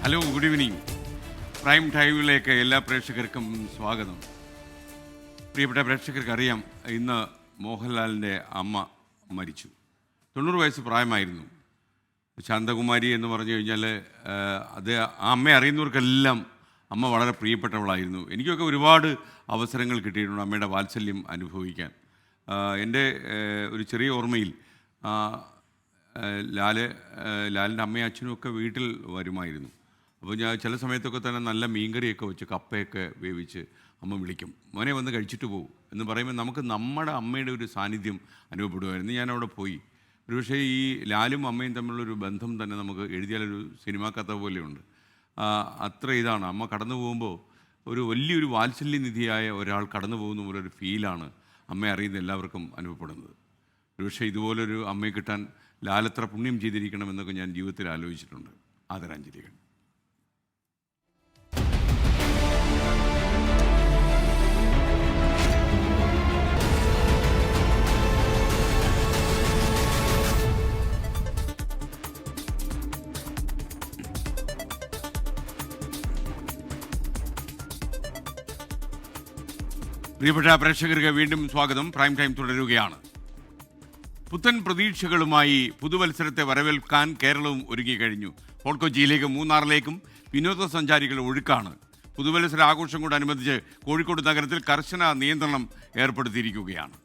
Hello, good evening. Prime ടൈമിലേക്ക് എല്ലാ പ്രേക്ഷകർക്കും സ്വാഗതം. പ്രിയപ്പെട്ട പ്രേക്ഷകർക്ക് അറിയാം, ഇന്ന് മോഹൻലാലിൻ്റെ അമ്മ മരിച്ചു. 90 വയസ്സ് പ്രായമായിരുന്നു. ശാന്തകുമാരി എന്ന് പറഞ്ഞു കഴിഞ്ഞാൽ അത് ആ അമ്മയെ അറിയുന്നവർക്കെല്ലാം അമ്മ വളരെ പ്രിയപ്പെട്ടവളായിരുന്നു. എനിക്കൊക്കെ ഒരുപാട് അവസരങ്ങൾ കിട്ടിയിട്ടുണ്ട് അമ്മയുടെ വാത്സല്യം അനുഭവിക്കാൻ. എൻ്റെ ഒരു ചെറിയ ഓർമ്മയിൽ ലാലിൻ്റെ അമ്മയും അച്ഛനും ഒക്കെ വീട്ടിൽ വരുമായിരുന്നു. അപ്പോൾ ഞാൻ ചില സമയത്തൊക്കെ തന്നെ നല്ല മീൻകറിയൊക്കെ വെച്ച് കപ്പയൊക്കെ വേവിച്ച് അമ്മ വിളിക്കും, മോനെ വന്ന് കഴിച്ചിട്ട് പോകും എന്ന് പറയുമ്പോൾ നമുക്ക് നമ്മുടെ അമ്മയുടെ ഒരു സാന്നിധ്യം അനുഭവപ്പെടുമായിരുന്നു. ഞാനവിടെ പോയി. ഒരുപക്ഷേ ഈ ലാലും അമ്മയും തമ്മിലുള്ളൊരു ബന്ധം തന്നെ നമുക്ക് എഴുതിയാലൊരു സിനിമാ കഥ പോലെയുണ്ട്. അത്ര ഇതാണ്. അമ്മ കടന്നു പോകുമ്പോൾ ഒരു വലിയൊരു വാത്സല്യനിധിയായ ഒരാൾ കടന്നു പോകുന്ന പോലൊരു ഫീലാണ് അമ്മയെ അറിയുന്ന എല്ലാവർക്കും അനുഭവപ്പെടുന്നത്. ഒരുപക്ഷേ ഇതുപോലൊരു അമ്മയെ കിട്ടാൻ ലാലത്ര പുണ്യം ചെയ്തിരിക്കണമെന്നൊക്കെ ഞാൻ ജീവിതത്തിൽ ആലോചിച്ചിട്ടുണ്ട്. ആദരാഞ്ജലികൾ. പ്രിയപ്പെട്ട പ്രേക്ഷകർക്ക് വീണ്ടും സ്വാഗതം. പ്രൈം ടൈം തുടരുകയാണ്. പുത്തൻ പ്രതീക്ഷകളുമായി പുതുവത്സരത്തെ വരവേൽക്കാൻ കേരളവും ഒരുങ്ങിക്കഴിഞ്ഞു. ഫോർട്ട് കൊച്ചിയിലേക്കും മൂന്നാറിലേക്കും വിനോദസഞ്ചാരികളുടെ ഒഴുക്കാണ്. പുതുവത്സര ആഘോഷങ്ങളോടനുബന്ധിച്ച് കോഴിക്കോട് നഗരത്തിൽ കർശന നിയന്ത്രണം ഏർപ്പെടുത്തിയിരിക്കുകയാണ്.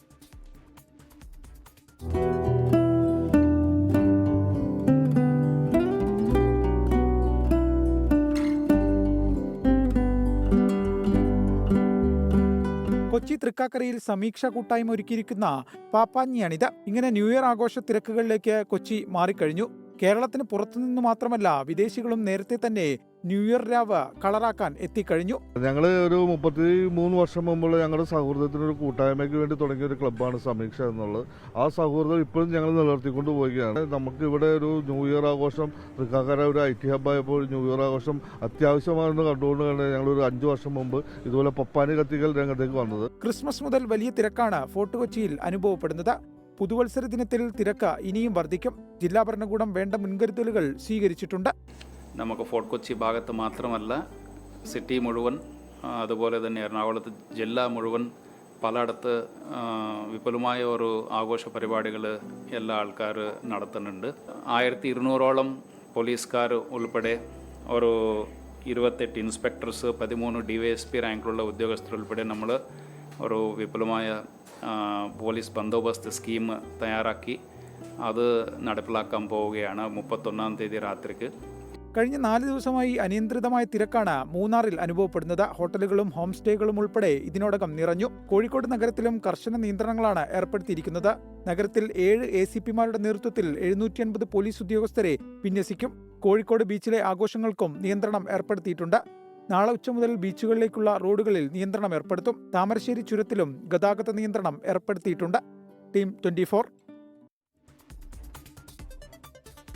കൊച്ചി തൃക്കാക്കരയിൽ സമീക്ഷാ കൂട്ടായ്മ ഒരുക്കിയിരിക്കുന്ന പാപ്പാഞ്ഞിയാണിത്. ഇങ്ങനെ ന്യൂ ഇയർ ആഘോഷ തിരക്കുകളിലേക്ക് കൊച്ചി മാറിക്കഴിഞ്ഞു. കേരളത്തിന് പുറത്തുനിന്ന് മാത്രമല്ല, വിദേശികളും നേരത്തെ തന്നെ ന്യൂ ഇയർ രാവ് കളറാക്കാൻ എത്തിക്കഴിഞ്ഞു. ഞങ്ങൾ ഒരു 33 വർഷം മുമ്പുള്ള ഞങ്ങളുടെ സൗഹൃദത്തിനൊരു കൂട്ടായ്മയ്ക്ക് വേണ്ടി തുടങ്ങിയ ഒരു ക്ലബ്ബാണ് സമീക്ഷ എന്നുള്ളത്. ആ സൗഹൃദം ഇപ്പോഴും ഞങ്ങൾ നിലനിർത്തിക്കൊണ്ട് പോവുകയാണ്. നമുക്ക് ഇവിടെ ഒരു ന്യൂ ഇയർ ആഘോഷം, തൃക്കാക്കര ഒരു IT ഹബ്ബായപ്പോൾ ന്യൂ ഇയർ ആഘോഷം അത്യാവശ്യമാണെന്ന് കണ്ടുകൊണ്ടാണ് ഞങ്ങളൊരു 5 വർഷം മുമ്പ് ഇതുപോലെ പപ്പാനി കത്തിക്കൽ രംഗത്തേക്ക് വന്നത്. ക്രിസ്മസ് മുതൽ വലിയ തിരക്കാണ് ഫോർട്ട് കൊച്ചിയിൽ അനുഭവപ്പെടുന്നത്. പുതുവത്സര ദിനത്തിൽ തിരക്ക് ഇനിയും വർദ്ധിക്കും. ജില്ലാ ഭരണകൂടം വേണ്ട മുൻകരുതലുകൾ സ്വീകരിച്ചിട്ടുണ്ട്. നമുക്ക് ഫോർട്ട് കൊച്ചി ഭാഗത്ത് മാത്രമല്ല, സിറ്റി മുഴുവൻ, അതുപോലെ തന്നെ എറണാകുളത്ത് ജില്ല മുഴുവൻ പലയിടത്ത് വിപുലമായ ഒരു ആഘോഷ പരിപാടികൾ എല്ലാ ആൾക്കാർ നടത്തുന്നുണ്ട്. 1200ഓളം പോലീസുകാർ ഉൾപ്പെടെ ഒരു 28 ഇൻസ്പെക്ടേഴ്സ്, 13 DYSP റാങ്കിലുള്ള ഉദ്യോഗസ്ഥർ ഉൾപ്പെടെ നമ്മൾ ഒരു വിപുലമായ പോലീസ് ബന്ദോബസ്ത് സ്കീം തയ്യാറാക്കി അത് നടപ്പിലാക്കാൻ പോവുകയാണ് 31-ാം തീയതി രാത്രിക്ക്. കഴിഞ്ഞ 4 ദിവസമായി അനിയന്ത്രിതമായ തിരക്കാണ് മൂന്നാറിൽ അനുഭവപ്പെടുന്നത്. ഹോട്ടലുകളും ഹോം സ്റ്റേകളും ഉൾപ്പെടെ ഇതിനോടകം നിറഞ്ഞു. കോഴിക്കോട് നഗരത്തിലും കർശന നിയന്ത്രണങ്ങളാണ് ഏർപ്പെടുത്തിയിരിക്കുന്നത്. നഗരത്തിൽ 7 ACPമാരുടെ നേതൃത്വത്തിൽ 750 പോലീസ് ഉദ്യോഗസ്ഥരെ വിന്യസിക്കും. കോഴിക്കോട് ബീച്ചിലെ ആഘോഷങ്ങൾക്കും നിയന്ത്രണം ഏർപ്പെടുത്തിയിട്ടുണ്ട്. നാളെ ഉച്ച മുതൽ ബീച്ചുകളിലേക്കുള്ള റോഡുകളിൽ നിയന്ത്രണം ഏർപ്പെടുത്തും. താമരശ്ശേരി ചുരത്തിലും ഗതാഗത നിയന്ത്രണം ഏർപ്പെടുത്തിയിട്ടുണ്ട്. ടീം 24.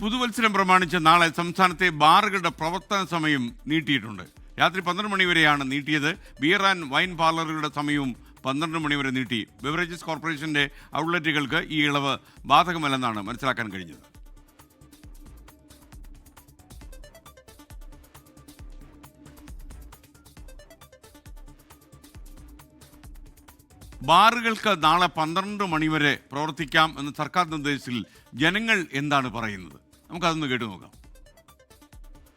പുതുവത്സരം പ്രമാണിച്ച് നാളെ സംസ്ഥാനത്തെ ബാറുകളുടെ പ്രവർത്തന സമയം നീട്ടിയിട്ടുണ്ട്. രാത്രി 12 മണി വരെയാണ് നീട്ടിയത്. ബിയർ ആൻഡ് വൈൻ പാർലറുകളുടെ സമയവും 12 മണി വരെ നീട്ടി. ബെവറേജസ് കോർപ്പറേഷന്റെ ഔട്ട്ലെറ്റുകൾക്ക് ഈ ഇളവ് ബാധകമല്ലെന്നാണ് മനസ്സിലാക്കാൻ കഴിഞ്ഞത്. ബാറുകൾക്ക് നാളെ 12 മണിവരെ പ്രവർത്തിക്കാം എന്ന സർക്കാർ നിർദ്ദേശത്തിൽ ജനങ്ങൾ എന്താണ് പറയുന്നത്? നമുക്കതൊന്ന് കേട്ടു നോക്കാം.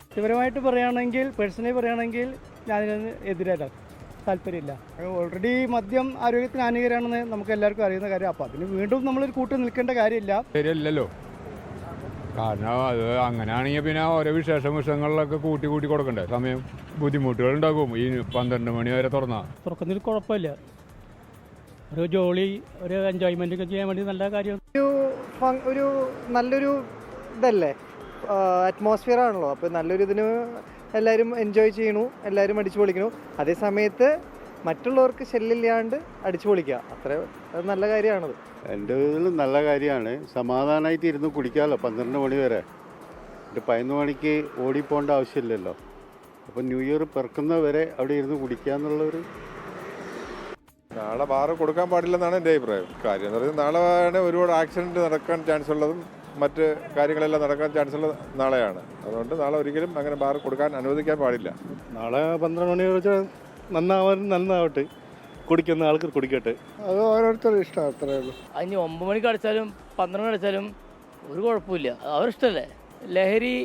വ്യക്തിപരമായിട്ട് പറയുകയാണെങ്കിൽ, പേഴ്സണലി പറയുകയാണെങ്കിൽ ഞാനിതിന് എതിരല്ല, താല്പര്യമില്ല. ഓൾറെഡി മദ്യം ആരോഗ്യത്തിന് ഹാനികരമാണെന്ന് നമുക്ക് എല്ലാവർക്കും അറിയുന്ന കാര്യം. അപ്പോൾ അതിന് വീണ്ടും നമ്മളൊരു കൂട്ട് നിൽക്കേണ്ട കാര്യമില്ല. ശരിയല്ലല്ലോ. കാരണം അത് അങ്ങനെയാണെങ്കിൽ പിന്നെ ഓരോ വിശേഷങ്ങളിലൊക്കെ കൂട്ടി കൊടുക്കണ്ടേ. സമയം ബുദ്ധിമുട്ടുകളുണ്ടാകും. ഈ 12 മണി വരെ തുറക്കുന്നതിൽ കുഴപ്പമില്ല. ഒരു ജോളി, ഒരു എൻജോയ്മെൻ്റ് ഒക്കെ ചെയ്യാൻ വേണ്ടി നല്ല കാര്യം. ഒരു നല്ലൊരു ഇതല്ലേ, അറ്റ്മോസ്ഫിയർ ആണല്ലോ. അപ്പോൾ നല്ലൊരു ഇതിന് എല്ലാവരും എൻജോയ് ചെയ്യണു, എല്ലാവരും അടിച്ചു പൊളിക്കണു. അതേ സമയത്ത് മറ്റുള്ളവർക്ക് ശല്യമില്ലാണ്ട് അടിച്ചു പൊളിക്കുക, അത് നല്ല കാര്യമാണത്. എൻ്റെ ഇതിൽ നല്ല കാര്യമാണ്. സമാധാനമായിട്ട് ഇരുന്ന് കുടിക്കാമല്ലോ 12 മണി വരെ. 11 മണിക്ക് ഓടിപ്പോകേണ്ട ആവശ്യമില്ലല്ലോ. അപ്പോൾ ന്യൂ ഇയർ പിറക്കുന്നവരെ അവിടെ ഇരുന്ന് കുടിക്കുക എന്നുള്ളൊരു. നാളെ ബാറ് കൊടുക്കാൻ പാടില്ലെന്നാണ് എൻ്റെ അഭിപ്രായം. കാര്യം എന്ന് പറയുന്നത് നാളെ ഒരുപാട് ആക്സിഡൻറ്റ് നടക്കാൻ ചാൻസ് ഉള്ളതും മറ്റ് കാര്യങ്ങളെല്ലാം നടക്കാൻ ചാൻസുള്ള നാളെയാണ്. അതുകൊണ്ട് നാളെ ഒരിക്കലും അങ്ങനെ ബാർ കൊടുക്കാൻ അനുവദിക്കാൻ പാടില്ല. നാളെ 12 മണി വെച്ചാൽ നന്നാവട്ടെ, കുടിക്കുന്ന ആൾക്കാർ കുടിക്കട്ടെ, അത് ഓരോരുത്തരുടെ ഇഷ്ടം, അത്രേ ഉള്ളൂ. അതിന് 9 മണിക്ക് അടിച്ചാലും 12 മണി അടിച്ചാലും ഒരു കുഴപ്പമില്ല, അവരിഷ്ടമല്ലേ. ലഹരി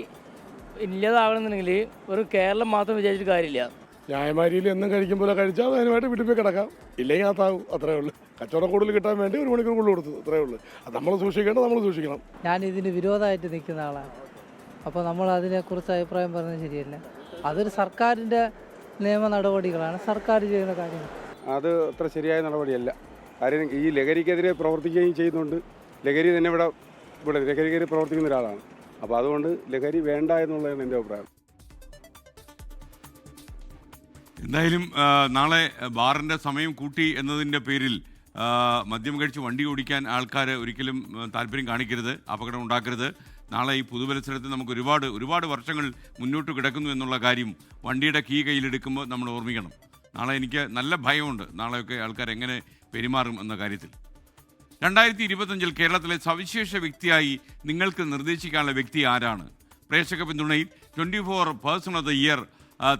ഇല്ലാതാവണമെന്നുണ്ടെങ്കിൽ ഒരു കേരളം മാത്രം വിചാരിച്ചിട്ട് കാര്യമില്ല. ന്യായമായ രീതിയിൽ എന്നും കഴിക്കുമ്പോൾ കഴിച്ചാൽ അതിനുമായിട്ട് വീട്ടിൽ പോയി കിടക്കാം, ഇല്ലെങ്കിൽ അതാവും, അത്രേ ഉള്ളൂ. കച്ചവടം കൂടുതൽ കിട്ടാൻ വേണ്ടി 1 മണിക്കൂർ കൂടുതൽ കൊടുത്തു, അത്രേ ഉള്ളൂ. അത് നമ്മൾ സൂക്ഷിക്കേണ്ടത് നമ്മൾ സൂക്ഷിക്കണം. ഞാൻ ഇതിന് വിരോധമായിട്ട് നിൽക്കുന്ന ആളാണ്. അപ്പോൾ നമ്മൾ അതിനെക്കുറിച്ച് അഭിപ്രായം പറയുന്നത് ശരിയല്ല. അതൊരു സർക്കാരിൻ്റെ നിയമ നടപടികളാണ്, സർക്കാർ ചെയ്യുന്ന കാര്യങ്ങൾ. അത് അത്ര ശരിയായ നടപടിയല്ല. കാര്യം ഈ ലഹരിക്കെതിരെ പ്രവർത്തിക്കുകയും ചെയ്യുന്നുണ്ട്. ലഹരി തന്നെ ഇവിടെ ലഹരിക്കെതിരെ പ്രവർത്തിക്കുന്ന ഒരാളാണ്. അപ്പോൾ അതുകൊണ്ട് ലഹരി വേണ്ട എന്നുള്ളതാണ് എൻ്റെ അഭിപ്രായം. എന്തായാലും നാളെ ബാറിൻ്റെ സമയം കൂട്ടി എന്നതിൻ്റെ പേരിൽ മദ്യം കഴിച്ച് വണ്ടി ഓടിക്കാൻ ആൾക്കാർ ഒരിക്കലും താല്പര്യം കാണിക്കരുത്, അപകടം ഉണ്ടാക്കരുത്. നാളെ ഈ പൊതുപരിസരത്ത് നമുക്ക് ഒരുപാട് വർഷങ്ങൾ മുന്നോട്ട് കിടക്കുന്നു എന്നുള്ള കാര്യം വണ്ടിയുടെ കീ കയ്യിലെടുക്കുമ്പോൾ നമ്മൾ ഓർമ്മിക്കണം. നാളെ എനിക്ക് നല്ല ഭയമുണ്ട്, നാളെയൊക്കെ ആൾക്കാർ എങ്ങനെ പെരുമാറും എന്ന കാര്യത്തിൽ. 2025 കേരളത്തിലെ സവിശേഷ വ്യക്തിയായി നിങ്ങൾക്ക് നിർദ്ദേശിക്കാനുള്ള വ്യക്തി ആരാണ്? പ്രേക്ഷക പിന്തുണയിൽ 24 പേഴ്സൺ ഓഫ് ദ ഇയർ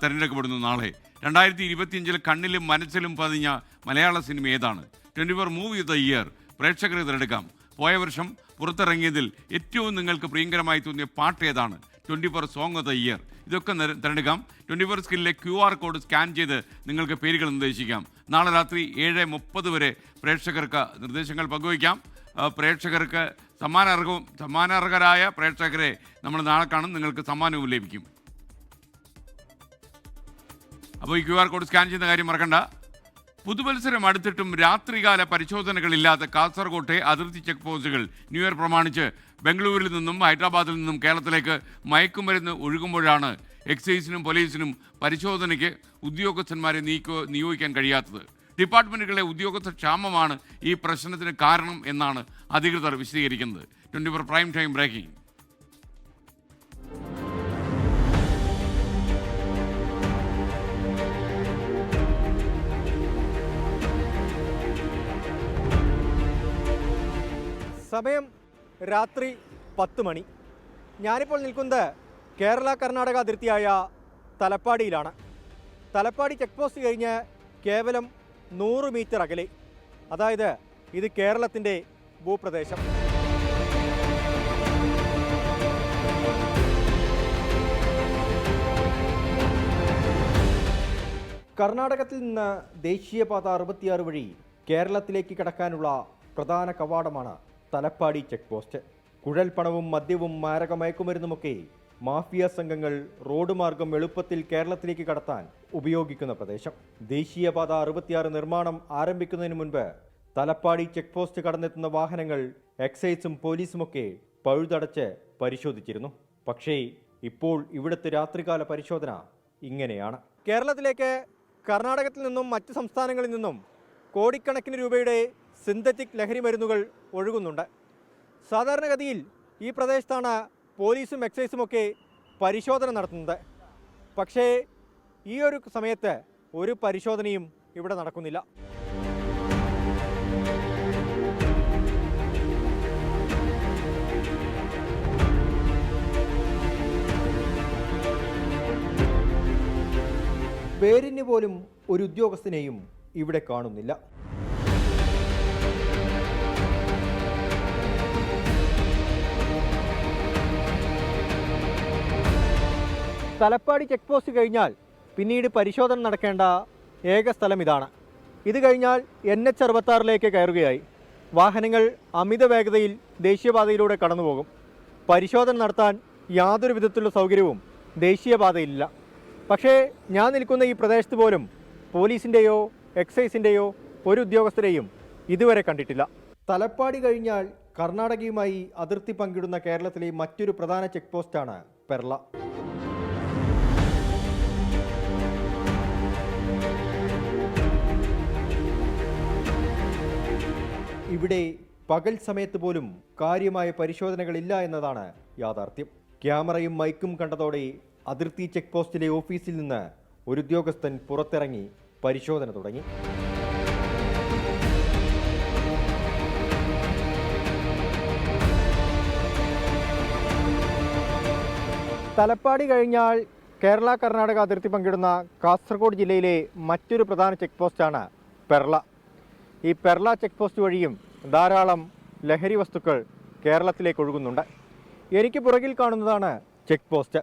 തിരഞ്ഞെടുക്കപ്പെടുന്നു നാളെ. 2025 കണ്ണിലും മനസ്സിലും പതിഞ്ഞ മലയാള സിനിമ ഏതാണ്? 24 മൂവി ഓഫ് ദ ഇയർ പ്രേക്ഷകരെ തിരഞ്ഞെടുക്കാം. പോയ വർഷം പുറത്തിറങ്ങിയതിൽ ഏറ്റവും നിങ്ങൾക്ക് പ്രിയങ്കരമായി തോന്നിയ പാട്ട് ഏതാണ്? 24 സോങ് ഓഫ് ദ ഇയർ. ഇതൊക്കെ തിരഞ്ഞെടുക്കാം. 24 സ്കില്ലിലെ QR കോഡ് സ്കാൻ ചെയ്ത് നിങ്ങൾക്ക് പേരുകൾ നിർദ്ദേശിക്കാം. നാളെ രാത്രി 7:30 വരെ പ്രേക്ഷകർക്ക് നിർദ്ദേശങ്ങൾ പങ്കുവയ്ക്കാം. പ്രേക്ഷകർക്ക് സമ്മാനാർഹരായ പ്രേക്ഷകരെ നമ്മൾ നാളെ കാണും. നിങ്ങൾക്ക് സമ്മാനവും ലഭിക്കും. അപ്പോൾ ഈ QR കോഡ് സ്കാൻ ചെയ്യുന്ന കാര്യം മറക്കണ്ട. പുതുവത്സരം അടുത്തിട്ടും രാത്രികാല പരിശോധനകളില്ലാത്ത കാസർകോട്ടെ അതിർത്തി ചെക്ക് പോസ്റ്റുകൾ ന്യൂ ഇയർ പ്രമാണിച്ച് ബംഗളൂരിൽ നിന്നും ഹൈദരാബാദിൽ നിന്നും കേരളത്തിലേക്ക് മയക്കുമരുന്ന് ഒഴുകുമ്പോഴാണ് എക്സൈസിനും പോലീസിനും പരിശോധനയ്ക്ക് ഉദ്യോഗസ്ഥന്മാരെ നിയോഗിക്കാൻ കഴിയാത്തത്. ഡിപ്പാർട്ട്മെൻറ്റുകളിലെ ഉദ്യോഗസ്ഥ ക്ഷാമമാണ് ഈ പ്രശ്നത്തിന് കാരണം എന്നാണ് അധികൃതർ വിശദീകരിക്കുന്നത്. 24 പ്രൈം ടൈം ബ്രേക്കിംഗ്. സമയം രാത്രി 10 മണി. ഞാനിപ്പോൾ നിൽക്കുന്നത് കേരള കർണാടക അതിർത്തിയായ തലപ്പാടിയിലാണ്. തലപ്പാടി ചെക്ക് പോസ്റ്റ് കഴിഞ്ഞ് കേവലം 100 മീറ്റർ അകലെ, അതായത് ഇത് കേരളത്തിൻ്റെ ഭൂപ്രദേശം. കർണാടകത്തിൽ നിന്ന് ദേശീയപാത 66 വഴി കേരളത്തിലേക്ക് കടക്കാനുള്ള പ്രധാന കവാടമാണ് തലപ്പാടി ചെക്ക് പോസ്റ്റ്. കുഴൽപ്പണവും മദ്യവും മാരക മയക്കുമരുന്നുമൊക്കെ മാഫിയ സംഘങ്ങൾ റോഡ് മാർഗം എളുപ്പത്തിൽ കേരളത്തിലേക്ക് കടത്താൻ ഉപയോഗിക്കുന്ന പ്രദേശം. ദേശീയപാത 66 നിർമ്മാണം ആരംഭിക്കുന്നതിന് മുൻപ് തലപ്പാടി ചെക്ക് പോസ്റ്റ് കടന്നെത്തുന്ന വാഹനങ്ങൾ എക്സൈസും പോലീസുമൊക്കെ പഴുതടച്ച് പരിശോധിച്ചിരുന്നു. പക്ഷേ ഇപ്പോൾ ഇവിടുത്തെ രാത്രികാല പരിശോധന ഇങ്ങനെയാണ്. കേരളത്തിലേക്ക് കർണാടകത്തിൽ നിന്നും മറ്റ് സംസ്ഥാനങ്ങളിൽ നിന്നും കോടിക്കണക്കിന് രൂപയുടെ സിന്തറ്റിക് ലഹരി മരുന്നുകൾ ഒഴുകുന്നുണ്ട്. സാധാരണഗതിയിൽ ഈ പ്രദേശത്താണ് പോലീസും എക്സൈസുമൊക്കെ പരിശോധന നടത്തുന്നത്. പക്ഷേ ഈ ഒരു സമയത്ത് ഒരു പരിശോധനയും ഇവിടെ നടക്കുന്നില്ല. പേരിന് പോലും ഒരു ഉദ്യോഗസ്ഥനെയും ഇവിടെ കാണുന്നില്ല. തലപ്പാടി ചെക്ക് പോസ്റ്റ് കഴിഞ്ഞാൽ പിന്നീട് പരിശോധന നടക്കേണ്ട ഏക സ്ഥലം ഇതാണ്. ഇത് കഴിഞ്ഞാൽ NH66 കയറുകയായി. വാഹനങ്ങൾ അമിത വേഗതയിൽ ദേശീയപാതയിലൂടെ കടന്നുപോകും. പരിശോധന നടത്താൻ യാതൊരു വിധത്തിലുള്ള സൗകര്യവും ദേശീയപാതയിലില്ല. പക്ഷേ ഞാൻ നിൽക്കുന്ന ഈ പ്രദേശത്ത് പോലും പോലീസിൻ്റെയോ എക്സൈസിൻ്റെയോ ഒരു ഉദ്യോഗസ്ഥരെയും ഇതുവരെ കണ്ടിട്ടില്ല. തലപ്പാടി കഴിഞ്ഞാൽ കർണാടകയുമായി അതിർത്തി പങ്കിടുന്ന കേരളത്തിലെ മറ്റൊരു പ്രധാന ചെക്ക് പോസ്റ്റാണ് പെർള. ഇവിടെ പകൽ സമയത്ത് പോലും കാര്യമായ പരിശോധനകളില്ല എന്നതാണ് യാഥാർത്ഥ്യം. ക്യാമറയും മൈക്കും കണ്ടതോടെ അതിർത്തി ചെക്ക് പോസ്റ്റിലെ ഓഫീസിൽ നിന്ന് ഒരു ഉദ്യോഗസ്ഥൻ പുറത്തിറങ്ങി പരിശോധന തുടങ്ങി. തലപ്പാടി കഴിഞ്ഞാൽ കേരള കർണാടക അതിർത്തി പങ്കിടുന്ന കാസർഗോഡ് ജില്ലയിലെ മറ്റൊരു പ്രധാന ചെക്ക് പോസ്റ്റാണ് പെർള. ഈ പെർള ചെക്ക് പോസ്റ്റ് വഴിയും ധാരാളം ലഹരി വസ്തുക്കൾ കേരളത്തിലേക്ക് ഒഴുകുന്നുണ്ട്. എനിക്ക് പുറകിൽ കാണുന്നതാണ് ചെക്ക് പോസ്റ്റ്.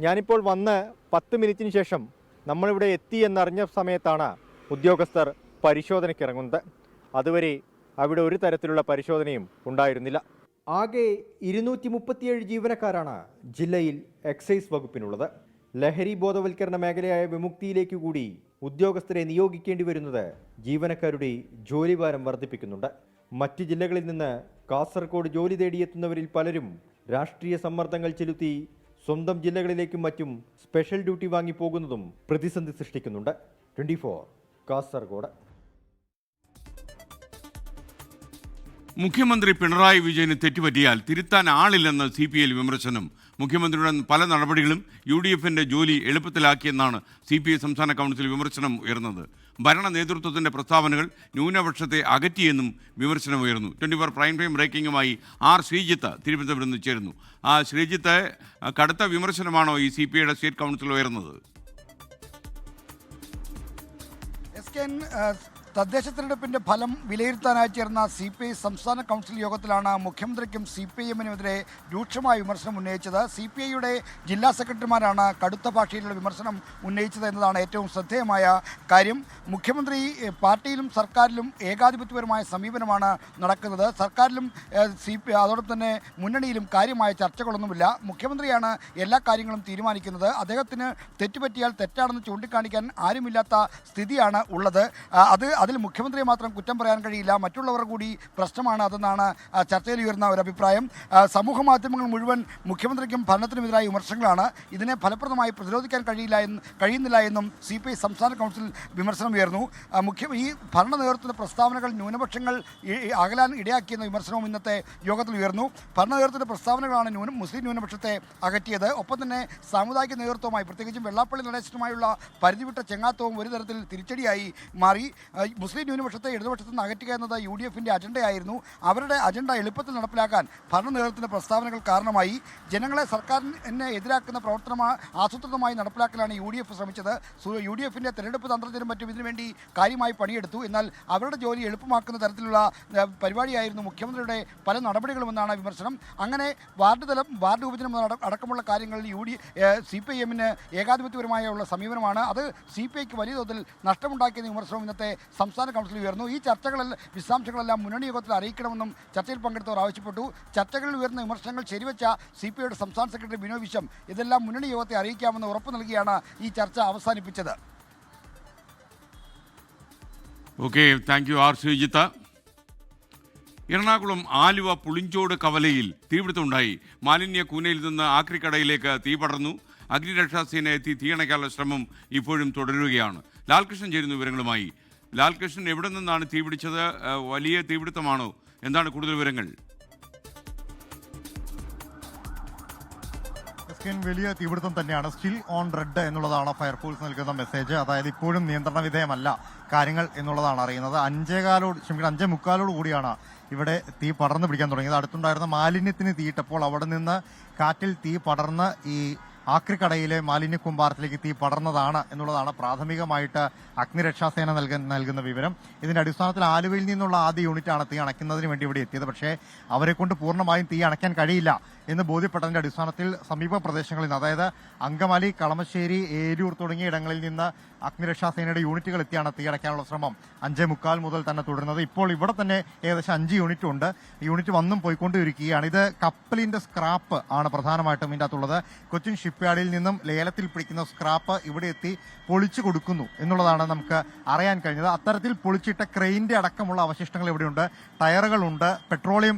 ഞാനിപ്പോൾ വന്ന് 10 മിനിറ്റിന് ശേഷം നമ്മളിവിടെ എത്തി എന്നറിഞ്ഞ സമയത്താണ് ഉദ്യോഗസ്ഥർ പരിശോധനയ്ക്കിറങ്ങുന്നത്. അതുവരെ അവിടെ ഒരു തരത്തിലുള്ള പരിശോധനയും ഉണ്ടായിരുന്നില്ല. ആകെ 237 ജീവനക്കാരാണ് ജില്ലയിൽ എക്സൈസ് വകുപ്പിനുള്ളത്. ലഹരി ബോധവൽക്കരണ മേഖലയായ വിമുക്തിയിലേക്ക് കൂടി ഉദ്യോഗസ്ഥരെ നിയോഗിക്കേണ്ടി വരുന്നത് ജീവനക്കാരുടെ ജോലിഭാരം വർദ്ധിപ്പിക്കുന്നുണ്ട്. മറ്റ് ജില്ലകളിൽ നിന്ന് കാസർഗോഡ് ജോലി തേടിയെത്തുന്നവരിൽ പലരും രാഷ്ട്രീയ സമ്മർദ്ദങ്ങൾ ചെലുത്തി സ്വന്തം ജില്ലകളിലേക്കും മറ്റും സ്പെഷ്യൽ ഡ്യൂട്ടി വാങ്ങി പോകുന്നതും പ്രതിസന്ധി സൃഷ്ടിക്കുന്നുണ്ട്. 24 കാസർഗോഡ്. മുഖ്യമന്ത്രി പിണറായി വിജയന് തെറ്റുപറ്റിയാൽ തിരുത്താൻ ആളില്ലെന്ന് CPI വിമർശനം. മുഖ്യമന്ത്രിയുടെ പല നടപടികളും UDFന്റെ ജോലി എളുപ്പത്തിലാക്കിയെന്നാണ് CPI സംസ്ഥാന കൗൺസിൽ വിമർശനം ഉയർന്നത്. ഭരണ നേതൃത്വത്തിന്റെ പ്രസ്താവനകൾ ന്യൂനപക്ഷത്തെ അകറ്റിയെന്നും വിമർശനമുയർന്നു. 24 പ്രൈം ടൈം ബ്രേക്കിംഗുമായി ശ്രീജിത്ത് തിരുവനന്തപുരത്ത് നിന്ന് ചേരുന്നു. ശ്രീജിത്ത്, കടുത്ത വിമർശനമാണോ ഈ CPIയുടെ സ്റ്റേറ്റ് കൗൺസിൽ ഉയർന്നത്? തദ്ദേശ തിരഞ്ഞെടുപ്പിന്റെ ഫലം വിലയിരുത്താനായി ചേർന്ന CPI സംസ്ഥാന കൗൺസിൽ യോഗത്തിലാണ് മുഖ്യമന്ത്രിക്കും CPIഎമ്മിനുമെതിരെ രൂക്ഷമായ വിമർശനം ഉന്നയിച്ചത്. CPIയുടെ ജില്ലാ സെക്രട്ടറിമാരാണ് കടുത്ത ഭാഷയിലുള്ള വിമർശനം ഉന്നയിച്ചത് എന്നതാണ് ഏറ്റവും ശ്രദ്ധേയമായ കാര്യം. മുഖ്യമന്ത്രി പാർട്ടിയിലും സർക്കാരിലും ഏകാധിപത്യപരമായ സമീപനമാണ് നടക്കുന്നത്. സർക്കാരിലും അതോടൊപ്പം തന്നെ മുന്നണിയിലും കാര്യമായ ചർച്ചകളൊന്നുമില്ല. മുഖ്യമന്ത്രിയാണ് എല്ലാ കാര്യങ്ങളും തീരുമാനിക്കുന്നത്. അദ്ദേഹത്തിന് തെറ്റുപറ്റിയാൽ തെറ്റാണെന്ന് ചൂണ്ടിക്കാണിക്കാൻ ആരുമില്ലാത്ത സ്ഥിതിയാണ് ഉള്ളത്. അതിൽ മുഖ്യമന്ത്രിയെ മാത്രം കുറ്റം പറയാൻ കഴിയില്ല, മറ്റുള്ളവർ കൂടി പ്രശ്നമാണ് അതെന്നാണ് ചർച്ചയിൽ ഉയർന്ന ഒരു അഭിപ്രായം. സമൂഹ മാധ്യമങ്ങൾ മുഴുവൻ മുഖ്യമന്ത്രിക്കും ഭരണത്തിനുമെതിരായ വിമർശനങ്ങളാണ്. ഇതിനെ ഫലപ്രദമായി പ്രതിരോധിക്കാൻ കഴിയുന്നില്ല എന്നും CPI സംസ്ഥാന കൗൺസിൽ വിമർശനം ഉയർന്നു. ഈ ഭരണ നേതൃത്വത്തിൻ്റെ പ്രസ്താവനകൾ ന്യൂനപക്ഷങ്ങൾ അകലാൻ ഇടയാക്കിയെന്ന വിമർശനവും ഇന്നത്തെ യോഗത്തിൽ ഉയർന്നു. ഭരണ നേതൃത്വത്തിൻ്റെ പ്രസ്താവനകളാണ് മുസ്ലിം ന്യൂനപക്ഷത്തെ അകറ്റിയത്. ഒപ്പം തന്നെ സാമുദായിക നേതൃത്വമായി പ്രത്യേകിച്ചും വെള്ളാപ്പള്ളി നടേശനുമായുള്ള പരിധിവിട്ട ചെങ്ങാത്തവും ഒരു തരത്തിൽ തിരിച്ചടിയായി മാറി. മുസ്ലിം ന്യൂനപക്ഷത്തെ ഇടതുപക്ഷത്തിൽ നിന്ന് അകറ്റുക എന്നത് UDFന്റെ അജണ്ടയായിരുന്നു. അവരുടെ അജണ്ട എളുപ്പത്തിൽ നടപ്പിലാക്കാൻ ഭരണ നേതൃത്വത്തിൻ്റെ പ്രസ്താവനകൾ കാരണമായി. ജനങ്ങളെ സർക്കാരിനെ എതിരാക്കുന്ന പ്രവർത്തനം ആസൂത്രിതമായി നടപ്പിലാക്കലാണ് UDF ശ്രമിച്ചത്. UDFന്റെ തെരഞ്ഞെടുപ്പ് തന്ത്രത്തിനും മറ്റും ഇതിനുവേണ്ടി കാര്യമായി പണിയെടുത്തു. എന്നാൽ അവരുടെ ജോലി എളുപ്പമാക്കുന്ന തരത്തിലുള്ള പരിപാടിയായിരുന്നു മുഖ്യമന്ത്രിയുടെ പല നടപടികളുമെന്നാണ് വിമർശനം. അങ്ങനെ വാർഡ് വിഭജനം അടക്കമുള്ള കാര്യങ്ങളിൽ CPIഎമ്മിന് ഏകാധിപത്യപരമായുള്ള സമീപനമാണ്. അത് CPIക്ക് വലിയ തോതിൽ നഷ്ടമുണ്ടാക്കിയെന്ന വിമർശനവും ഇന്നത്തെ സംസ്ഥാന കൗൺസിൽ ഉയർന്നു. ഈ വിശദാംശങ്ങളെല്ലാം മുന്നണി യോഗത്തിൽ അറിയിക്കണമെന്നും ചർച്ചയിൽ പങ്കെടുത്തവർ ആവശ്യപ്പെട്ടു. ചർച്ചകളിൽ ഉയർന്ന വിമർശനങ്ങൾ ശരിവെച്ച CPIയുടെ സംസ്ഥാന സെക്രട്ടറി ബിനോയ് വിശ്വം ഇതെല്ലാം മുന്നണി യോഗത്തെ അറിയിക്കാമെന്ന് ഉറപ്പ് നൽകിയാണ് ഈ ചർച്ച അവസാനിപ്പിച്ചത്. Okay, thank you Sreejith. Ernakulam Aluva Pulinchode കവലയിൽ തീപിടുത്തമുണ്ടായി. മാലിന്യ കൂനയിൽ നിന്ന് ആക്രിക്കടയിലേക്ക് തീ പടർന്നു. അഗ്നിരക്ഷാസേന എത്തി തീയണയ്ക്കാനുള്ള ശ്രമം ഇപ്പോഴും തുടരുകയാണ്. ലാൽകൃഷ്ണൻ ചേരുന്നു വിവരങ്ങളുമായി. ലാൽകൃഷ്ണൻ, എവിടെ നിന്നാണ് തീപിടിച്ചത്? വലിയ തീപിടുത്തമാണോ? എന്താണ് കൂടുതൽ വിവരങ്ങൾ? വലിയ തീപിടുത്തം തന്നെയാണ്. സ്റ്റിൽ ഓൺ റെഡ് എന്നുള്ളതാണ് ഫയർഫോഴ്സ് നൽകുന്ന മെസ്സേജ്. അതായത് ഇപ്പോഴും നിയന്ത്രണ വിധേയമല്ല കാര്യങ്ങൾ എന്നുള്ളതാണ് അറിയുന്നത്. 5:45 കൂടിയാണ് ഇവിടെ തീ പടർന്നു പിടിക്കാൻ തുടങ്ങിയത്. അടുത്തുണ്ടായിരുന്ന മാലിന്യത്തിന് തീയിട്ടപ്പോൾ അവിടെ നിന്ന് കാറ്റിൽ തീ പടർന്ന് ഈ ആക്രിക്കടയിലെ മാലിന്യ കൂമ്പാരത്തിലേക്ക് തീ പടർന്നതാണ് എന്നുള്ളതാണ് പ്രാഥമികമായിട്ട് അഗ്നിരക്ഷാസേന നൽകുന്ന വിവരം. ഇതിന്റെ അടിസ്ഥാനത്തിൽ ആലുവയിൽ നിന്നുള്ള ആദ്യ യൂണിറ്റാണ് തീ അണയ്ക്കുന്നതിന് വേണ്ടി ഇവിടെ എത്തിയത്. പക്ഷേ അവരെ കൊണ്ട് പൂർണ്ണമായും തീ അണയ്ക്കാൻ കഴിയില്ല എന്ന് ബോധ്യപ്പെട്ടതിന്റെ അടിസ്ഥാനത്തിൽ സമീപ പ്രദേശങ്ങളിൽ നിന്ന്, അതായത് അങ്കമാലി, കളമശ്ശേരി, ഏരൂർ തുടങ്ങിയ ഇടങ്ങളിൽ നിന്ന് അഗ്നിരക്ഷാസേനയുടെ യൂണിറ്റുകൾ എത്തിയാണ് തീ അടയ്ക്കാനുള്ള ശ്രമം 5:45 മുതൽ തന്നെ തുടരുന്നത്. ഇപ്പോൾ ഇവിടെ തന്നെ ഏകദേശം 5 യൂണിറ്റ് ഉണ്ട്. യൂണിറ്റ് വന്നും പോയിക്കൊണ്ടിരിക്കുകയാണ്. ഇത് കപ്പലിന്റെ സ്ക്രാപ്പ് ആണ് പ്രധാനമായിട്ടും ഇതിൻ്റെ അകത്തുള്ളത്. കൊച്ചിൻ ഷിപ്പ്യാർഡിൽ നിന്നും ലേലത്തിൽ പിടിക്കുന്ന സ്ക്രാപ്പ് ഇവിടെ എത്തി പൊളിച്ചു കൊടുക്കുന്നു എന്നുള്ളതാണ് നമുക്ക് അറിയാൻ കഴിഞ്ഞത്. അത്തരത്തിൽ പൊളിച്ചിട്ട ക്രെയിൻ്റെ അടക്കമുള്ള അവശിഷ്ടങ്ങൾ ഇവിടെയുണ്ട്. ടയറുകളുണ്ട്, പെട്രോളിയം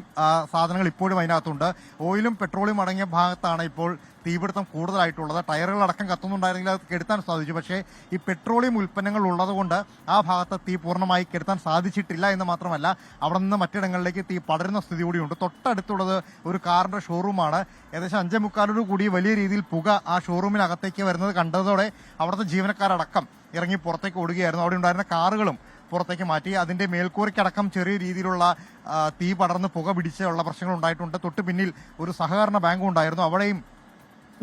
സാധനങ്ങൾ ഇപ്പോഴും അതിനകത്തുണ്ട്. ഓയിലും പെട്രോളിയം അടങ്ങിയ ഭാഗത്താണ് ഇപ്പോൾ തീപിടുത്തം കൂടുതലായിട്ടുള്ളത്. ടയറുകളടക്കം കത്തുന്നുണ്ടായിരുന്നെങ്കിൽ അത് കെടുത്താൻ സാധിച്ചു. പക്ഷേ ഈ പെട്രോളിയം ഉൽപ്പന്നങ്ങൾ ഉള്ളതുകൊണ്ട് ആ ഭാഗത്ത് തീ പൂർണ്ണമായി കെടുത്താൻ സാധിച്ചിട്ടില്ല എന്ന് മാത്രമല്ല അവിടെ നിന്ന് മറ്റിടങ്ങളിലേക്ക് തീ പടരുന്ന സ്ഥിതി കൂടിയുണ്ട്. തൊട്ടടുത്തുള്ളത് ഒരു കാറിന്റെ ഷോറൂമാണ്. ഏകദേശം 5:45 കൂടി വലിയ രീതിയിൽ പുക ആ ഷോറൂമിനകത്തേക്ക് വരുന്നത് കണ്ടതോടെ അവിടുത്തെ ജീവനക്കാരടക്കം ഇറങ്ങി പുറത്തേക്ക് ഓടുകയായിരുന്നു. അവിടെ ഉണ്ടായിരുന്ന കാറുകളും പുറത്തേക്ക് മാറ്റി. അതിന്റെ മേൽക്കൂരയ്ക്കടക്കം ചെറിയ രീതിയിലുള്ള തീ പടർന്ന് പുക പിടിച്ചുള്ള പ്രശ്നങ്ങൾ ഉണ്ടായിട്ടുണ്ട്. തൊട്ട് പിന്നിൽ ഒരു സഹകരണ ബാങ്കും ഉണ്ടായിരുന്നു. അവിടെയും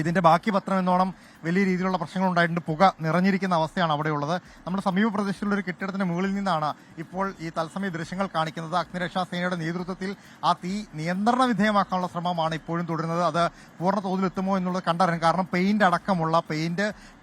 ഇതിന്റെ ബാക്കി പത്രം എന്നോണം വലിയ രീതിയിലുള്ള പ്രശ്നങ്ങൾ ഉണ്ടായിട്ടുണ്ട്. പുക നിറഞ്ഞിരിക്കുന്ന അവസ്ഥയാണ് അവിടെയുള്ളത്. നമ്മുടെ സമീപ പ്രദേശത്തുള്ള ഒരു കെട്ടിടത്തിന്റെ മുകളിൽ നിന്നാണ് ഇപ്പോൾ ഈ തത്സമയ ദൃശ്യങ്ങൾ കാണിക്കുന്നത്. അഗ്നിരക്ഷാ സേനയുടെ നേതൃത്വത്തിൽ ആ തീ നിയന്ത്രണ വിധേയമാക്കാനുള്ള ശ്രമമാണ് ഇപ്പോഴും തുടരുന്നത്. അത് പൂർണ്ണ തോതിൽ എത്തുമോ എന്നുള്ളത് കണ്ടറിയാം. കാരണം പെയിന്റ് അടക്കമുള്ള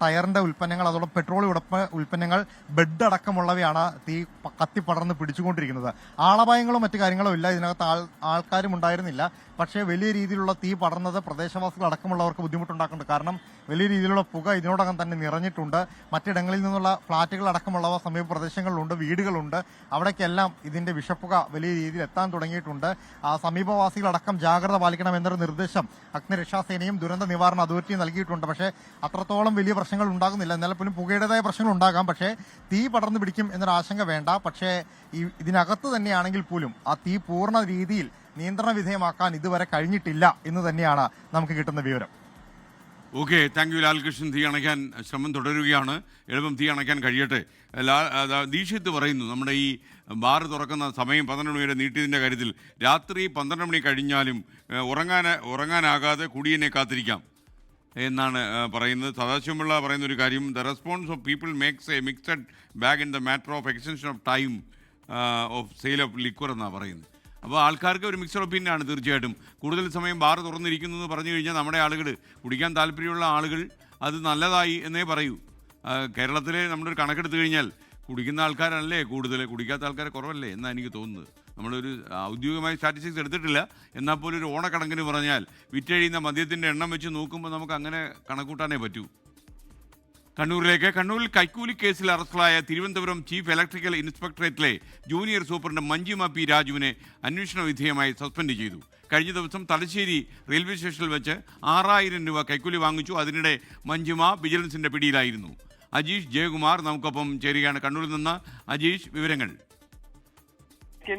ടയറിന്റെ ഉൽപ്പന്നങ്ങൾ, അതോടൊപ്പം പെട്രോളിയം ഉൽപ്പന്നങ്ങൾ, ബെഡ് അടക്കമുള്ളവയാണ് തീ കത്തിപ്പടർന്ന് പിടിച്ചുകൊണ്ടിരിക്കുന്നത്. ആളപായങ്ങളോ മറ്റു കാര്യങ്ങളോ ഇല്ല. ഇതിനകത്ത് ആൾക്കാരും ഉണ്ടായിരുന്നില്ല. പക്ഷേ വലിയ രീതിയിലുള്ള തീ പടർന്നത് പ്രദേശവാസികൾ അടക്കമുള്ളവർക്ക് ബുദ്ധിമുട്ടുണ്ടാക്കുന്നുണ്ട്. കാരണം വലിയ രീതിയിലുള്ള പുക ഇതിനോടകം തന്നെ നിറഞ്ഞിട്ടുണ്ട്. മറ്റിടങ്ങളിൽ നിന്നുള്ള ഫ്ളാറ്റുകൾ അടക്കമുള്ളവ സമീപ പ്രദേശങ്ങളിലുണ്ട്, വീടുകളുണ്ട്. അവിടേക്കെല്ലാം ഇതിന്റെ വിഷപ്പുക വലിയ രീതിയിൽ എത്താൻ തുടങ്ങിയിട്ടുണ്ട്. സമീപവാസികളടക്കം ജാഗ്രത പാലിക്കണമെന്നൊരു നിർദ്ദേശം അഗ്നിരക്ഷാസേനയും ദുരന്ത നിവാരണ അതോറിറ്റിയും നൽകിയിട്ടുണ്ട്. പക്ഷേ അത്രത്തോളം വലിയ പ്രശ്നങ്ങൾ ഉണ്ടാകുന്നില്ല. എന്നാലും പോലും പുകയുടേതായ പ്രശ്നങ്ങൾ ഉണ്ടാകാം. പക്ഷേ തീ പടർന്നു പിടിക്കും എന്നൊരു ആശങ്ക വേണ്ട. പക്ഷേ ഇതിനകത്ത് തന്നെയാണെങ്കിൽ പോലും ആ തീ പൂർണ്ണ രീതിയിൽ നിയന്ത്രണ വിധേയമാക്കാൻ ഇതുവരെ കഴിഞ്ഞിട്ടില്ല എന്ന് തന്നെയാണ് നമുക്ക് കിട്ടുന്ന വിവരം. Okay, thank you Lalkrishnan. തീ അണയ്ക്കാൻ ശ്രമം തുടരുകയാണ്. എളുപ്പം തീ അണയ്ക്കാൻ കഴിയട്ടെ. ദീക്ഷിത്ത് പറയുന്നു, നമ്മുടെ ഈ ബാർ തുറക്കുന്ന സമയം 12 മണി വരെ നീട്ടിയതിൻ്റെ കാര്യത്തിൽ രാത്രി 12 മണി കഴിഞ്ഞാലും ഉറങ്ങാനാകാതെ കുടിയനെ കാത്തിരിക്കാം എന്നാണ് പറയുന്നത്. സദാശിവപിള്ള പറയുന്ന ഒരു കാര്യം, the response of people makes A mixed bag in the matter of extension of time of sale of liquor എന്നാണ് പറയുന്നത്. അപ്പോൾ ആൾക്കാർക്ക് ഒരു മിക്സഡ് ഒപ്പീനിയനാണ് തീർച്ചയായിട്ടും. കൂടുതൽ സമയം ബാർ തുറന്നിരിക്കുന്നു എന്ന് പറഞ്ഞു കഴിഞ്ഞാൽ നമ്മുടെ ആളുകൾ, കുടിക്കാൻ താല്പര്യമുള്ള ആളുകൾ അത് നല്ലതായി എന്നേ പറയൂ. കേരളത്തിലെ നമ്മുടെ ഒരു കണക്കെടുത്തു കഴിഞ്ഞാൽ കുടിക്കുന്ന ആൾക്കാരല്ലേ കൂടുതൽ, കുടിക്കാത്ത ആൾക്കാർ കുറവല്ലേ എന്നാണ് എനിക്ക് തോന്നുന്നത്. നമ്മളൊരു ഔദ്യോഗികമായ സ്റ്റാറ്റിസ്റ്റിക്സ് എടുത്തിട്ടില്ല. എന്നാൽ പോലും ഒരു ഓണക്കണക്കിന് പറഞ്ഞാൽ വിറ്റഴിയുന്ന മദ്യത്തിൻ്റെ എണ്ണം വെച്ച് നോക്കുമ്പോൾ നമുക്ക് അങ്ങനെ കണക്കൂട്ടാനേ പറ്റൂ. കണ്ണൂരിൽ കൈക്കൂലി കേസിൽ അറസ്റ്റിലായ തിരുവനന്തപുരം ചീഫ് ഇലക്ട്രിക്കൽ ഇൻസ്പെക്ടറേറ്റിലെ ജൂനിയർ സൂപ്രണ്ട് മഞ്ജിമ പി രാജുവിനെ അന്വേഷണ വിധേയമായി സസ്പെൻഡ് ചെയ്തു. കഴിഞ്ഞ ദിവസം തലശ്ശേരി റെയിൽവേ സ്റ്റേഷനിൽ വെച്ച് 6000 രൂപ കൈക്കൂലി വാങ്ങിച്ചു. അതിനിടെ മഞ്ജിമ വിജിലൻസിന്റെ പിടിയിലായിരുന്നു. അജീഷ് ജയകുമാർ നമുക്കൊപ്പം ചേരുകയാണ്. കണ്ണൂരിൽ നിന്ന് അജീഷ്, വിവരങ്ങൾ.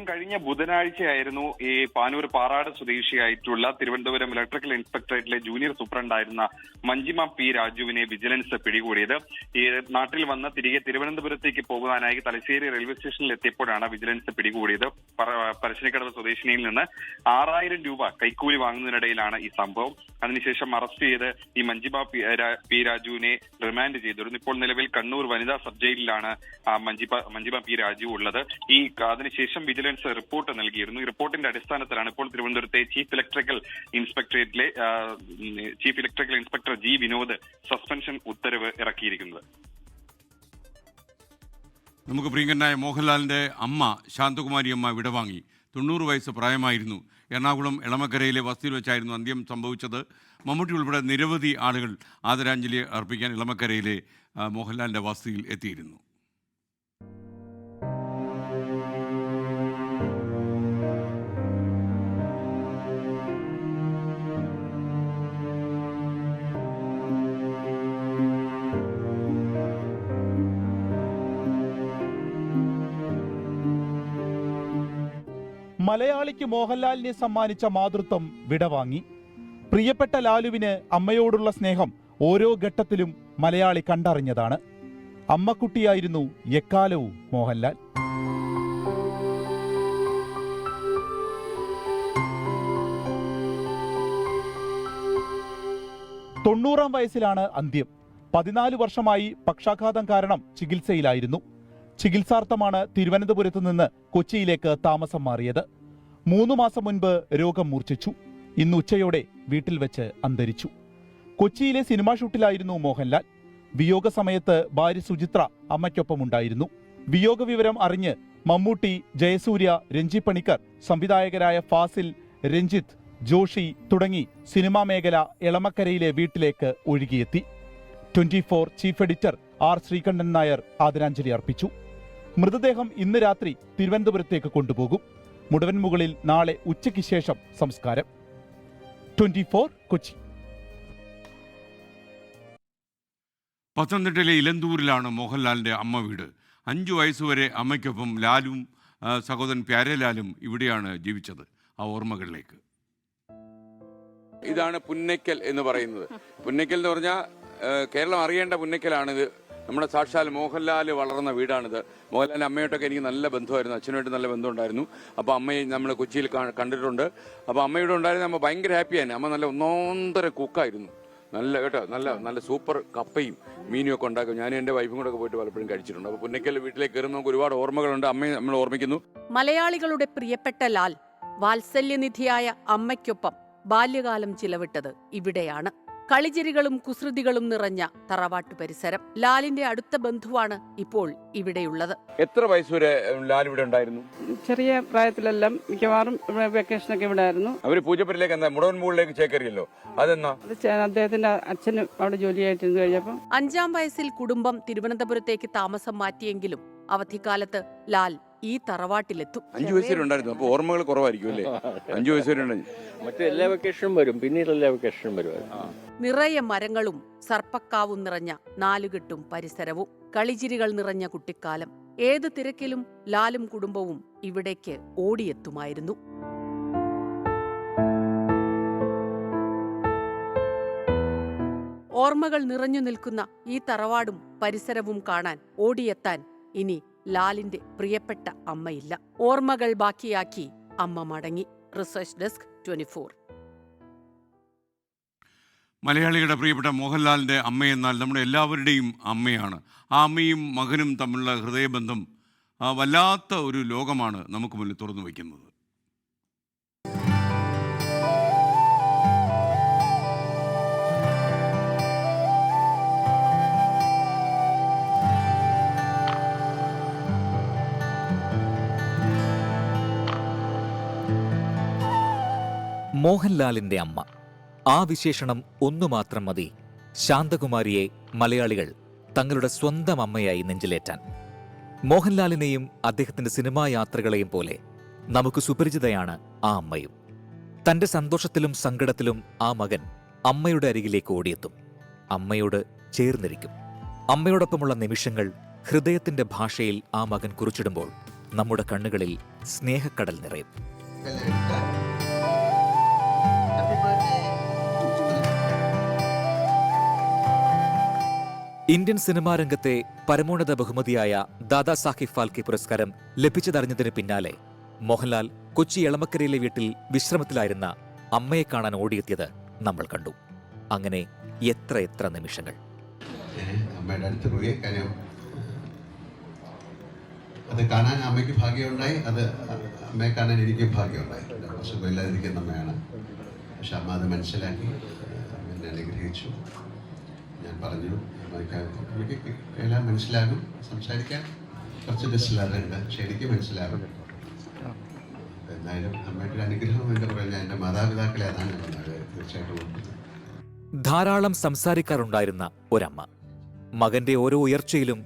കഴിഞ്ഞ ബുധനാഴ്ചയായിരുന്നു ഈ പാനൂർ പാറാട് സ്വദേശിയായിട്ടുള്ള തിരുവനന്തപുരം ഇലക്ട്രിക്കൽ ഇൻസ്പെക്ടറേറ്റിലെ ജൂനിയർ സൂപ്രണ്ടായിരുന്ന മഞ്ജിമ പി രാജുവിനെ വിജിലൻസ് പിടികൂടിയത്. ഈ നാട്ടിൽ വന്ന് തിരികെ തിരുവനന്തപുരത്തേക്ക് പോകുവാനായി തലശ്ശേരി റെയിൽവേ സ്റ്റേഷനിൽ എത്തിയപ്പോഴാണ് വിജിലൻസ് പിടികൂടിയത്. പരശ്ശിനിക്കടവ് സ്വദേശിനിയിൽ നിന്ന് 6000 രൂപ കൈക്കൂലി വാങ്ങുന്നതിനിടയിലാണ് ഈ സംഭവം. അതിനുശേഷം അറസ്റ്റ് ചെയ്ത് ഈ മഞ്ജിമ പി രാജുവിനെ റിമാൻഡ് ചെയ്തിരുന്നു. ഇപ്പോൾ നിലവിൽ കണ്ണൂർ വനിതാ സബ് ജയിലിലാണ് മഞ്ജിമ പി രാജു ഉള്ളത്. അതിനുശേഷം വിജിലൻസ് റിപ്പോർട്ട് നൽകിയിരുന്നു. ഈ റിപ്പോർട്ടിന്റെ അടിസ്ഥാനത്തിലാണ് ഇപ്പോൾ തിരുവനന്തപുരത്തെ chief electrical inspector G Vinod suspension ഉത്തരവ് ഇറക്കിയിരിക്കുന്നത്. നമുക്ക് പ്രിയങ്കരനായ മോഹൻലാലിന്റെ അമ്മ ശാന്തകുമാരി അമ്മ വിടവാങ്ങി. 90 വയസ്സ് പ്രായമായിരുന്നു. എറണാകുളം എളമക്കരയിലെ വസതിയിൽ വെച്ചായിരുന്നു അന്ത്യം സംഭവിച്ചത്. മമ്മൂട്ടി ഉൾപ്പെടെ നിരവധി ആളുകൾ ആദരാഞ്ജലി അർപ്പിക്കാൻ എളമക്കരയിലെ മോഹൻലാലിന്റെ വസതിയിൽ എത്തിയിരുന്നു. മലയാളിക്ക് മോഹൻലാലിനെ സമ്മാനിച്ച മാതൃത്വം വിടവാങ്ങി. പ്രിയപ്പെട്ട ലാലുവിന് അമ്മയോടുള്ള സ്നേഹം ഓരോ ഘട്ടത്തിലും മലയാളി കണ്ടറിഞ്ഞതാണ്. അമ്മക്കുട്ടിയായിരുന്നു എക്കാലവും മോഹൻലാൽ. തൊണ്ണൂറാം വയസ്സിലാണ് അന്ത്യം. 14 വർഷമായി പക്ഷാഘാതം കാരണം ചികിത്സയിലായിരുന്നു. ചികിത്സാർത്ഥമാണ് തിരുവനന്തപുരത്ത് നിന്ന് കൊച്ചിയിലേക്ക് താമസം മാറിയത്. 3 മാസം മുൻപ് രോഗം മൂർച്ഛിച്ചു. ഇന്ന് ഉച്ചയോടെ വീട്ടിൽ വെച്ച് അന്തരിച്ചു. കൊച്ചിയിലെ സിനിമാ ഷൂട്ടിലായിരുന്നു മോഹൻലാൽ. വിയോഗ സമയത്ത് ഭാര്യ സുചിത്ര അമ്മയ്ക്കൊപ്പമുണ്ടായിരുന്നു. വിയോഗ വിവരം അറിഞ്ഞ് മമ്മൂട്ടി, ജയസൂര്യ, രഞ്ജി പണിക്കർ, സംവിധായകരായ ഫാസിൽ, രഞ്ജിത്ത്, ജോഷി തുടങ്ങി സിനിമാ മേഖല എളമക്കരയിലെ വീട്ടിലേക്ക് ഒഴുകിയെത്തി. 24 chief editor R Sreekandan Nair ആദരാഞ്ജലി അർപ്പിച്ചു. മൃതദേഹം ഇന്ന് രാത്രി തിരുവനന്തപുരത്തേക്ക് കൊണ്ടുപോകും. മുടവൻമുകളിൽ നാളെ ഉച്ചയ്ക്ക് ശേഷം സംസ്കാരം. 24 കൊച്ചി. പത്തനംതിട്ടയിലെ ഇലന്തൂരിലാണ് മോഹൻലാലിന്റെ അമ്മ വീട്. 5 വയസ്സുവരെ അമ്മയ്ക്കൊപ്പം ലാലും സഹോദരൻ പ്യാരലാലും ഇവിടെയാണ് ജീവിച്ചത്. ആ ഓർമ്മകളിലേക്ക്. ഇതാണ് പുന്നയ്ക്കൽ എന്ന് പറയുന്നത്. പുന്നയ്ക്കൽ എന്ന് പറഞ്ഞാൽ കേരളം അറിയേണ്ട പുന്നയ്ക്കലാണിത്. നമ്മുടെ സാക്ഷാൽ മോഹൻലാൽ വളർന്ന വീടാണിത്. മോഹൻലാലിൻ്റെ അമ്മയോട്ടൊക്കെ എനിക്ക് നല്ല ബന്ധമായിരുന്നു. അച്ഛനുമായിട്ട് നല്ല ബന്ധമുണ്ടായിരുന്നു. അപ്പോൾ അമ്മയെ നമ്മൾ കൊച്ചിയിൽ കണ്ടിട്ടുണ്ട്. അപ്പോൾ അമ്മയുടെ ഉണ്ടായിരുന്നു. അമ്മ ഭയങ്കര ഹാപ്പിയായിരുന്നു. അമ്മ നല്ല ഒന്നൊന്നര കുക്കായിരുന്നു. നല്ല കേട്ടോ, നല്ല നല്ല സൂപ്പർ കപ്പയും മീനും ഒക്കെ ഉണ്ടാക്കും. ഞാൻ എൻ്റെ വൈഫും കൂടെ ഒക്കെ പോയിട്ട് പലപ്പോഴും കഴിച്ചിട്ടുണ്ട്. അപ്പോൾ പുന്നക്കൽ വീട്ടിലേക്ക് കയറുമ്പോൾ നമുക്ക് ഒരുപാട് ഓർമ്മകളുണ്ട്. അമ്മയെ നമ്മൾ ഓർമ്മിക്കുന്നു. മലയാളികളുടെ പ്രിയപ്പെട്ട ലാൽ വാത്സല്യനിധിയായ അമ്മയ്ക്കൊപ്പം ബാല്യകാലം ചിലവിട്ടത് ഇവിടെയാണ്. കളിചിരികളും കുസൃതികളും നിറഞ്ഞ തറവാട്ടു പരിസരം. ലാലിന്റെ അടുത്ത ബന്ധുവാണ് ഇപ്പോൾ ഇവിടെയുള്ളത്. എത്ര വയസ്സ് വരെ ലാൽ ഇവിടെ ഉണ്ടായിരുന്നു? ചെറിയ പ്രായത്തിലെല്ലാം മിക്കവാറും വെക്കേഷനൊക്കെ ഇവിടെ ആയിരുന്നു. അവര് പൂജപ്പുരയിലേക്ക് എന്താ മുടവൻ മുകളിലേക്ക് ചേക്കേറിയല്ലോ, അതെന്നാ? അദ്ദേഹത്തിന്റെ അച്ഛനും അവിടെ ജോലിയായിട്ടിരുന്നു കഴിഞ്ഞപ്പം 5-ാം വയസ്സിൽ കുടുംബം തിരുവനന്തപുരത്തേക്ക് താമസം മാറ്റിയെങ്കിലും അവധിക്കാലത്ത് ലാൽ ഈ തറവാട്ടിലെത്തും. 5 വയസ്സ് വരെ ഉണ്ടായിരുന്നു. അപ്പൊ ഓർമ്മകൾ കുറവായിരിക്കും അല്ലേ? 5 വയസ്സ് വരെ ഉണ്ടായിരുന്നു. മറ്റെല്ലാ വെക്കേഷനും വരും, പിന്നീട് എല്ലാ വെക്കേഷനും വരും. നിറയെ മരങ്ങളും സർപ്പക്കാവും നിറഞ്ഞ നാലുകെട്ടും പരിസരവും, കളിചിരികൾ നിറഞ്ഞ കുട്ടിക്കാലം. ഏത് തിരക്കിലും ലാലും കുടുംബവും ഇവിടേക്ക് ഓടിയെത്തുമായിരുന്നു. ഓർമ്മകൾ നിറഞ്ഞു നിൽക്കുന്ന ഈ തറവാടും പരിസരവും കാണാൻ ഓടിയെത്താൻ ഇനി ലാലിന്റെ പ്രിയപ്പെട്ട അമ്മയില്ല. ഓർമ്മകൾ ബാക്കിയാക്കി അമ്മ മടങ്ങി. Research desk 24. മലയാളികളുടെ പ്രിയപ്പെട്ട മോഹൻലാലിൻ്റെ അമ്മയെന്നാൽ നമ്മുടെ എല്ലാവരുടെയും അമ്മയാണ്. ആ അമ്മയും മകനും തമ്മിലുള്ള ഹൃദയബന്ധം വല്ലാത്ത ഒരു ലോകമാണ് നമുക്ക് മുന്നിൽ തുറന്നു വയ്ക്കുന്നത്. മോഹൻലാലിൻ്റെ അമ്മ. ആ വിശേഷണം ഒന്നു മാത്രം മതി ശാന്തകുമാരിയെ മലയാളികൾ തങ്ങളുടെ സ്വന്തം അമ്മയായി നെഞ്ചിലേറ്റാൻ. മോഹൻലാലിനെയും അദ്ദേഹത്തിന്റെ സിനിമാ യാത്രകളെയും പോലെ നമുക്ക് സുപരിചിതയാണ് ആ അമ്മയും. തന്റെ സന്തോഷത്തിലും സങ്കടത്തിലും ആ മകൻ അമ്മയുടെ അരികിലേക്ക് ഓടിയെത്തും, അമ്മയോട് ചേർന്നിരിക്കും. അമ്മയോടൊപ്പമുള്ള നിമിഷങ്ങൾ ഹൃദയത്തിന്റെ ഭാഷയിൽ ആ മകൻ കുറിച്ചിടുമ്പോൾ നമ്മുടെ കണ്ണുകളിൽ സ്നേഹക്കടൽ നിറയും. ഇന്ത്യൻ സിനിമാ രംഗത്തെ പരമോന്നത ബഹുമതിയായ ദാദാസാഹിബ് ഫാൽക്കെ പുരസ്കാരം ലഭിച്ചതറിഞ്ഞതിന് പിന്നാലെ മോഹൻലാൽ കൊച്ചി എളമക്കരയിലെ വീട്ടിൽ വിശ്രമത്തിലായിരുന്ന അമ്മയെ കാണാൻ ഓടിയെത്തിയത് നമ്മൾ കണ്ടു. അങ്ങനെ എത്ര നിമിഷങ്ങൾ. അമ്മയുടെ അടുത്ത് പോയി കാര്യം അത് കാണാൻ അമ്മയ്ക്ക് ഭാഗ്യമുണ്ടായി, അത് അമ്മയെ കാണാൻ എനിക്കും ഭാഗ്യമുണ്ടായി. സുഖമില്ലാതിരിക്കുന്ന അമ്മയാണ്, പക്ഷെ അമ്മ അത് മനസ്സിലാക്കി എന്നെ അനുഗ്രഹിച്ചു. ഞാൻ പറഞ്ഞു എനിക്ക് എല്ലാം മനസ്സിലാകും, സംസാരിക്കാൻ കുറച്ച് ഡിസ്റ്റില്ലാറുണ്ട്, പക്ഷെ എനിക്ക് മനസ്സിലാകും. എന്തായാലും അമ്മയുടെ അനുഗ്രഹം എന്ന് പറഞ്ഞാൽ എൻ്റെ മാതാപിതാക്കളെ അതാണ് തീർച്ചയായിട്ടും. ധാരാളം സംസാരിക്കാറുണ്ടായിരുന്ന ഒരമ്മ. മകന്റെ ഓരോ ഉയർച്ചയിലും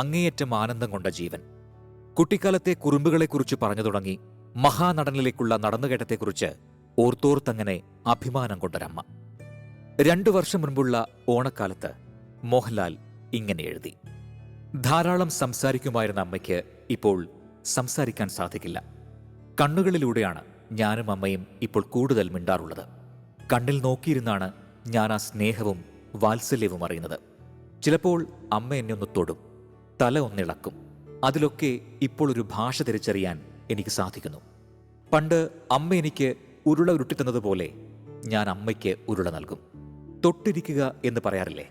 അങ്ങേയറ്റം ആനന്ദം കൊണ്ട ജീവൻ. കുട്ടിക്കാലത്തെ കുറുമ്പുകളെക്കുറിച്ച് പറഞ്ഞു തുടങ്ങി മഹാനടനിലേക്കുള്ള നടന്നുകയറ്റത്തെക്കുറിച്ച് ഓർത്തോർത്തങ്ങനെ അഭിമാനം കൊണ്ടൊരമ്മ. 2 വർഷം മുൻപുള്ള ഓണക്കാലത്ത് മോഹൻലാൽ ഇങ്ങനെ എഴുതി: ധാരാളം സംസാരിക്കുമായിരുന്ന അമ്മയ്ക്ക് ഇപ്പോൾ സംസാരിക്കാൻ സാധിക്കില്ല. കണ്ണുകളിലൂടെയാണ് ഞാനും അമ്മയും ഇപ്പോൾ കൂടുതൽ മിണ്ടാറുള്ളത്. കണ്ണിൽ നോക്കിയിരുന്നാണ് ഞാൻ ആ സ്നേഹവും വാത്സല്യവും അറിയുന്നത്. ചിലപ്പോൾ അമ്മ എന്നെ ഒന്ന് തൊടും, തല ഒന്നിളക്കും. അതിലൊക്കെ ഇപ്പോൾ ഒരു ഭാഷ തിരിച്ചറിയാൻ എനിക്ക് സാധിക്കുന്നു. പണ്ട് അമ്മ എനിക്ക് ഉരുള ഉരുട്ടിത്തന്നതുപോലെ ഞാൻ അമ്മയ്ക്ക് ഉരുള നൽകും. തൊട്ടിരിക്കുക എന്ന് പറയാറില്ലേ,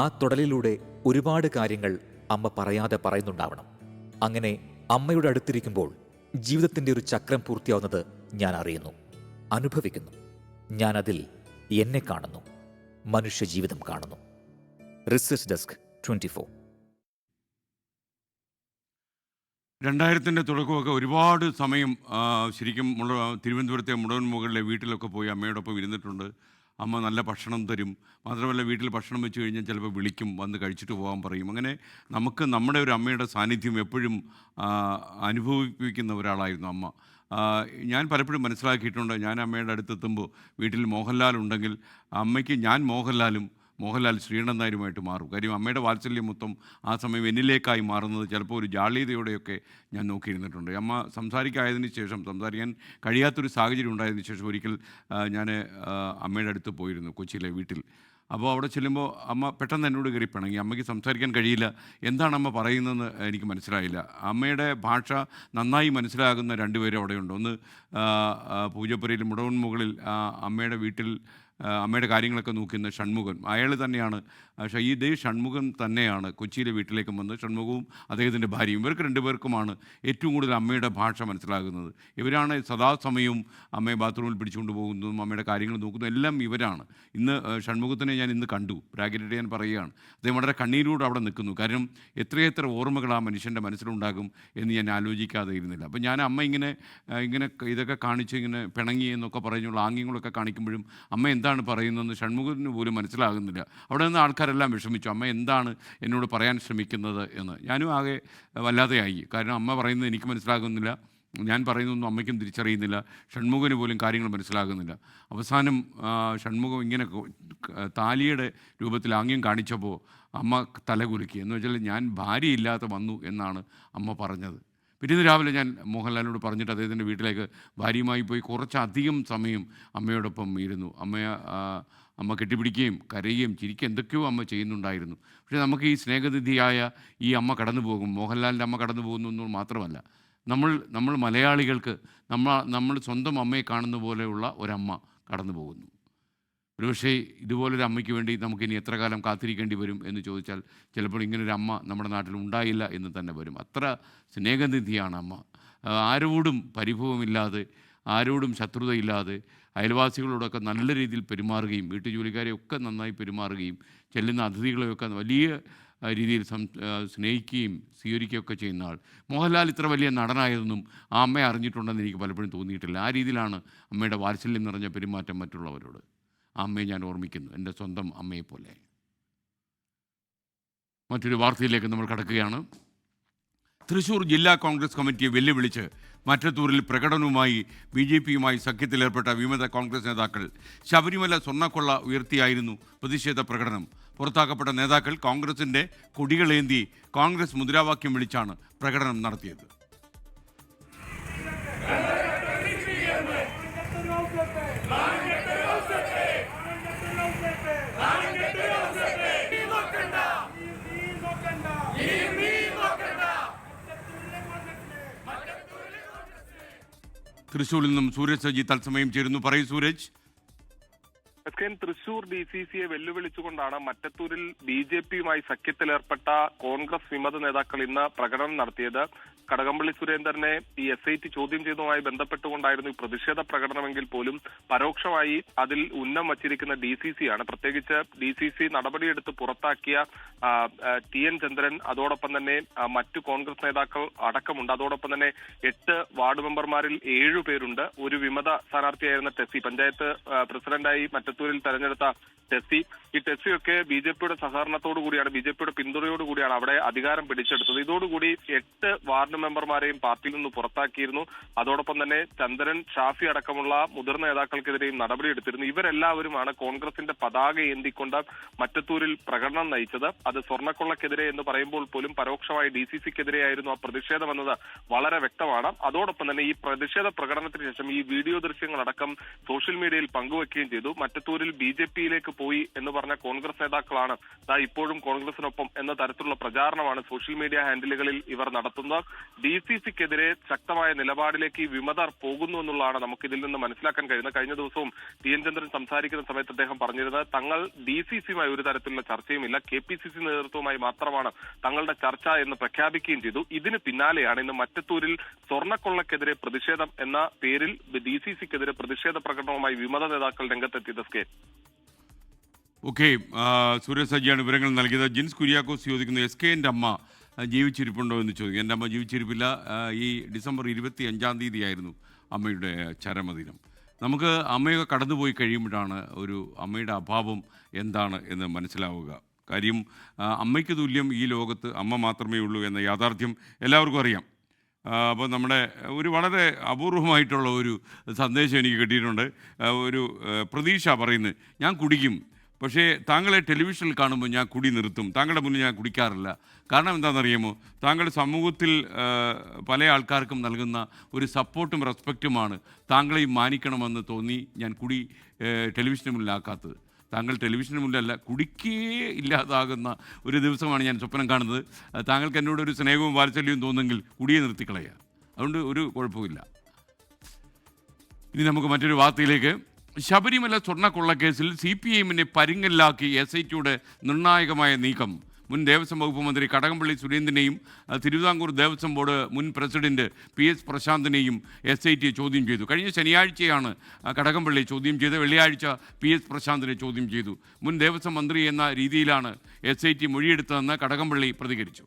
ആ തൊടലിലൂടെ ഒരുപാട് കാര്യങ്ങൾ അമ്മ പറയാതെ പറയുന്നുണ്ടാവണം. അങ്ങനെ അമ്മയുടെ അടുത്തിരിക്കുമ്പോൾ ജീവിതത്തിൻ്റെ ഒരു ചക്രം പൂർത്തിയാവുന്നത് ഞാൻ അറിയുന്നു, അനുഭവിക്കുന്നു. ഞാനതിൽ എന്നെ കാണുന്നു, മനുഷ്യജീവിതം കാണുന്നു. Research desk 24. 2000-ന്റെ തുടക്കമൊക്കെ ഒരുപാട് സമയം ശരിക്കും തിരുവനന്തപുരത്തെ മുടവൻ മുകളിലെ വീട്ടിലൊക്കെ പോയി അമ്മയോടൊപ്പം ഇരുന്നിട്ടുണ്ട്. അമ്മ നല്ല ഭക്ഷണം തരും. മാത്രമല്ല വീട്ടിൽ ഭക്ഷണം വെച്ച് കഴിഞ്ഞാൽ ചിലപ്പോൾ വിളിക്കും, വന്ന് കഴിച്ചിട്ട് പോകാൻ പറയും. അങ്ങനെ നമുക്ക് നമ്മുടെ ഒരു അമ്മയുടെ സാന്നിധ്യം എപ്പോഴും അനുഭവിപ്പിക്കുന്ന ഒരാളായിരുന്നു അമ്മ. ഞാൻ പലപ്പോഴും മനസ്സിലാക്കിയിട്ടുണ്ട്, ഞാൻ അമ്മയുടെ അടുത്തെത്തുമ്പോൾ വീട്ടിൽ മോഹൻലാൽ ഉണ്ടെങ്കിൽ അമ്മയ്ക്ക് ഞാൻ മോഹൻലാലും മോഹൻലാൽ ശ്രീകണ്ഠൻ നായരുമായിട്ട് മാറും. കാര്യം അമ്മയുടെ വാത്സല്യം മൊത്തം ആ സമയം എന്നിലേക്കായി മാറുന്നത് ചിലപ്പോൾ ഒരു ജാള്യതയോടെയൊക്കെ ഞാൻ നോക്കിയിരുന്നിട്ടുണ്ട്. അമ്മ സംസാരിക്കായതിനു ശേഷം, സംസാരിക്കാൻ കഴിയാത്തൊരു സാഹചര്യം ഉണ്ടായതിനു ശേഷം ഒരിക്കൽ ഞാൻ അമ്മയുടെ അടുത്ത് പോയിരുന്നു, കൊച്ചിയിലെ വീട്ടിൽ. അപ്പോൾ അവിടെ ചെല്ലുമ്പോൾ അമ്മ പെട്ടെന്ന് എന്നോട് കയറി പിണങ്ങി. അമ്മയ്ക്ക് സംസാരിക്കാൻ കഴിയില്ല, എന്താണ് അമ്മ പറയുന്നതെന്ന് എനിക്ക് മനസ്സിലായില്ല. അമ്മയുടെ ഭാഷ നന്നായി മനസ്സിലാകുന്ന 2 പേരും അവിടെയുണ്ട്. ഒന്ന് പൂജപ്പുരയിൽ മുടവൻ മുകളിൽ അമ്മയുടെ വീട്ടിൽ അമ്മയുടെ കാര്യങ്ങളൊക്കെ നോക്കുന്ന ഷൺമുഖൻ, അയാൾ തന്നെയാണ് ഇതേ ഷൺമുഖൻ തന്നെയാണ് കൊച്ചിയിലെ വീട്ടിലേക്ക് വന്ന് ഷൺമുഖവും അദ്ദേഹത്തിൻ്റെ ഭാര്യയും, ഇവർക്ക് രണ്ടുപേർക്കുമാണ് ഏറ്റവും കൂടുതൽ അമ്മയുടെ ഭാഷ മനസ്സിലാകുന്നത്. ഇവരാണ് സദാസമയവും അമ്മയെ ബാത്റൂമിൽ പിടിച്ചുകൊണ്ട് പോകുന്നതും അമ്മയുടെ കാര്യങ്ങൾ നോക്കുന്നതും എല്ലാം ഇവരാണ്. ഇന്ന് ഷൺമുഖത്തിനെ ഞാൻ ഇന്ന് കണ്ടു, ബ്രാക്കറ്റിട്ട് ഞാൻ പറയുകയാണ്, അദ്ദേഹം വളരെ കണ്ണീരോട് അവിടെ നിൽക്കുന്നു. കാരണം എത്രയെത്ര ഓർമ്മകൾ ആ മനുഷ്യൻ്റെ മനസ്സിലുണ്ടാകും എന്ന് ഞാൻ ആലോചിക്കാതെ ഇരുന്നില്ല. അപ്പോൾ ഞാൻ അമ്മ ഇങ്ങനെ ഇതൊക്കെ കാണിച്ച് ഇങ്ങനെ പിണങ്ങി എന്നൊക്കെ പറഞ്ഞുള്ള ആംഗ്യങ്ങളൊക്കെ കാണിക്കുമ്പോഴും അമ്മ എന്താണ് പറയുന്നതെന്ന് ഷൺമുഖത്തിന് പോലും മനസ്സിലാകുന്നില്ല. അവിടെ നിന്ന് ആൾക്കാരെല്ലാം വിഷമിച്ചു, അമ്മ എന്താണ് എന്നോട് പറയാൻ ശ്രമിക്കുന്നത് എന്ന്. ഞാനും ആകെ വല്ലാതെയായി. കാരണം അമ്മ പറയുന്നത് എനിക്ക് മനസ്സിലാകുന്നില്ല, ഞാൻ പറയുന്നതൊന്നും അമ്മയ്ക്കും തിരിച്ചറിയുന്നില്ല, ഷൺമുഖന് പോലും കാര്യങ്ങൾ മനസ്സിലാകുന്നില്ല. അവസാനം ഷൺമുഖം ഇങ്ങനെ താലിയുടെ രൂപത്തിൽ ആംഗ്യം കാണിച്ചപ്പോൾ അമ്മ തലകുലുക്കി. എന്ന് വെച്ചാൽ ഞാൻ ഭാര്യയില്ലാതെ വന്നു എന്നാണ് അമ്മ പറഞ്ഞത്. പിറ്റേന്ന് രാവിലെ ഞാൻ മോഹൻലാലിനോട് പറഞ്ഞിട്ട് അദ്ദേഹത്തിൻ്റെ വീട്ടിലേക്ക് ഭാര്യയുമായി പോയി കുറച്ചധികം സമയം അമ്മയോടൊപ്പം ഇരുന്നു. അമ്മ കെട്ടിപ്പിടിക്കുകയും കരയുകയും ചിരിക്കുകയും എന്തൊക്കെയോ അമ്മ ചെയ്യുന്നുണ്ടായിരുന്നു. പക്ഷേ നമുക്ക് ഈ സ്നേഹനിധിയായ ഈ അമ്മ കടന്നു പോകും, മോഹൻലാലിൻ്റെ അമ്മ കടന്നു പോകുന്നു എന്ന് മാത്രമല്ല, നമ്മൾ മലയാളികൾക്ക് നമ്മൾ സ്വന്തം അമ്മയെ കാണുന്ന പോലെയുള്ള ഒരമ്മ കടന്നു പോകുന്നു. ഒരുപക്ഷേ ഇതുപോലൊരു അമ്മയ്ക്ക് വേണ്ടി നമുക്കിനി എത്ര കാലം കാത്തിരിക്കേണ്ടി വരും എന്ന് ചോദിച്ചാൽ ചിലപ്പോൾ ഇങ്ങനൊരു അമ്മ നമ്മുടെ നാട്ടിൽ ഉണ്ടായില്ല എന്ന് തന്നെ വരും. അത്ര സ്നേഹനിധിയാണ് അമ്മ. ആരോടും പരിഭവമില്ലാതെ, ആരോടും ശത്രുതയില്ലാതെ, അയൽവാസികളോടൊക്കെ നല്ല രീതിയിൽ പെരുമാറുകയും വീട്ടുജോലിക്കാരെയൊക്കെ നന്നായി പെരുമാറുകയും ചെല്ലുന്ന അതിഥികളെയൊക്കെ വലിയ രീതിയിൽ സ്നേഹിക്കുകയും സ്വീകരിക്കുകയൊക്കെ ചെയ്യുന്ന ആൾ. മോഹൻലാൽ ഇത്ര വലിയ നടനായതൊന്നും ആ അമ്മയെ അറിഞ്ഞിട്ടുണ്ടെന്ന് എനിക്ക് പലപ്പോഴും തോന്നിയിട്ടില്ല. ആ രീതിയിലാണ് അമ്മയുടെ വാത്സല്യം നിറഞ്ഞ പെരുമാറ്റം മറ്റുള്ളവരോട്. ആ അമ്മയെ ഞാൻ ഓർമ്മിക്കുന്നു, എൻ്റെ സ്വന്തം അമ്മയെപ്പോലെ. മറ്റൊരു വാർത്തയിലേക്ക് നമ്മൾ കടക്കുകയാണ്. തൃശ്ശൂർ ജില്ലാ കോൺഗ്രസ് കമ്മിറ്റിയെ വെല്ലുവിളിച്ച് മറ്റത്തൂരിൽ പ്രകടനവുമായി BJPയുമായി സഖ്യത്തിലേർപ്പെട്ട വിമത കോൺഗ്രസ് നേതാക്കൾ. ശബരിമല സ്വർണ്ണക്കൊള്ള ഉയർത്തിയായിരുന്നു പ്രതിഷേധ പ്രകടനം. പുറത്താക്കപ്പെട്ട നേതാക്കൾ കോൺഗ്രസിൻ്റെ കൊടികളേന്തി കോൺഗ്രസ് മുദ്രാവാക്യം വിളിച്ചാണ് പ്രകടനം നടത്തിയത്. തൃശ്ശൂരിൽ നിന്നും സൂരജ് സജി തത്സമയം ചേരുന്നു. പറയൂ സൂരജ്. തൃശൂർ DCCയെ വെല്ലുവിളിച്ചുകൊണ്ടാണ് മറ്റത്തൂരിൽ BJPയുമായി സഖ്യത്തിലേർപ്പെട്ട കോൺഗ്രസ് വിമത നേതാക്കൾ ഇന്ന് പ്രകടനം നടത്തിയത്. കടകംപള്ളി സുരേന്ദ്രനെ ഈ SIT ചോദ്യം ചെയ്തതുമായി ബന്ധപ്പെട്ടുകൊണ്ടായിരുന്നു ഈ പ്രതിഷേധ പ്രകടനമെങ്കിൽ പോലും പരോക്ഷമായി അതിൽ ഉന്നം വച്ചിരിക്കുന്ന DCCയാണ്. പ്രത്യേകിച്ച് DCC നടപടിയെടുത്ത് പുറത്താക്കിയ TN ചന്ദ്രൻ, അതോടൊപ്പം തന്നെ മറ്റു കോൺഗ്രസ് നേതാക്കൾ അടക്കമുണ്ട്. അതോടൊപ്പം തന്നെ 8 വാർഡ് മെമ്പർമാരിൽ 7 പേരുണ്ട്. ഒരു വിമത സ്ഥാനാർത്ഥിയായിരുന്ന ടെസ്സി, പഞ്ചായത്ത് പ്രസിഡന്റായി മറ്റത്തൂരിൽ തെരഞ്ഞെടുത്ത ടെസ്സി. ഈ ടെസ്സിയൊക്കെ BJPയുടെ സഹകരണത്തോടു കൂടിയാണ്, BJPയുടെ പിന്തുണയോടുകൂടിയാണ് അവിടെ അധികാരം പിടിച്ചെടുത്തത്. ഇതോടുകൂടി 8 വാർഡ് മെമ്പർമാരെയും പാർട്ടിയിൽ നിന്ന് പുറത്താക്കിയിരുന്നു. അതോടൊപ്പം തന്നെ ചന്ദ്രൻ, ഷാഫി അടക്കമുള്ള മുതിർന്ന നേതാക്കൾക്കെതിരെയും നടപടിയെടുത്തിരുന്നു. ഇവരെല്ലാവരുമാണ് കോൺഗ്രസിന്റെ പതാക ഏന്തിക്കൊണ്ട് മറ്റത്തൂരിൽ പ്രകടനം നയിച്ചത്. അത് സ്വർണ്ണക്കൊള്ളക്കെതിരെ എന്ന് പറയുമ്പോൾ പോലും പരോക്ഷമായി DCCക്കെതിരെയായിരുന്നു ആ പ്രതിഷേധമെന്നത് വളരെ വ്യക്തമാണ്. അതോടൊപ്പം തന്നെ ഈ പ്രതിഷേധ പ്രകടനത്തിന് ശേഷം ഈ വീഡിയോ ദൃശ്യങ്ങളടക്കം സോഷ്യൽ മീഡിയയിൽ പങ്കുവെക്കുകയും ചെയ്തു. മറ്റത്തൂരിൽ BJPയിലേക്ക് പോയി എന്ന് പറഞ്ഞ കോൺഗ്രസ് നേതാക്കളാണ് ഇപ്പോഴും കോൺഗ്രസിനൊപ്പം എന്ന തരത്തിലുള്ള പ്രചാരണമാണ് സോഷ്യൽ മീഡിയ ഹാൻഡിലുകളിൽ ഇവർ നടത്തുന്നത്. DCCക്കെതിരെ ശക്തമായ നിലപാടിലേക്ക് ഈ വിമതർ പോകുന്നു എന്നുള്ളതാണ് നമുക്ക് ഇതിൽ നിന്ന് മനസ്സിലാക്കാൻ കഴിയുന്നത്. കഴിഞ്ഞ ദിവസവും TN ചന്ദ്രൻ സംസാരിക്കുന്ന സമയത്ത് അദ്ദേഹം പറഞ്ഞിരുന്നത് തങ്ങൾ DCCയുമായി ഒരു തരത്തിലുള്ള ചർച്ചയുമില്ല, KPCC നേതൃത്വവുമായി മാത്രമാണ് തങ്ങളുടെ ചർച്ച എന്ന് പ്രഖ്യാപിക്കുകയും ചെയ്തു. ഇതിന് പിന്നാലെയാണ് ഇന്ന് മറ്റത്തൂരിൽ സ്വർണ്ണക്കൊള്ളക്കെതിരെ പ്രതിഷേധം എന്ന പേരിൽ DCCക്കെതിരെ പ്രതിഷേധ പ്രകടനവുമായി വിമത നേതാക്കൾ രംഗത്തെത്തിയത്. ഓക്കെ, സൂരജ് സജിയാണ് വിവരങ്ങൾ നൽകിയത്. ജിൻസ് കുര്യാക്കോസ് ചോദിക്കുന്നു, SKൻ്റെ അമ്മ ജീവിച്ചിരിപ്പുണ്ടോ എന്ന് ചോദിക്കും. എൻ്റെ അമ്മ ജീവിച്ചിരിപ്പില്ല. ഈ ഡിസംബർ 25-ാം തീയതിയായിരുന്നു അമ്മയുടെ ചരമദിനം. നമുക്ക് അമ്മയൊക്കെ കടന്നുപോയി കഴിയുമ്പോഴാണ് ഒരു അമ്മയുടെ അഭാവം എന്താണ് എന്ന് മനസ്സിലാവുക. കാര്യം അമ്മയ്ക്ക് തുല്യം ഈ ലോകത്ത് അമ്മ മാത്രമേ ഉള്ളൂ എന്ന യാഥാർത്ഥ്യം എല്ലാവർക്കും അറിയാം. അപ്പോൾ നമ്മുടെ ഒരു വളരെ അപൂർവമായിട്ടുള്ള ഒരു സന്ദേശം എനിക്ക് കിട്ടിയിട്ടുണ്ട്. ഒരു പ്രതീക്ഷ പറയുന്നത്, ഞാൻ കുടിക്കും, പക്ഷേ താങ്കളെ ടെലിവിഷനിൽ കാണുമ്പോൾ ഞാൻ കുടി നിർത്തും, താങ്കളുടെ മുന്നിൽ ഞാൻ കുടിക്കാറില്ല. കാരണം എന്താണെന്നറിയാമോ, താങ്കൾ സമൂഹത്തിൽ പല ആൾക്കാർക്കും നൽകുന്ന ഒരു സപ്പോർട്ടും റെസ്പെക്റ്റുമാണ് താങ്കളെയും മാനിക്കണമെന്ന് തോന്നി ഞാൻ കുടി ടെലിവിഷന് മുന്നിലാക്കാത്തത്. താങ്കൾ ടെലിവിഷന് മുന്നിലല്ല, കുടിക്കേ ഇല്ലാതാകുന്ന ഒരു ദിവസമാണ് ഞാൻ സ്വപ്നം കാണുന്നത്. താങ്കൾക്ക് എന്നോട് ഒരു സ്നേഹവും വാത്സല്യവും തോന്നുമെങ്കിൽ കുടിയെ നിർത്തിക്കളയുക. അതുകൊണ്ട് ഒരു കുഴപ്പമില്ല. ഇനി നമുക്ക് മറ്റൊരു വാർത്തയിലേക്ക്. ശബരിമല സ്വർണ്ണക്കൊള്ളക്കേസിൽ CPIഎമ്മിനെ പരിങ്ങലിലാക്കി SITയുടെ നിർണായകമായ നീക്കം. മുൻ ദേവസ്വം വകുപ്പ് മന്ത്രി കടകംപള്ളി സുരേന്ദ്രനെയും തിരുവിതാംകൂർ ദേവസ്വം ബോർഡ് മുൻ പ്രസിഡന്റ് PS പ്രശാന്തിനെയും SIT ചോദ്യം ചെയ്തു. കഴിഞ്ഞ ശനിയാഴ്ചയാണ് കടകംപള്ളി ചോദ്യം ചെയ്ത്, വെള്ളിയാഴ്ച PS പ്രശാന്തിനെ ചോദ്യം ചെയ്തു. മുൻ ദേവസ്വം മന്ത്രി എന്ന രീതിയിലാണ് SIT മൊഴിയെടുത്തതെന്ന് കടകംപള്ളി പ്രതികരിച്ചു.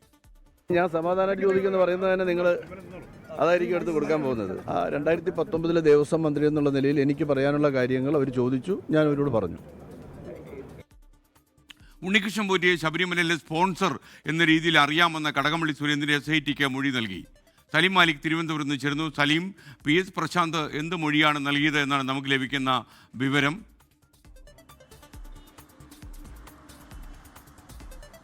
ഞാൻ സമാധാനമായിട്ട് ചോദിക്കുമെന്ന് പറയുന്നത് തന്നെ നിങ്ങൾ അതായിരിക്കും എടുത്ത് കൊടുക്കാൻ പോകുന്നത്. 2019 ദേവസ്വം മന്ത്രി എന്നുള്ള നിലയിൽ എനിക്ക് പറയാനുള്ള കാര്യങ്ങൾ അവർ ചോദിച്ചു, ഞാൻ അവരോട് പറഞ്ഞു. ഉണ്ണികൃഷ്ണൻ പോറ്റിയെ ശബരിമലയിലെ സ്പോൺസർ എന്ന രീതിയിൽ അറിയാമെന്ന കടകംപള്ളി സുരേന്ദ്രൻ SITക്ക് മൊഴി നൽകി. സലീം മാലിക് തിരുവനന്തപുരത്ത് നിന്ന് ചേർന്നു. സലീം, PS പ്രശാന്ത് എന്ത് മൊഴിയാണ് നൽകിയത് എന്നാണ് നമുക്ക് ലഭിക്കുന്ന വിവരം?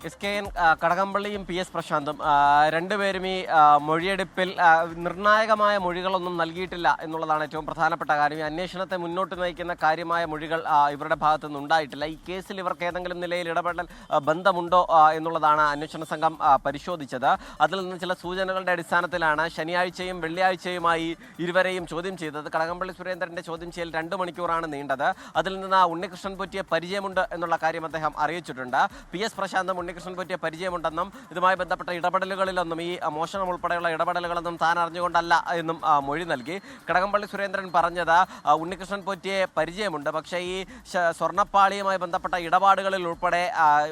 SKN കടകംപള്ളിയും PS പ്രശാന്തും രണ്ടുപേരും ഈ മൊഴിയെടുപ്പിൽ നിർണായകമായ മൊഴികളൊന്നും നൽകിയിട്ടില്ല എന്നുള്ളതാണ് ഏറ്റവും പ്രധാനപ്പെട്ട കാര്യം. ഈ അന്വേഷണത്തെ മുന്നോട്ട് നയിക്കുന്ന കാര്യമായ മൊഴികൾ ഇവരുടെ ഭാഗത്തു നിന്നുണ്ടായിട്ടില്ല. ഈ കേസിൽ ഇവർക്ക് ഏതെങ്കിലും നിലയിൽ ഇടപെടൽ ബന്ധമുണ്ടോ എന്നുള്ളതാണ് അന്വേഷണ സംഘം പരിശോധിച്ചത്. അതിൽ നിന്ന് ചില സൂചനകളുടെ അടിസ്ഥാനത്തിലാണ് ശനിയാഴ്ചയും വെള്ളിയാഴ്ചയുമായി ഇരുവരെയും ചോദ്യം ചെയ്തത്. കടകംപള്ളി സുരേന്ദ്രന്റെ ചോദ്യം ചെയ്യൽ 2 മണിക്കൂറാണ് നീണ്ടത്. അതിൽ നിന്ന് ഉണ്ണികൃഷ്ണൻ പോറ്റിയെ പരിചയമുണ്ട് എന്നുള്ള കാര്യം അദ്ദേഹം അറിയിച്ചിട്ടുണ്ട്. PS പ്രശാന്തും ഉണ്ണികൃഷ്ണൻ പോറ്റിയെ പരിചയമുണ്ടെന്നും ഇതുമായി ബന്ധപ്പെട്ട ഇടപെടലുകളിലൊന്നും ഈ മോഷണം ഉൾപ്പെടെയുള്ള ഇടപെടലുകളൊന്നും താൻ അറിഞ്ഞുകൊണ്ടല്ല എന്നും മൊഴി നൽകി. കടകംപള്ളി സുരേന്ദ്രൻ പറഞ്ഞത് ഉണ്ണികൃഷ്ണൻ പോറ്റിയെ പരിചയമുണ്ട്, പക്ഷേ ഈ സ്വർണ്ണപ്പാളിയുമായി ബന്ധപ്പെട്ട ഇടപാടുകളിൽ ഉൾപ്പെടെ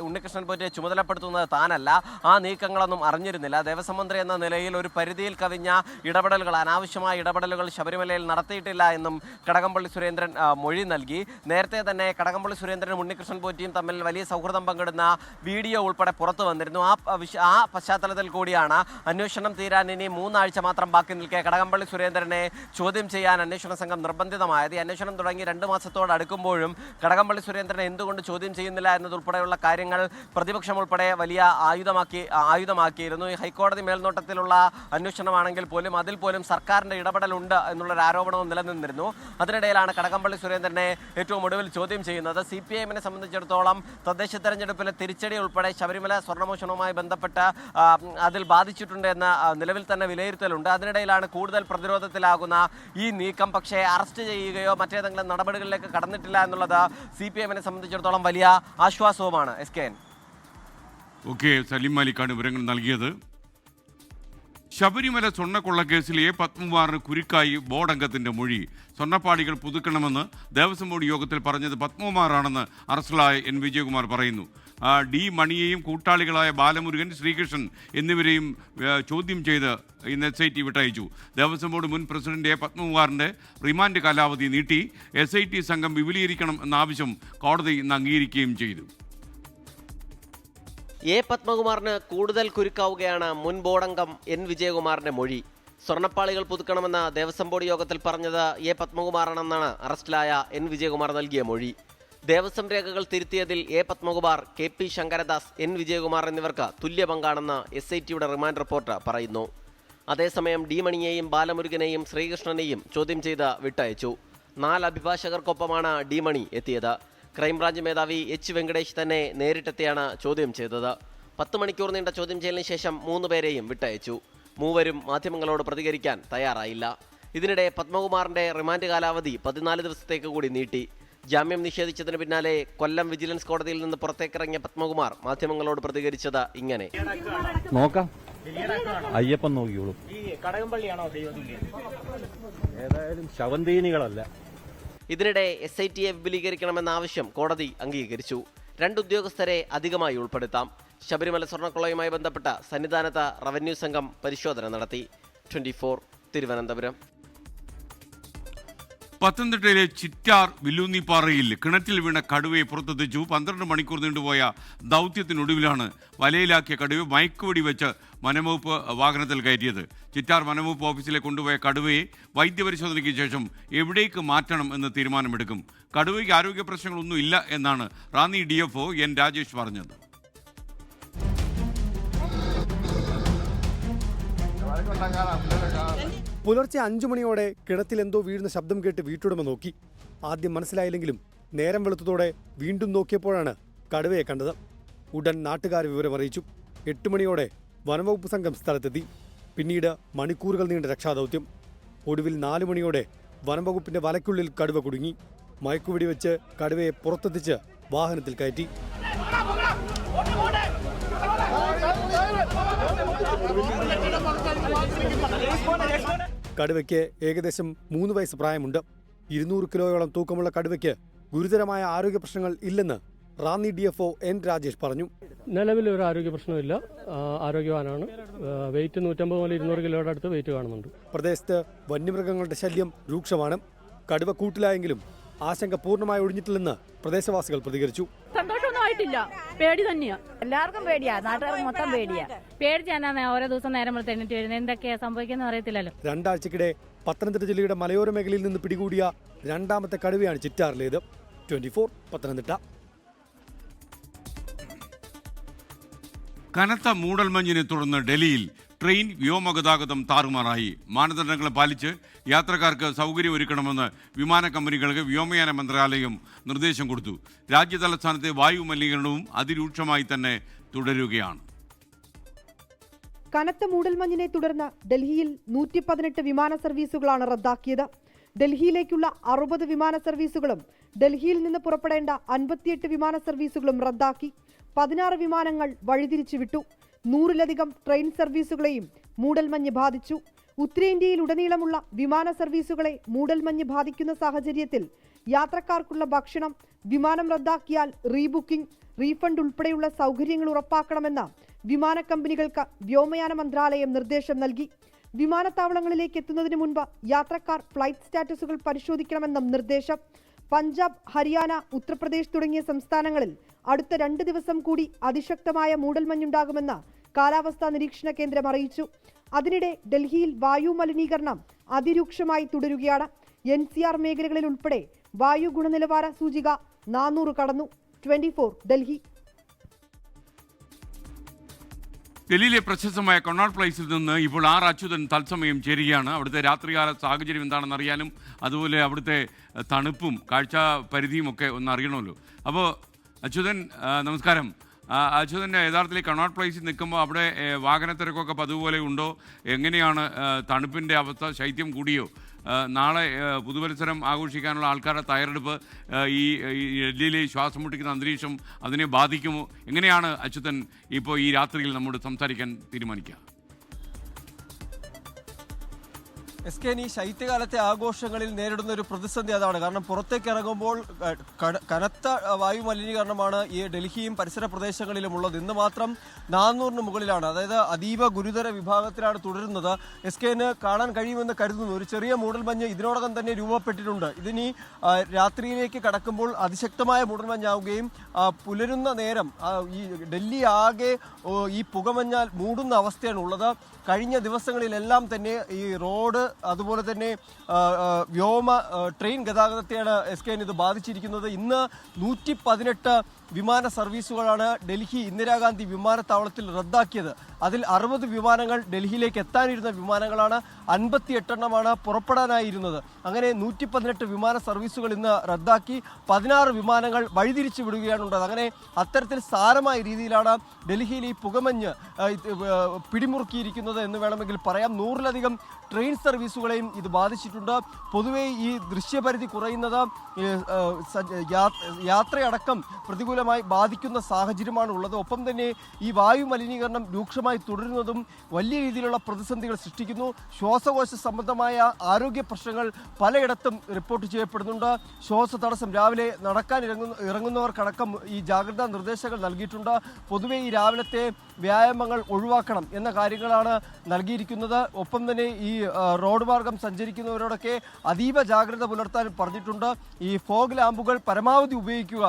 ഉണ്ണികൃഷ്ണൻ പോറ്റിയെ ചുമതലപ്പെടുത്തുന്നത് താനല്ല, ആ നീക്കങ്ങളൊന്നും അറിഞ്ഞിരുന്നില്ല. ദേവസ്വം മന്ത്രി എന്ന നിലയിൽ ഒരു പരിധിയിൽ കവിഞ്ഞ ഇടപെടലുകൾ, അനാവശ്യമായ ഇടപെടലുകൾ ശബരിമലയിൽ നടത്തിയിട്ടില്ല എന്നും കടകംപള്ളി സുരേന്ദ്രൻ മൊഴി നൽകി. നേരത്തെ തന്നെ കടകംപള്ളി സുരേന്ദ്രനും ഉണ്ണികൃഷ്ണൻ പോറ്റിയും തമ്മിൽ വലിയ സൗഹൃദം പങ്കിടുന്ന വീഡിയോ ഉൾപ്പെടെ പുറത്തു വന്നിരുന്നു. ആ പശ്ചാത്തലത്തിൽ കൂടിയാണ് അന്വേഷണം തീരാൻ ഇനി 3 ആഴ്ച മാത്രം ബാക്കി നിൽക്കെ കടകംപള്ളി സുരേന്ദ്രനെ ചോദ്യം ചെയ്യാൻ അന്വേഷണ സംഘം നിർബന്ധിതമായത്. ഈ അന്വേഷണം തുടങ്ങി 2 മാസത്തോട് അടുക്കുമ്പോഴും കടകംപള്ളി സുരേന്ദ്രനെ എന്തുകൊണ്ട് ചോദ്യം ചെയ്യുന്നില്ല എന്നതുൾപ്പെടെയുള്ള കാര്യങ്ങൾ പ്രതിപക്ഷം ഉൾപ്പെടെ വലിയ ആയുധമാക്കിയിരുന്നു. ഈ ഹൈക്കോടതി മേൽനോട്ടത്തിലുള്ള അന്വേഷണമാണെങ്കിൽ പോലും അതിൽ പോലും സർക്കാരിൻ്റെ ഇടപെടലുണ്ട് എന്നുള്ളൊരു ആരോപണവും നിലനിന്നിരുന്നു. അതിനിടയിലാണ് കടകംപള്ളി സുരേന്ദ്രനെ ഏറ്റവും ഒടുവിൽ ചോദ്യം ചെയ്യുന്നത്. CPIഎമ്മിനെ സംബന്ധിച്ചിടത്തോളം തദ്ദേശ തെരഞ്ഞെടുപ്പിലെ തിരിച്ചടി ഉൾപ്പെടെ ശബരിമല സ്വർണ്ണമോഷണവുമായി ബന്ധപ്പെട്ട് അതിൽ ബാധിച്ചിട്ടുണ്ട് എന്ന നിലവിൽ തന്നെ വിലയിരുത്തലുണ്ട്. അതിനിടയിലാണ് കൂടുതൽ പ്രതിരോധത്തിലാകുന്ന ഈ നീക്കം. പക്ഷേ അറസ്റ്റ് ചെയ്യുകയോ മറ്റേതെങ്കിലും നടപടികളിലേക്ക് കടന്നിട്ടില്ല എന്നുള്ളത് CPIഎമ്മിനെ സംബന്ധിച്ചിടത്തോളം വലിയ ആശ്വാസവുമാണ്. SKN. ഓക്കെ, സലീം മാലിക്കാണ് വിവരങ്ങൾ നൽകിയത്. ശബരിമല സ്വർണ്ണക്കൊള്ളക്കേസിൽ പത്മകുമാറിന് കുരുക്കായി ബോർഡ് അംഗത്തിന്റെ മൊഴി. സ്വർണ്ണപ്പാടികൾ പുതുക്കണമെന്ന് ദേവസ്വം ബോർഡ് യോഗത്തിൽ പറഞ്ഞത് പത്മകുമാറാണെന്ന് അറസ്റ്റിലായ N വിജയകുമാർ പറയുന്നു. D മണിയെയും കൂട്ടാളികളായ ബാലമുരുകൻ, ശ്രീകൃഷ്ണൻ എന്നിവരെയും ചോദ്യം ചെയ്ത് ഇന്ന് SIT വിട്ടയച്ചു. ദേവസ്വം ബോർഡ് മുൻ പ്രസിഡന്റ് പത്മകുമാറിന്റെ റിമാൻഡ് കാലാവധി നീട്ടി. SIT സംഘം വിപുലീകരിക്കണം എന്ന ആവശ്യം കോടതി ഇന്ന് അംഗീകരിക്കുകയും ചെയ്തു. പത്മകുമാറിന് കൂടുതൽ കുരുക്കാവുകയാണ് മുൻ ബോർഡംഗം N വിജയകുമാറിന്റെ മൊഴി. സ്വർണ്ണപ്പാളികൾ പുതുക്കണമെന്ന ദേവസ്വം ബോർഡ് യോഗത്തിൽ പറഞ്ഞത് പത്മകുമാറാണെന്നാണ് അറസ്റ്റിലായ N വിജയകുമാർ നൽകിയ മൊഴി. ദേവസ്വം രേഖകൾ തിരുത്തിയതിൽ പത്മകുമാർ, KP ശങ്കരദാസ്, N വിജയകുമാർ എന്നിവർക്ക് തുല്യ പങ്കാണെന്ന് SITയുടെ റിമാൻഡ് റിപ്പോർട്ട് പറയുന്നു. അതേസമയം D മണിയെയും ബാലമുരുകനെയും ശ്രീകൃഷ്ണനെയും ചോദ്യം ചെയ്ത് വിട്ടയച്ചു. 4 അഭിഭാഷകർക്കൊപ്പമാണ് D മണി എത്തിയത്. ക്രൈംബ്രാഞ്ച് മേധാവി H വെങ്കടേഷ് തന്നെ നേരിട്ടെത്തിയാണ് ചോദ്യം ചെയ്തത്. 10 മണിക്കൂർ നീണ്ട ചോദ്യം ചെയ്യലിന് ശേഷം 3 പേരെയും വിട്ടയച്ചു. മൂവരും മാധ്യമങ്ങളോട് പ്രതികരിക്കാൻ തയ്യാറായില്ല. ഇതിനിടെ പത്മകുമാറിന്റെ റിമാൻഡ് കാലാവധി 14 ദിവസത്തേക്ക് കൂടി നീട്ടി. ജാമ്യം നിഷേധിച്ചതിന് പിന്നാലെ കൊല്ലം വിജിലൻസ് കോടതിയിൽ നിന്ന് പുറത്തേക്കിറങ്ങിയ പത്മകുമാർ മാധ്യമങ്ങളോട് പ്രതികരിച്ചത് ഇങ്ങനെ. നോക്കാം, അയ്യപ്പൻ നോക്കിയോളൂ. ഏതായാലും ശവന്തീനികളല്ല. ഇതിനിടെ SITയെ വിപുലീകരിക്കണമെന്ന ആവശ്യം കോടതി അംഗീകരിച്ചു. 2 ഉദ്യോഗസ്ഥരെ അധികമായി ഉൾപ്പെടുത്താം. ശബരിമല സ്വർണ്ണക്കൊള്ളയുമായി ബന്ധപ്പെട്ട സന്നിധാനത്ത് റവന്യൂ സംഘം പരിശോധന നടത്തി. 24 തിരുവനന്തപുരം. പത്തനംതിട്ടയിലെ ചിറ്റാർ വില്ലൂന്നിപ്പാറയിൽ കിണറ്റിൽ വീണ കടുവയെ പുറത്തെത്തിച്ചു. 12 മണിക്കൂർ നീണ്ടുപോയ ദൗത്യത്തിനൊടുവിലാണ് വലയിലാക്കിയ കടുവയെ മയക്കുവെടി വെച്ച് വനംവകുപ്പ് വാഹനത്തിൽ കയറ്റിയത്. ചിറ്റാർ വനംവകുപ്പ് ഓഫീസിലേക്ക് കൊണ്ടുപോയ കടുവയെ വൈദ്യപരിശോധനയ്ക്ക് ശേഷം എവിടേക്ക് മാറ്റണം എന്ന് തീരുമാനമെടുക്കും. കടുവയ്ക്ക് ആരോഗ്യ പ്രശ്നങ്ങളൊന്നും ഇല്ല എന്നാണ് റാന്നി DFO N രാജേഷ് പറഞ്ഞത്. പുലർച്ചെ 5 മണിയോടെ കിണറ്റിലെന്തോ വീഴുന്ന ശബ്ദം കേട്ട് വീട്ടുടമ നോക്കി. ആദ്യം മനസ്സിലായില്ലെങ്കിലും നേരം വെളുത്തതോടെ വീണ്ടും നോക്കിയപ്പോഴാണ് കടുവയെ കണ്ടത്. ഉടൻ നാട്ടുകാർ വിവരമറിയിച്ചു. 8 മണിയോടെ വനംവകുപ്പ് സംഘം സ്ഥലത്തെത്തി. പിന്നീട് മണിക്കൂറുകൾ നീണ്ട രക്ഷാദൗത്യം. ഒടുവിൽ 4 മണിയോടെ വനംവകുപ്പിന്റെ വലയ്ക്കുള്ളിൽ കടുവ കുടുങ്ങി. മയക്കുവെടി വെച്ച് കടുവയെ പുറത്തെത്തിച്ച് വാഹനത്തിൽ കയറ്റി. കടുവയ്ക്ക് ഏകദേശം 3 വയസ്സ് പ്രായമുണ്ട്. 200 കിലോയോളം തൂക്കമുള്ള കടുവയ്ക്ക് ഗുരുതരമായ ആരോഗ്യ പ്രശ്നങ്ങൾ ഇല്ലെന്ന് റാന്നി DFO N രാജേഷ് പറഞ്ഞു. നിലവിൽ ഒരു ആരോഗ്യ പ്രശ്നമില്ല, ആരോഗ്യവാനാണ്. വെയിറ്റ് 150 മുതൽ 200 കിലോയുടെ അടുത്ത് വെയിറ്റ് കാണുന്നുണ്ട്. പ്രദേശത്ത് വന്യമൃഗങ്ങളുടെ ശല്യം രൂക്ഷമാണ്. കടുവ കൂട്ടിലായെങ്കിലും ആശങ്ക പൂർണ്ണമായി ഒഴിഞ്ഞിട്ടില്ലെന്ന് പ്രദേശവാസികൾ പ്രതികരിച്ചു. സന്തോഷമൊന്നും ആയിട്ടില്ല, പേടി തന്നെയാ. എല്ലാവർക്കും പേടിയാ, നാട്ടുകാർക്ക് മൊത്തം പേടിയാ. പേടിച്ചാണ് ഓരോ ദിവസം നേരം വെളുത്ത് എണ്ണിട്ട് വരുന്നത്. എന്തൊക്കെയാ സംഭവിക്കുന്ന അറിയത്തില്ലല്ലോ. 2 ആഴ്ചക്കിടെ പത്തനംതിട്ട ജില്ലയുടെ മലയോര മേഖലയിൽ നിന്ന് പിടികൂടിയ 2ാമത്തെ കടുവയാണ് ചിറ്റാറിലേത്. 24 പത്തനംതിട്ട. കനത്ത മൂടൽമഞ്ഞിനെ തുടർന്ന് ഡൽഹിയിൽ ട്രെയിൻ വ്യോമഗതാഗതം താറുമാറായി. മാനദണ്ഡങ്ങൾ പാലിച്ച് യാത്രക്കാർക്ക് സൗകര്യമൊരുക്കണമെന്ന് വിമാന കമ്പനികൾക്ക് വ്യോമയാന മന്ത്രാലയം നിർദ്ദേശം കൊടുത്തു. രാജ്യതലസ്ഥാനത്തെ വായു മലിനീകരണവും അതിരൂക്ഷമായി തന്നെ തുടരുകയാണ്. കനത്ത മൂടൽമഞ്ഞിനെ തുടർന്ന് ഡൽഹിയിൽ 118 വിമാന സർവീസുകളാണ് റദ്ദാക്കിയത്. ഡൽഹിയിലേക്കുള്ള 60 വിമാന സർവീസുകളും ഡൽഹിയിൽ നിന്ന് പുറപ്പെടേണ്ട 58 വിമാന സർവീസുകളും റദ്ദാക്കി. 16 വിമാനങ്ങൾ വഴിതിരിച്ചുവിട്ടു. 100-ലധികം ട്രെയിൻ സർവീസുകളെയും മൂടൽമഞ്ഞ് ബാധിച്ചു. ഉത്തരേന്ത്യയിലുടനീളമുള്ള വിമാന സർവീസുകളെ മൂടൽമഞ്ഞ് ബാധിക്കുന്ന സാഹചര്യത്തിൽ യാത്രക്കാർക്കുള്ള ഭക്ഷണം, വിമാനം റദ്ദാക്കിയാൽ റീബുക്കിംഗ്, റീഫണ്ട് ഉൾപ്പെടെയുള്ള സൗകര്യങ്ങൾ ഉറപ്പാക്കണമെന്ന് വിമാന കമ്പനികൾക്ക് വ്യോമയാന മന്ത്രാലയം നിർദ്ദേശം നൽകി. വിമാനത്താവളങ്ങളിലേക്ക് എത്തുന്നതിന് മുൻപ് യാത്രക്കാർ ഫ്ലൈറ്റ് സ്റ്റാറ്റസുകൾ പരിശോധിക്കണമെന്നും നിർദ്ദേശം. പഞ്ചാബ്, ഹരിയാന, ഉത്തർപ്രദേശ് തുടങ്ങിയ സംസ്ഥാനങ്ങളിൽ അടുത്ത 2 ദിവസം കൂടി അതിശക്തമായ മൂടൽമഞ്ഞുണ്ടാകുമെന്ന് കാലാവസ്ഥാ നിരീക്ഷണ കേന്ദ്രം അറിയിച്ചു. അതിനിടെ ഡൽഹിയിൽ വായു മലിനീകരണം അതിരൂക്ഷമായി തുടരുകയാണ്. NCR മേഖലകളിൽ ഉൾപ്പെടെ വായു ഗുണനിലവാര സൂചിക 400 കടന്നു. 24 ഡൽഹി. ഡൽഹിയിലെ പ്രശസ്തമായ കൊണാട്ട് പ്ലേസിൽ നിന്ന് ഇപ്പോൾ R. അച്യുതൻ തത്സമയം ചേരുകയാണ്. അവിടുത്തെ രാത്രികാല സാഹചര്യം എന്താണെന്ന് അറിയാനും അതുപോലെ അവിടുത്തെ തണുപ്പും കാഴ്ച പരിധിയും ഒക്കെ ഒന്ന് അറിയണമല്ലോ. അപ്പോൾ അച്യുതൻ നമസ്കാരം. അച്യുതൻ്റെ യഥാർത്ഥത്തിൽ കൊണാട്ട് പ്ലേസിൽ നിൽക്കുമ്പോൾ അവിടെ വാഹനത്തിരക്കൊക്കെ പതുപോലെ ഉണ്ടോ? എങ്ങനെയാണ് തണുപ്പിൻ്റെ അവസ്ഥ? ശൈത്യം കൂടിയോ? നാളെ പുതുവത്സരം ആഘോഷിക്കാനുള്ള ആൾക്കാരുടെ തയ്യാറെടുപ്പ് ഈ ഡൽഹിയിലെ ശ്വാസം മുട്ടിക്കുന്ന അന്തരീക്ഷം അതിനെ ബാധിക്കുമോ? എങ്ങനെയാണ് അച്യുതൻ ഇപ്പോൾ ഈ രാത്രിയിൽ നമ്മോട് സംസാരിക്കാൻ തീരുമാനിക്കുക? ഈ ശൈത്യകാലത്തെ ആഘോഷങ്ങളിൽ നേരിടുന്ന ഒരു പ്രതിസന്ധി അതാണ്. കാരണം പുറത്തേക്ക് ഇറങ്ങുമ്പോൾ കനത്ത വായു മലിനീകരണമാണ് ഈ ഡൽഹിയും പരിസര പ്രദേശങ്ങളിലും ഉള്ളത്. ഇന്ന് മാത്രം 400-ന് മുകളിലാണ്. അതായത് അതീവ ഗുരുതര വിഭാഗത്തിലാണ് തുടരുന്നത്. SKN കാണാൻ കഴിയുമെന്ന് കരുതുന്നു. ഒരു ചെറിയ മൂടൽമഞ്ഞ് ഇതിനോടകം തന്നെ രൂപപ്പെട്ടിട്ടുണ്ട്. ഇതിനി രാത്രിയിലേക്ക് കടക്കുമ്പോൾ അതിശക്തമായ മൂടൽമഞ്ഞാവുകയും പുലരുന്ന നേരം ഈ ഡൽഹി ആകെ ഈ പുകമഞ്ഞാൽ മൂടുന്ന അവസ്ഥയാണ് ഉള്ളത്. കഴിഞ്ഞ ദിവസങ്ങളിലെല്ലാം തന്നെ ഈ റോഡ് അതുപോലെ തന്നെ വ്യോമ ട്രെയിൻ ഗതാഗതത്തെയാണ് SKN ഇത് ബാധിച്ചിരിക്കുന്നത്. ഇന്ന് 118 വിമാന സർവീസുകളാണ് ഡൽഹി ഇന്ദിരാഗാന്ധി വിമാനത്താവളത്തിൽ റദ്ദാക്കിയത്. അതിൽ 60 വിമാനങ്ങൾ ഡൽഹിയിലേക്ക് എത്താനിരുന്ന വിമാനങ്ങളാണ്. 58 എണ്ണമാണ് പുറപ്പെടാനായിരുന്നത്. അങ്ങനെ 118 വിമാന സർവീസുകൾ ഇന്ന് റദ്ദാക്കി. 16 വിമാനങ്ങൾ വഴിതിരിച്ചു വിടുകയാണ് ഉണ്ടായത്. അങ്ങനെ അത്തരത്തിൽ സാരമായ രീതിയിലാണ് ഡൽഹിയിൽ ഈ പുകമഞ്ഞ് പിടിമുറുക്കിയിരിക്കുന്നത് എന്ന് വേണമെങ്കിൽ പറയാം. 100-ലധികം ട്രെയിൻ സർവീസുകളെയും ഇത് ബാധിച്ചിട്ടുണ്ട്. പൊതുവേ ഈ ദൃശ്യപരിധി കുറയുന്നത് യാത്രയടക്കം പ്രതികൂലമായി ബാധിക്കുന്ന സാഹചര്യമാണ് ഉള്ളത്. ഒപ്പം തന്നെ ഈ വായു മലിനീകരണം രൂക്ഷമായി തുടരുന്നതും വലിയ രീതിയിലുള്ള പ്രതിസന്ധികൾ സൃഷ്ടിക്കുന്നു. ശ്വാസകോശ സംബന്ധമായ ആരോഗ്യ പ്രശ്നങ്ങൾ പലയിടത്തും റിപ്പോർട്ട് ചെയ്യപ്പെടുന്നുണ്ട്. ശ്വാസതടസ്സം, രാവിലെ നടക്കാൻ ഇറങ്ങുന്നവർക്കടക്കം ഈ ജാഗ്രതാ നിർദ്ദേശങ്ങൾ നൽകിയിട്ടുണ്ട്. പൊതുവെ ഈ രാവിലത്തെ വ്യായാമങ്ങൾ ഒഴിവാക്കണം എന്ന കാര്യങ്ങളാണ് നൽകിയിരിക്കുന്നത്. ഒപ്പം തന്നെ ഈ റോഡ് മാർഗം സഞ്ചരിക്കുന്നവരോടൊക്കെ അതീവ ജാഗ്രത പുലർത്താൻ പറഞ്ഞിട്ടുണ്ട്. ഈ ഫോഗ് ലാമ്പുകൾ പരമാവധി ഉപയോഗിക്കുക,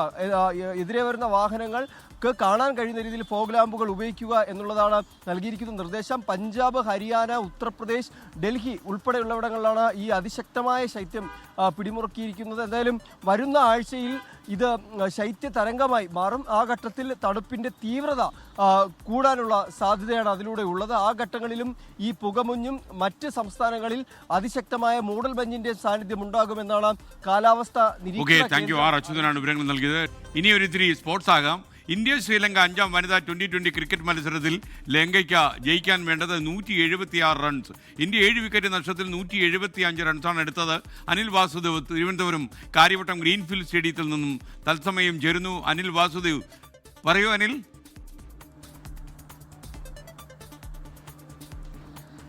എതിരെ വരുന്ന വാഹനങ്ങൾക്ക് കാണാൻ കഴിയുന്ന രീതിയിൽ ഫോഗ് ലാമ്പുകൾ ഉപയോഗിക്കുക എന്നുള്ളതാണ് നൽകിയിരിക്കുന്ന നിർദ്ദേശം. പഞ്ചാബ്, ഹരിയാന, ഉത്തർപ്രദേശ്, ഡൽഹി ഉൾപ്പെടെയുള്ളവിടങ്ങളിലാണ് ഈ അതിശക്തമായ ശൈത്യം പിടിമുറുക്കിയിരിക്കുന്നത്. എന്തായാലും വരുന്ന ആഴ്ചയിൽ ഇത് ശൈത്യ തരംഗമായി മാറും. ആ ഘട്ടത്തിൽ തണുപ്പിൻ്റെ തീവ്രത കൂടാനുള്ള സാധ്യതയാണ് അതിലൂടെ ഉള്ളത്. ആ ഘട്ടങ്ങളിലും ഈ പുകമഞ്ഞും മറ്റ് സംസ്ഥാനങ്ങളിൽ അതിശക്തമായ മൂടൽമഞ്ഞിന്റെ സാന്നിധ്യം ഉണ്ടാകുമെന്നാണ് കാലാവസ്ഥ നിരീക്ഷണ അച്യുതനാണ് വിവരങ്ങൾ നൽകിയത്. ഇനി ഒരു ഇത്തിരി സ്പോർട്സ് ആകാം. ഇന്ത്യ ശ്രീലങ്ക 5ാം വനിതാ ട്വൻ്റി ക്രിക്കറ്റ് മത്സരത്തിൽ ലങ്കയ്ക്ക് ജയിക്കാൻ വേണ്ടത് 176 റൺസ്. ഇന്ത്യ 7 വിക്കറ്റ് നഷ്ടത്തിൽ 175 റൺസാണ് എടുത്തത്. അനിൽ വാസുദേവ് തിരുവനന്തപുരം കാര്യവട്ടം ഗ്രീൻഫീൽഡ് സ്റ്റേഡിയത്തിൽ നിന്നും തത്സമയം ചേരുന്നു. അനിൽ വാസുദേവ്, പറയൂ Anil.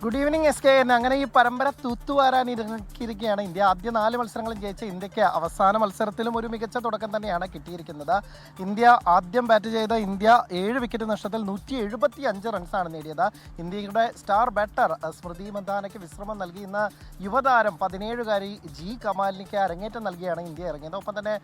Good evening S K N. അങ്ങനെ ഈ പരമ്പര തൂത്തുവാരാൻ ഇറക്കിയിരിക്കുകയാണ് ഇന്ത്യ. ആദ്യ 4 മത്സരങ്ങളും ജയിച്ച ഇന്ത്യക്ക് അവസാന മത്സരത്തിലും ഒരു മികച്ച തുടക്കം തന്നെയാണ് കിട്ടിയിരിക്കുന്നത്. ഇന്ത്യ ആദ്യം ബാറ്റ് ചെയ്ത ഇന്ത്യ 7 വിക്കറ്റ് നഷ്ടത്തിൽ 175 റൺസാണ് നേടിയത്. ഇന്ത്യയുടെ സ്റ്റാർ ബാറ്റർ സ്മൃതി മന്ദാനയ്ക്ക് വിശ്രമം നൽകി ഇന്ന് യുവതാരം 17-കാരി ജി കമാലിനിക്ക് അരങ്ങേറ്റം നൽകിയാണ് ഇന്ത്യ ഇറങ്ങിയത്. ഒപ്പം തന്നെ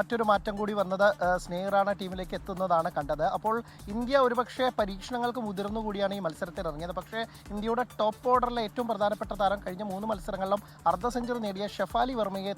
മറ്റൊരു മാറ്റം കൂടി വന്നത് സ്നേഹറാണ ടീമിലേക്ക് എത്തുന്നതാണ് കണ്ടത്. അപ്പോൾ ഇന്ത്യ ഒരുപക്ഷെ പരീക്ഷണങ്ങൾക്ക് മുതിർന്നുകൂടിയാണ് ഈ മത്സരത്തിൽ ഇറങ്ങിയത്. പക്ഷേ ഇന്ത്യയുടെ ടോപ്പ് ഓർഡറിലെ ഏറ്റവും പ്രധാനപ്പെട്ട താരം കഴിഞ്ഞ 3 മത്സരങ്ങളിലും അർദ്ധ സെഞ്ചുറി നേടിയ ഷെഫാലി വർമ്മയെ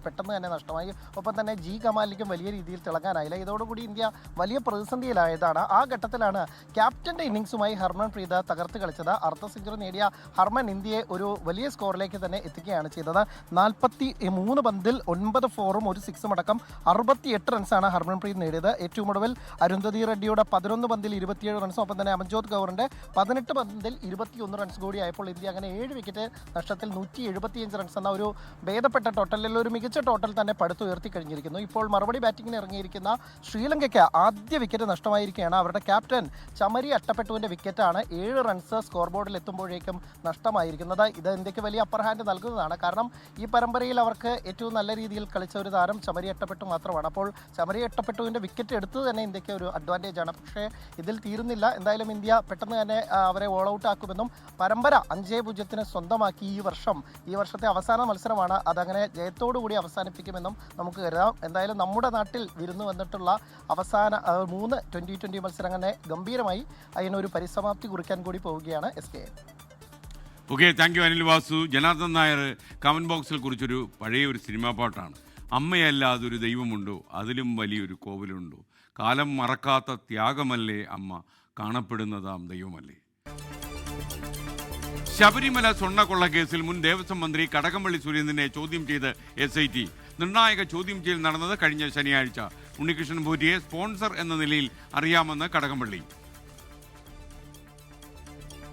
പെട്ടെന്ന് തന്നെ നഷ്ടമായി. ഒപ്പം തന്നെ ജി കമാലിക്കും വലിയ രീതിയിൽ തിളങ്ങാനായില്ല. ഇതോടുകൂടി ഇന്ത്യ വലിയ പ്രതിസന്ധിയിലായതാണ്. ആ ഘട്ടത്തിലാണ് ക്യാപ്റ്റന്റെ ഇന്നിംഗ്സുമായി ഹർമൻപ്രീത് തകർത്ത് കളിച്ചത്. അർദ്ധ സെഞ്ചുറി നേടിയ ഹർമൻ ഇന്ത്യയെ ഒരു വലിയ സ്കോറിലേക്ക് തന്നെ എത്തിക്കുകയാണ് ചെയ്തത്. 43 പന്തിൽ 9 ഫോറും 1 സിക്സും അടക്കം 68 റൺസാണ് ഹർമൻപ്രീത് നേടിയത്. ഏറ്റവും ഒടുവിൽ അരുന്ധതി റെഡ്ഡിയുടെ 11 പന്തിൽ 27 റൺസും ഒപ്പം തന്നെ അമൻജോത് കൗറിന്റെ 18 പന്തിൽ 21 റൺസ് കൂടിയായപ്പോൾ ഇന്ത്യ അങ്ങനെ 7 വിക്കറ്റ് നഷ്ടത്തിൽ 175 റൺസ് എന്ന ഒരു ഭേദപ്പെട്ട ടോട്ടലിൽ ഒരു മികച്ച ടോട്ടൽ തന്നെ പടുത്തുയർത്തി കഴിഞ്ഞിരിക്കുന്നു. ഇപ്പോൾ മറുപടി ബാറ്റിംഗിന് ഇറങ്ങിയിരിക്കുന്ന ശ്രീലങ്കയ്ക്ക് ആദ്യ വിക്കറ്റ് നഷ്ടമായിരിക്കുകയാണ്. അവരുടെ ക്യാപ്റ്റൻ ചമരി അട്ടപ്പെട്ടുവിൻ്റെ വിക്കറ്റാണ് 7 റൺസ് സ്കോർ ബോർഡിൽ എത്തുമ്പോഴേക്കും നഷ്ടമായിരിക്കുന്നത്. ഇത് ഇന്ത്യക്ക് വലിയ അപ്പർ ഹാൻഡ് നൽകുന്നതാണ്. കാരണം ഈ പരമ്പരയിൽ അവർക്ക് ഏറ്റവും നല്ല രീതിയിൽ കളിച്ച ഒരു താരം ചമരി അട്ടപ്പെട്ടു മാത്രമാണ്. അപ്പോൾ ചമരി അട്ടപ്പെട്ടുവിൻ്റെ വിക്കറ്റ് എടുത്തത് തന്നെ ഇന്ത്യക്ക് ഒരു അഡ്വാൻറ്റേജ് ആണ്. പക്ഷേ ഇതിൽ തീരുന്നില്ല. എന്തായാലും ഇന്ത്യ പെട്ടെന്ന് തന്നെ അവരെ ഓൾ ഔട്ട് ആക്കുമെന്നും പരമ്പര 5-0 സ്വന്തമാക്കി ഈ വർഷത്തെ അവസാന മത്സരമാണ്, അതങ്ങനെ ജയത്തോടുകൂടി അവസാനിപ്പിക്കുമെന്നും നമുക്ക് കരുതാം. എന്തായാലും നമ്മുടെ നാട്ടിൽ വിരുന്നു വന്നിട്ടുള്ള അവസാന 3 ട്വൻ്റി മത്സരങ്ങളെ ഗംഭീരമായി അതിനൊരു പരിസമാപ്തി കുറിക്കാൻ കൂടി പോവുകയാണ് S K. Okay, thank you Anil Vasu. Janardhan Nair comment ബോക്സിൽ കുറിച്ചൊരു പഴയ സിനിമാ പാട്ടാണ്. അമ്മയല്ലാതൊരു ദൈവമുണ്ടോ, അതിലും വലിയൊരു കോവിലുണ്ടോ, കാലം മറക്കാത്ത ത്യാഗമല്ലേ അമ്മ, കാണപ്പെടുന്നതാം ദൈവമല്ലേ. ശബരിമല സ്വർണ്ണക്കൊള്ള കേസിൽ മുൻ ദേവസ്വം മന്ത്രി കടകംപള്ളി സുരേന്ദ്രനെ ചോദ്യം ചെയ്ത് SIT. നിർണായക ചോദ്യം ചെയ്യൽ നടന്നത് കഴിഞ്ഞ ശനിയാഴ്ച. ഉണ്ണികൃഷ്ണൻ പോറ്റിയെ സ്പോൺസർ എന്ന നിലയിൽ അറിയാമെന്ന് കടകംപള്ളി.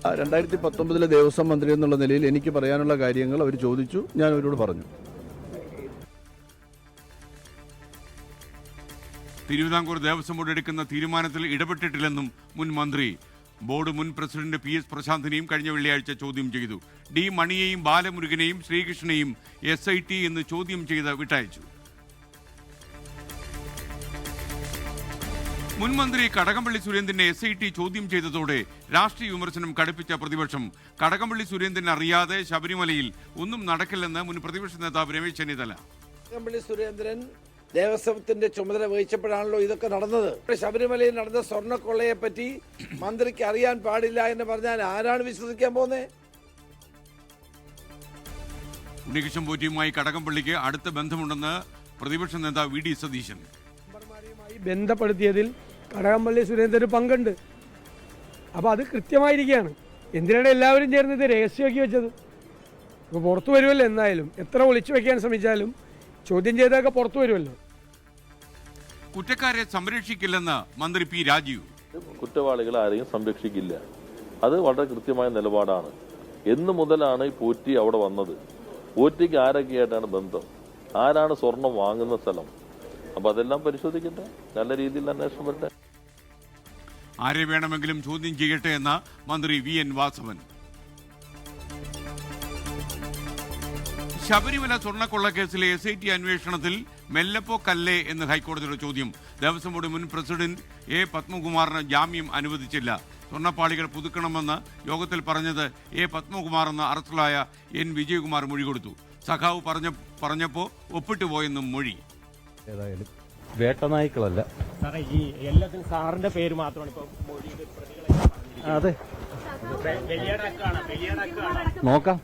2019 ദേവസ്വം മന്ത്രി എന്നുള്ള നിലയിൽ എനിക്ക് പറയാനുള്ള കാര്യങ്ങൾ അവർ ചോദിച്ചു, ഞാൻ അവരോട് പറഞ്ഞു. തിരുവിതാംകൂർ ദേവസ്വം ബോർഡ് എടുക്കുന്ന തീരുമാനത്തിൽ ഇടപെട്ടിട്ടില്ലെന്നും മുൻ മന്ത്രി. ബോർഡ് മുൻ പ്രസിഡന്റ് PS പ്രശാന്തിനെയും കഴിഞ്ഞ വെള്ളിയാഴ്ച ചോദ്യം ചെയ്തു. D മണിയെയും ബാലമുരുകനെയും ശ്രീകൃഷ്ണനെയും SIT എന്ന് ചോദ്യം ചെയ്ത് വിട്ടയച്ചു. മുൻമന്ത്രി കടകംപള്ളി സുരേന്ദ്രനെ SIT ചോദ്യം ചെയ്തതോടെ രാഷ്ട്രീയ വിമർശനം കടുപ്പിച്ച പ്രതിപക്ഷം. കടകംപള്ളി സുരേന്ദ്രൻ അറിയാതെ ശബരിമലയിൽ ഒന്നും നടക്കില്ലെന്ന് മുൻ പ്രതിപക്ഷ നേതാവ് രമേശ് ചെന്നിത്തല. കടകംപള്ളി സുരേന്ദ്രൻ ദേവസ്വത്തിന്റെ ചുമതല വഹിച്ചപ്പോഴാണല്ലോ ഇതൊക്കെ നടന്നത്. ശബരിമലയിൽ നടന്ന സ്വർണ്ണക്കൊള്ളയെ പറ്റി മന്ത്രിക്ക് അറിയാൻ പാടില്ല എന്ന് പറഞ്ഞാൽ ആരാണ് വിശ്വസിക്കാൻ പോകുന്നത്? ഉണ്ണികൃഷ്ണൻ പോറ്റിയുമായി കടകംപള്ളിക്ക് അടുത്ത ബന്ധമുണ്ടെന്ന് പ്രതിപക്ഷ നേതാവ് VD സതീശൻ. ബന്ധപ്പെടുത്തിയതിൽ കടകംപള്ളി സുരേന്ദ്രന് പങ്കുണ്ട്. അപ്പോൾ അത് കൃത്യമായിരിക്കുകയാണ്. എന്തിനാണ് എല്ലാവരും ചേർന്ന് ഇത് രഹസ്യമാക്കി വെച്ചത്? ഇപ്പോൾ പുറത്തു വരുമല്ലോ. എന്തായാലും എത്ര ഒളിച്ചു വെക്കാൻ ശ്രമിച്ചാലും ചോദ്യം ചെയ്തൊക്കെ പുറത്തു വരുമല്ലോ. കുറ്റക്കാരെ സംരക്ഷിക്കില്ലെന്ന് മന്ത്രി P രാജീവ്. കുറ്റവാളികളെ ആരെയും സംരക്ഷിക്കില്ല. അത് വളരെ കൃത്യമായ നിലപാടാണ്. എന്ന് മുതലാണ് ഈ പോറ്റി അവിടെ വന്നത്? പോറ്റിക്ക് ആരൊക്കെയായിട്ടാണ് ബന്ധം? ആരാണ് സ്വർണം വാങ്ങുന്ന സ്ഥലം? അപ്പൊ അതെല്ലാം പരിശോധിക്കട്ടെ, നല്ല രീതിയിൽ അന്വേഷണം വരട്ടെ. ആരെ വേണമെങ്കിലും ചോദ്യം ചെയ്യട്ടെ എന്ന മന്ത്രി VN വാസവൻ. ശബരിമല സ്വർണ്ണക്കൊള്ള കേസിലെ SIT അന്വേഷണത്തിൽ മെല്ലപ്പോക്കല്ലേ എന്ന് ഹൈക്കോടതിയുടെ ചോദ്യം. ദേവസ്വം ബോർഡ് മുൻ പ്രസിഡന്റ് A പത്മകുമാറിന് ജാമ്യം അനുവദിച്ചില്ല. സ്വർണ്ണപ്പാളികൾ പുതുക്കണമെന്ന് യോഗത്തിൽ പറഞ്ഞത് A പത്മകുമാർ എന്ന അറസ്റ്റിലായ N വിജയകുമാർ മൊഴി കൊടുത്തു. സഖാവ് പറഞ്ഞപ്പോൾ ഒപ്പിട്ടു പോയെന്നും മൊഴി. ഏതായാലും വേട്ടനായ്ക്കളല്ല ഈ എല്ലാത്തിനും സാറിന്റെ പേര് മാത്രമാണ് ഇപ്പൊ അതെ നോക്കാം.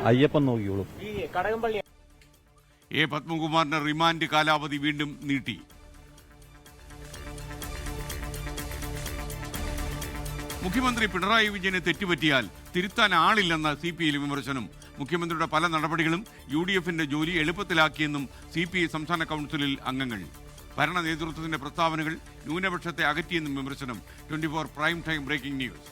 അയ്യപ്പൻ നോക്കിയോളൂ. A പത്മകുമാറിന്റെ റിമാൻഡ് കാലാവധി വീണ്ടും നീട്ടി. മുഖ്യമന്ത്രി പിണറായി വിജയന് തെറ്റുപറ്റിയാൽ തിരുത്താൻ ആളില്ലെന്ന CPI വിമർശനം. മുഖ്യമന്ത്രിയുടെ പല നടപടികളും UDFന്റെ ജോലി എളുപ്പത്തിലാക്കിയെന്നും CPI സംസ്ഥാന കൗൺസിലിൽ അംഗങ്ങൾ. ഭരണ നേതൃത്വത്തിന്റെ പ്രസ്താവനകൾ ന്യൂനപക്ഷത്തെ അകറ്റിയെന്നും വിമർശനം. 24 prime time breaking news.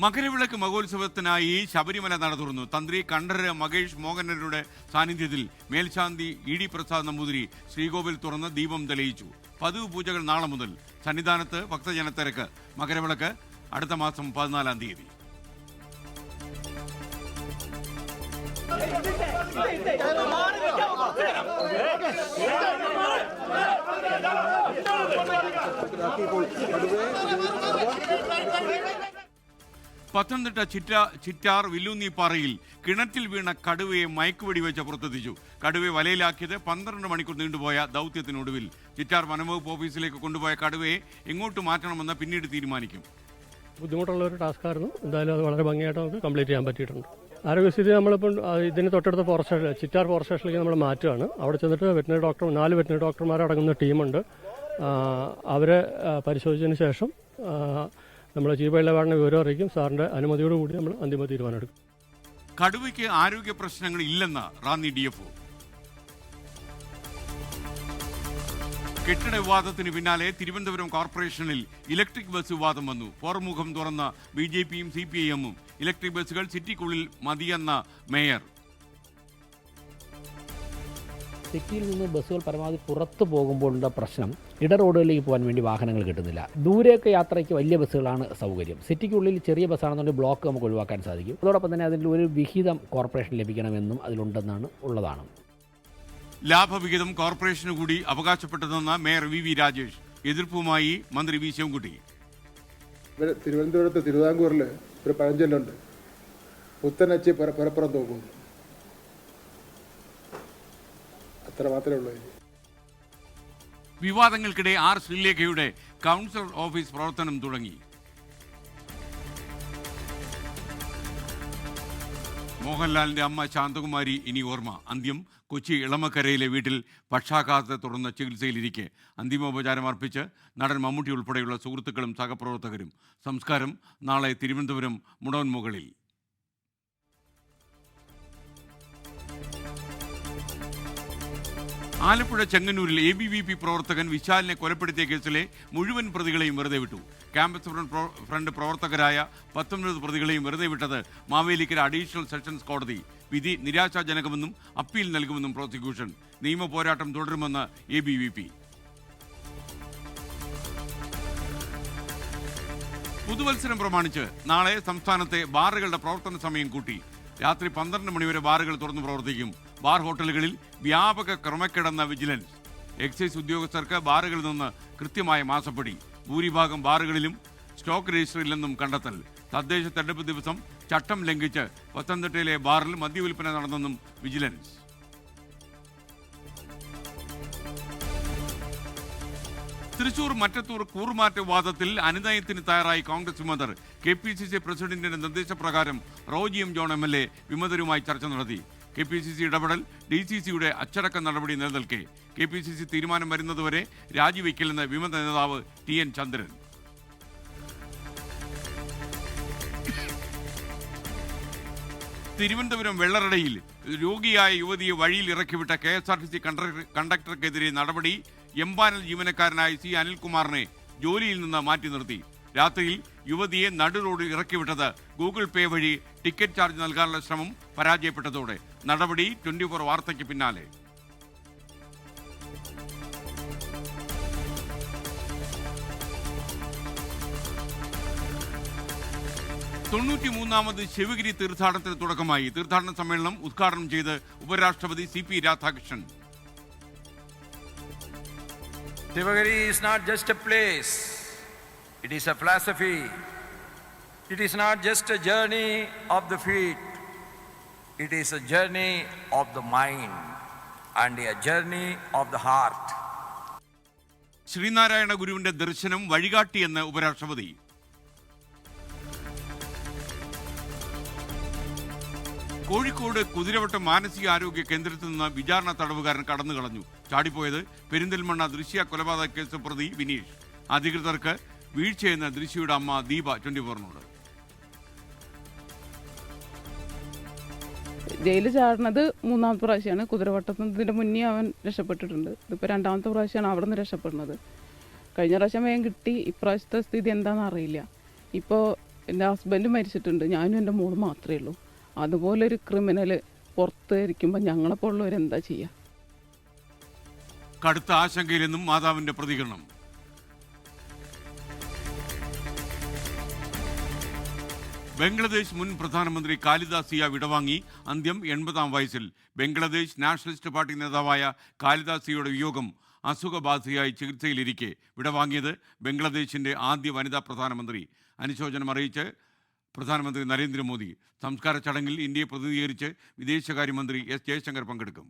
Makaravilakku മഹോത്സവത്തിനായി ശബരിമല നട തുറന്നു. തന്ത്രി കണ്ഠര് മകേഷ് മോഹനരുടെ സാന്നിധ്യത്തിൽ മേൽശാന്തി ഇ.ഡി. പ്രസാദ് നമ്പൂതിരി ശ്രീകോവിൽ തുറന്ന് ദീപം തെളിയിച്ചു. പതിവ് പൂജകൾ നാളെ മുതൽ. സന്നിധാനത്ത് ഭക്തജനത്തിരക്ക്. മകരവിളക്ക് അടുത്ത മാസം 14-ാം തീയതി. പത്തനംതിട്ട ചിറ്റാർ വില്ലൂന്നിപ്പാറയിൽ കിണറ്റിൽ വീണ കടുവയെ മയക്കുവെടി വെച്ച് പുറത്തെത്തിച്ചു. കടുവയെ വലയിലാക്കിയത് 12 മണിക്കൂർ നീണ്ടുപോയ ദൗത്യത്തിനൊടുവിൽ. ചിറ്റാർ വനംവകുപ്പ് ഓഫീസിലേക്ക് കൊണ്ടുപോയ കടുവയെ എങ്ങോട്ട് മാറ്റണമെന്ന് പിന്നീട് തീരുമാനിക്കും. ബുദ്ധിമുട്ടുള്ള ഒരു ടാസ്ക്കായിരുന്നു. എന്തായാലും അത് വളരെ ഭംഗിയായിട്ട് നമുക്ക് കംപ്ലീറ്റ് ചെയ്യാൻ പറ്റിയിട്ടുണ്ട്. ആരോഗ്യസ്ഥിതി നമ്മളിപ്പോൾ ഇതിന് തൊട്ടടുത്ത ചിറ്റാർ ഫോറസ്റ്റ് സ്റ്റേഷനിലേക്ക് നമ്മൾ മാറ്റുകയാണ്. അവിടെ ചെന്നിട്ട് 4 വെറ്റിനറി ഡോക്ടർമാരടങ്ങുന്ന ടീമുണ്ട്. അവരെ പരിശോധിച്ചതിന് ശേഷം നമ്മൾ ചീഫ് വൈൽഡ് ലൈഫ് വാർഡനെ വിവരം അറിയിക്കും. സാറിൻ്റെ അനുമതിയോടുകൂടി നമ്മൾ അന്തിമ തീരുമാനം എടുക്കും. കടുവയ്ക്ക് ആരോഗ്യ പ്രശ്നങ്ങൾ ഇല്ലെന്ന് റാന്നി DFO. കെട്ടിട വിവാദത്തിന് പിന്നാലെ തിരുവനന്തപുരം കോർപ്പറേഷനിൽ ഇലക്ട്രിക് ബസ് വിവാദം വന്നു. പോർമുഖം തുറന്ന BJPയും CPIM-ഉം ഇലക്ട്രിക് ബസ്സുകൾ സിറ്റിക്കുള്ളിൽ മതിയെന്ന മേയർ. സിറ്റിയിൽ നിന്ന് ബസ്സുകൾ പരമാവധി പുറത്തു പോകുമ്പോഴുള്ള പ്രശ്നം ഇട റോഡുകളിലേക്ക് പോകാൻ വേണ്ടി വാഹനങ്ങൾ കിട്ടുന്നില്ല. ദൂരേക്ക് യാത്രയ്ക്ക് വലിയ ബസ്സുകളാണ് സൗകര്യം. സിറ്റിക്കുള്ളിൽ ചെറിയ ബസ്സാണെന്നുണ്ടെങ്കിൽ ബ്ലോക്ക് നമുക്ക് ഒഴിവാക്കാൻ സാധിക്കും. അതോടൊപ്പം തന്നെ അതിൻ്റെ ഒരു വിഹിതം കോർപ്പറേഷൻ ലഭിക്കണമെന്നും അതിലുണ്ടെന്നാണ് ഉള്ളതാണ്. ലാഭവിഹിതം കോർപ്പറേഷന് കൂടി അവകാശപ്പെട്ടതെന്ന മേയർ VV രാജേഷ്. എതിർപ്പുമായി മന്ത്രി V ശിവൻകുട്ടി. തിരുവനന്തപുരത്ത് തിരുവിതാംകൂറിൽ ഒരു പഴഞ്ചൊല്ലുണ്ട്, പുത്തനച്ചി പരപ്പുറം തോക്കുന്നു. അത്ര മാത്രമേ ഉള്ളൂ. വിവാദങ്ങൾക്കിടെ R ശ്രീലേഖയുടെ കൗൺസിലർ ഓഫീസ് പ്രവർത്തനം തുടങ്ങി. മോഹൻലാലിന്റെ അമ്മ ശാന്തകുമാരി ഇനി ഓർമ്മ. അന്ത്യം കൊച്ചി ഇളമക്കരയിലെ വീട്ടിൽ പക്ഷാഘാതത്തെ തുടർന്ന് ചികിത്സയിലിരിക്കെ അന്തിമോപചാരം അർപ്പിച്ച് നടൻ മമ്മൂട്ടി ഉൾപ്പെടെയുള്ള സുഹൃത്തുക്കളും സഹപ്രവർത്തകരും. സംസ്കാരം നാളെ തിരുവനന്തപുരം മുടവൻമുകളിൽ. ആലപ്പുഴ ചെങ്ങന്നൂരിൽ ABVP പ്രവർത്തകൻ വിശാലിനെ കൊലപ്പെടുത്തിയ കേസിലെ മുഴുവൻ പ്രതികളെയും വെറുതെ വിട്ടു. ക്യാമ്പസ് ഫ്രണ്ട് പ്രവർത്തകരായ 19 പ്രതികളെയും വെറുതെ വിട്ടത് മാവേലിക്കര അഡീഷണൽ സെഷൻസ് കോടതി. വിധി നിരാശാജനകമെന്നും അപ്പീൽ നൽകുമെന്നും പ്രോസിക്യൂഷൻ. നിയമ പോരാട്ടം തുടരുമെന്ന് ABVP. പുതുവത്സരം പ്രമാണിച്ച് നാളെ സംസ്ഥാനത്തെ ബാറുകളുടെ പ്രവർത്തന സമയം കൂട്ടി. രാത്രി 12 മണിവരെ ബാറുകൾ തുറന്നു പ്രവർത്തിക്കും. ബാർ ഹോട്ടലുകളിൽ വ്യാപക ക്രമക്കേടെന്ന വിജിലൻസ്. എക്സൈസ് ഉദ്യോഗസ്ഥർക്ക് ബാറുകളിൽ നിന്ന് കൃത്യമായ മാസപ്പടി. ഭൂരിഭാഗം ബാറുകളിലും സ്റ്റോക്ക് രജിസ്റ്റർ ഇല്ലെന്നും കണ്ടെത്തൽ. തദ്ദേശ തെരഞ്ഞെടുപ്പ് ദിവസം ചട്ടം ലംഘിച്ച് പത്തനംതിട്ടയിലെ ബാറിൽ മദ്യവിൽപ്പന നടന്നെന്നും വിജിലൻസ്. തൃശൂർ മറ്റത്തൂർ കൂറുമാറ്റ വിവാദത്തിൽ അനുനയത്തിന് തയ്യാറായി കോൺഗ്രസ് വിമതർ. KPCC പ്രസിഡന്റിന്റെ നിർദ്ദേശപ്രകാരം റോജി M. ജോൺ MLA വിമതരുമായി ചർച്ച നടത്തി. KPCC ഇടപെടൽ DCCയുടെ അച്ചടക്ക നടപടി നിലനിൽക്കെ KPCC തീരുമാനം വരുന്നതുവരെ രാജിവെക്കില്ലെന്ന് വിമത നേതാവ് TN ചന്ദ്രൻ. തിരുവനന്തപുരം വെള്ളറടയിൽ രോഗിയായ യുവതിയെ വഴിയിൽ ഇറക്കിവിട്ട KSRTC കണ്ടക്ടർക്കെതിരെ നടപടി. എംപാനൽ ജീവനക്കാരനായ C. അനിൽകുമാറിനെ ജോലിയിൽ നിന്ന് മാറ്റി നിർത്തി. രാത്രിയിൽ യുവതിയെ നടു റോഡിൽ ഇറക്കിവിട്ടത് ഗൂഗിൾ പേ വഴി ടിക്കറ്റ് ചാർജ് നൽകാനുള്ള ശ്രമം പരാജയപ്പെട്ടതോടെ നടപടി. 24 വാർത്തയ്ക്ക് പിന്നാലെ. തൊണ്ണൂറ്റിമൂന്നാമത് ശിവഗിരി തീർത്ഥാടനത്തിന് തുടക്കമായി. തീർത്ഥാടന സമ്മേളനം ഉദ്ഘാടനം ചെയ്ത് ഉപരാഷ്ട്രപതി CP Radhakrishnan. Sivagiri is not just a place, it is a philosophy. It is not just a journey of the feet, it is a journey of the mind and a journey of the heart. Sreenarayana ഗുരുവിന്റെ ദർശനം വഴികാട്ടിയെന്ന് ഉപരാഷ്ട്രപതി. കോഴിക്കോട് കുതിരവട്ടം മാനസികാരോഗ്യ കേന്ദ്രത്തിൽ നിന്ന് വിചാരണ തടവുകാരൻ കടന്നു കളഞ്ഞു. ചാടിപ്പോയത് പെരിന്തൽമണ്ണ ദൃശ്യ കൊലപാതക കേസ് പ്രതി വിനീഷ്. അധികൃതർക്ക് വീഴ്ചയെന്ന് ദൃശ്യയുടെ അമ്മ ദീപ 24-നോട്. ജയിലിൽ ചാടുന്നത് 3ാമത്തെ പ്രാവശ്യമാണ്. കുതിരവട്ടത്തിൻ്റെ മുന്നേ അവൻ രക്ഷപ്പെട്ടിട്ടുണ്ട്. ഇതിപ്പോൾ 2ാമത്തെ പ്രാവശ്യമാണ് അവിടെ നിന്ന് രക്ഷപ്പെടുന്നത്. കഴിഞ്ഞ പ്രാവശ്യം വേഗം കിട്ടി. ഇപ്രാവശ്യത്തെ സ്ഥിതി എന്താണെന്ന് അറിയില്ല. ഇപ്പോൾ എൻ്റെ ഹസ്ബൻഡ് മരിച്ചിട്ടുണ്ട്, ഞാനും എൻ്റെ മോള് മാത്രമേ ഉള്ളൂ. അതുപോലൊരു ക്രിമിനൽ പുറത്ത് ഇരിക്കുമ്പോൾ ഞങ്ങളെപ്പോലുള്ളവരെന്താ ചെയ്യുക? കടുത്ത ആശങ്കയിലെന്നും മാതാവിന്റെ പ്രതികരണം. ബംഗ്ലാദേശ് മുൻ പ്രധാനമന്ത്രി ഖാലിദ സിയ വിടവാങ്ങി. അന്ത്യം 80-ാം വയസ്സിൽ. ബംഗ്ലാദേശ് നാഷണലിസ്റ്റ് പാർട്ടി നേതാവായ ഖാലിദ സിയയുടെ വിയോഗം അസുഖബാധിതയായി ചികിത്സയിലിരിക്കെ വിടവാങ്ങിയത് ബംഗ്ലാദേശിന്റെ ആദ്യ വനിതാ പ്രധാനമന്ത്രി. അനുശോചനം അറിയിച്ച് പ്രധാനമന്ത്രി നരേന്ദ്രമോദി. സംസ്കാര ചടങ്ങിൽ ഇന്ത്യയെ പ്രതിനിധീകരിച്ച് വിദേശകാര്യമന്ത്രി എസ് ജയശങ്കർ പങ്കെടുക്കും.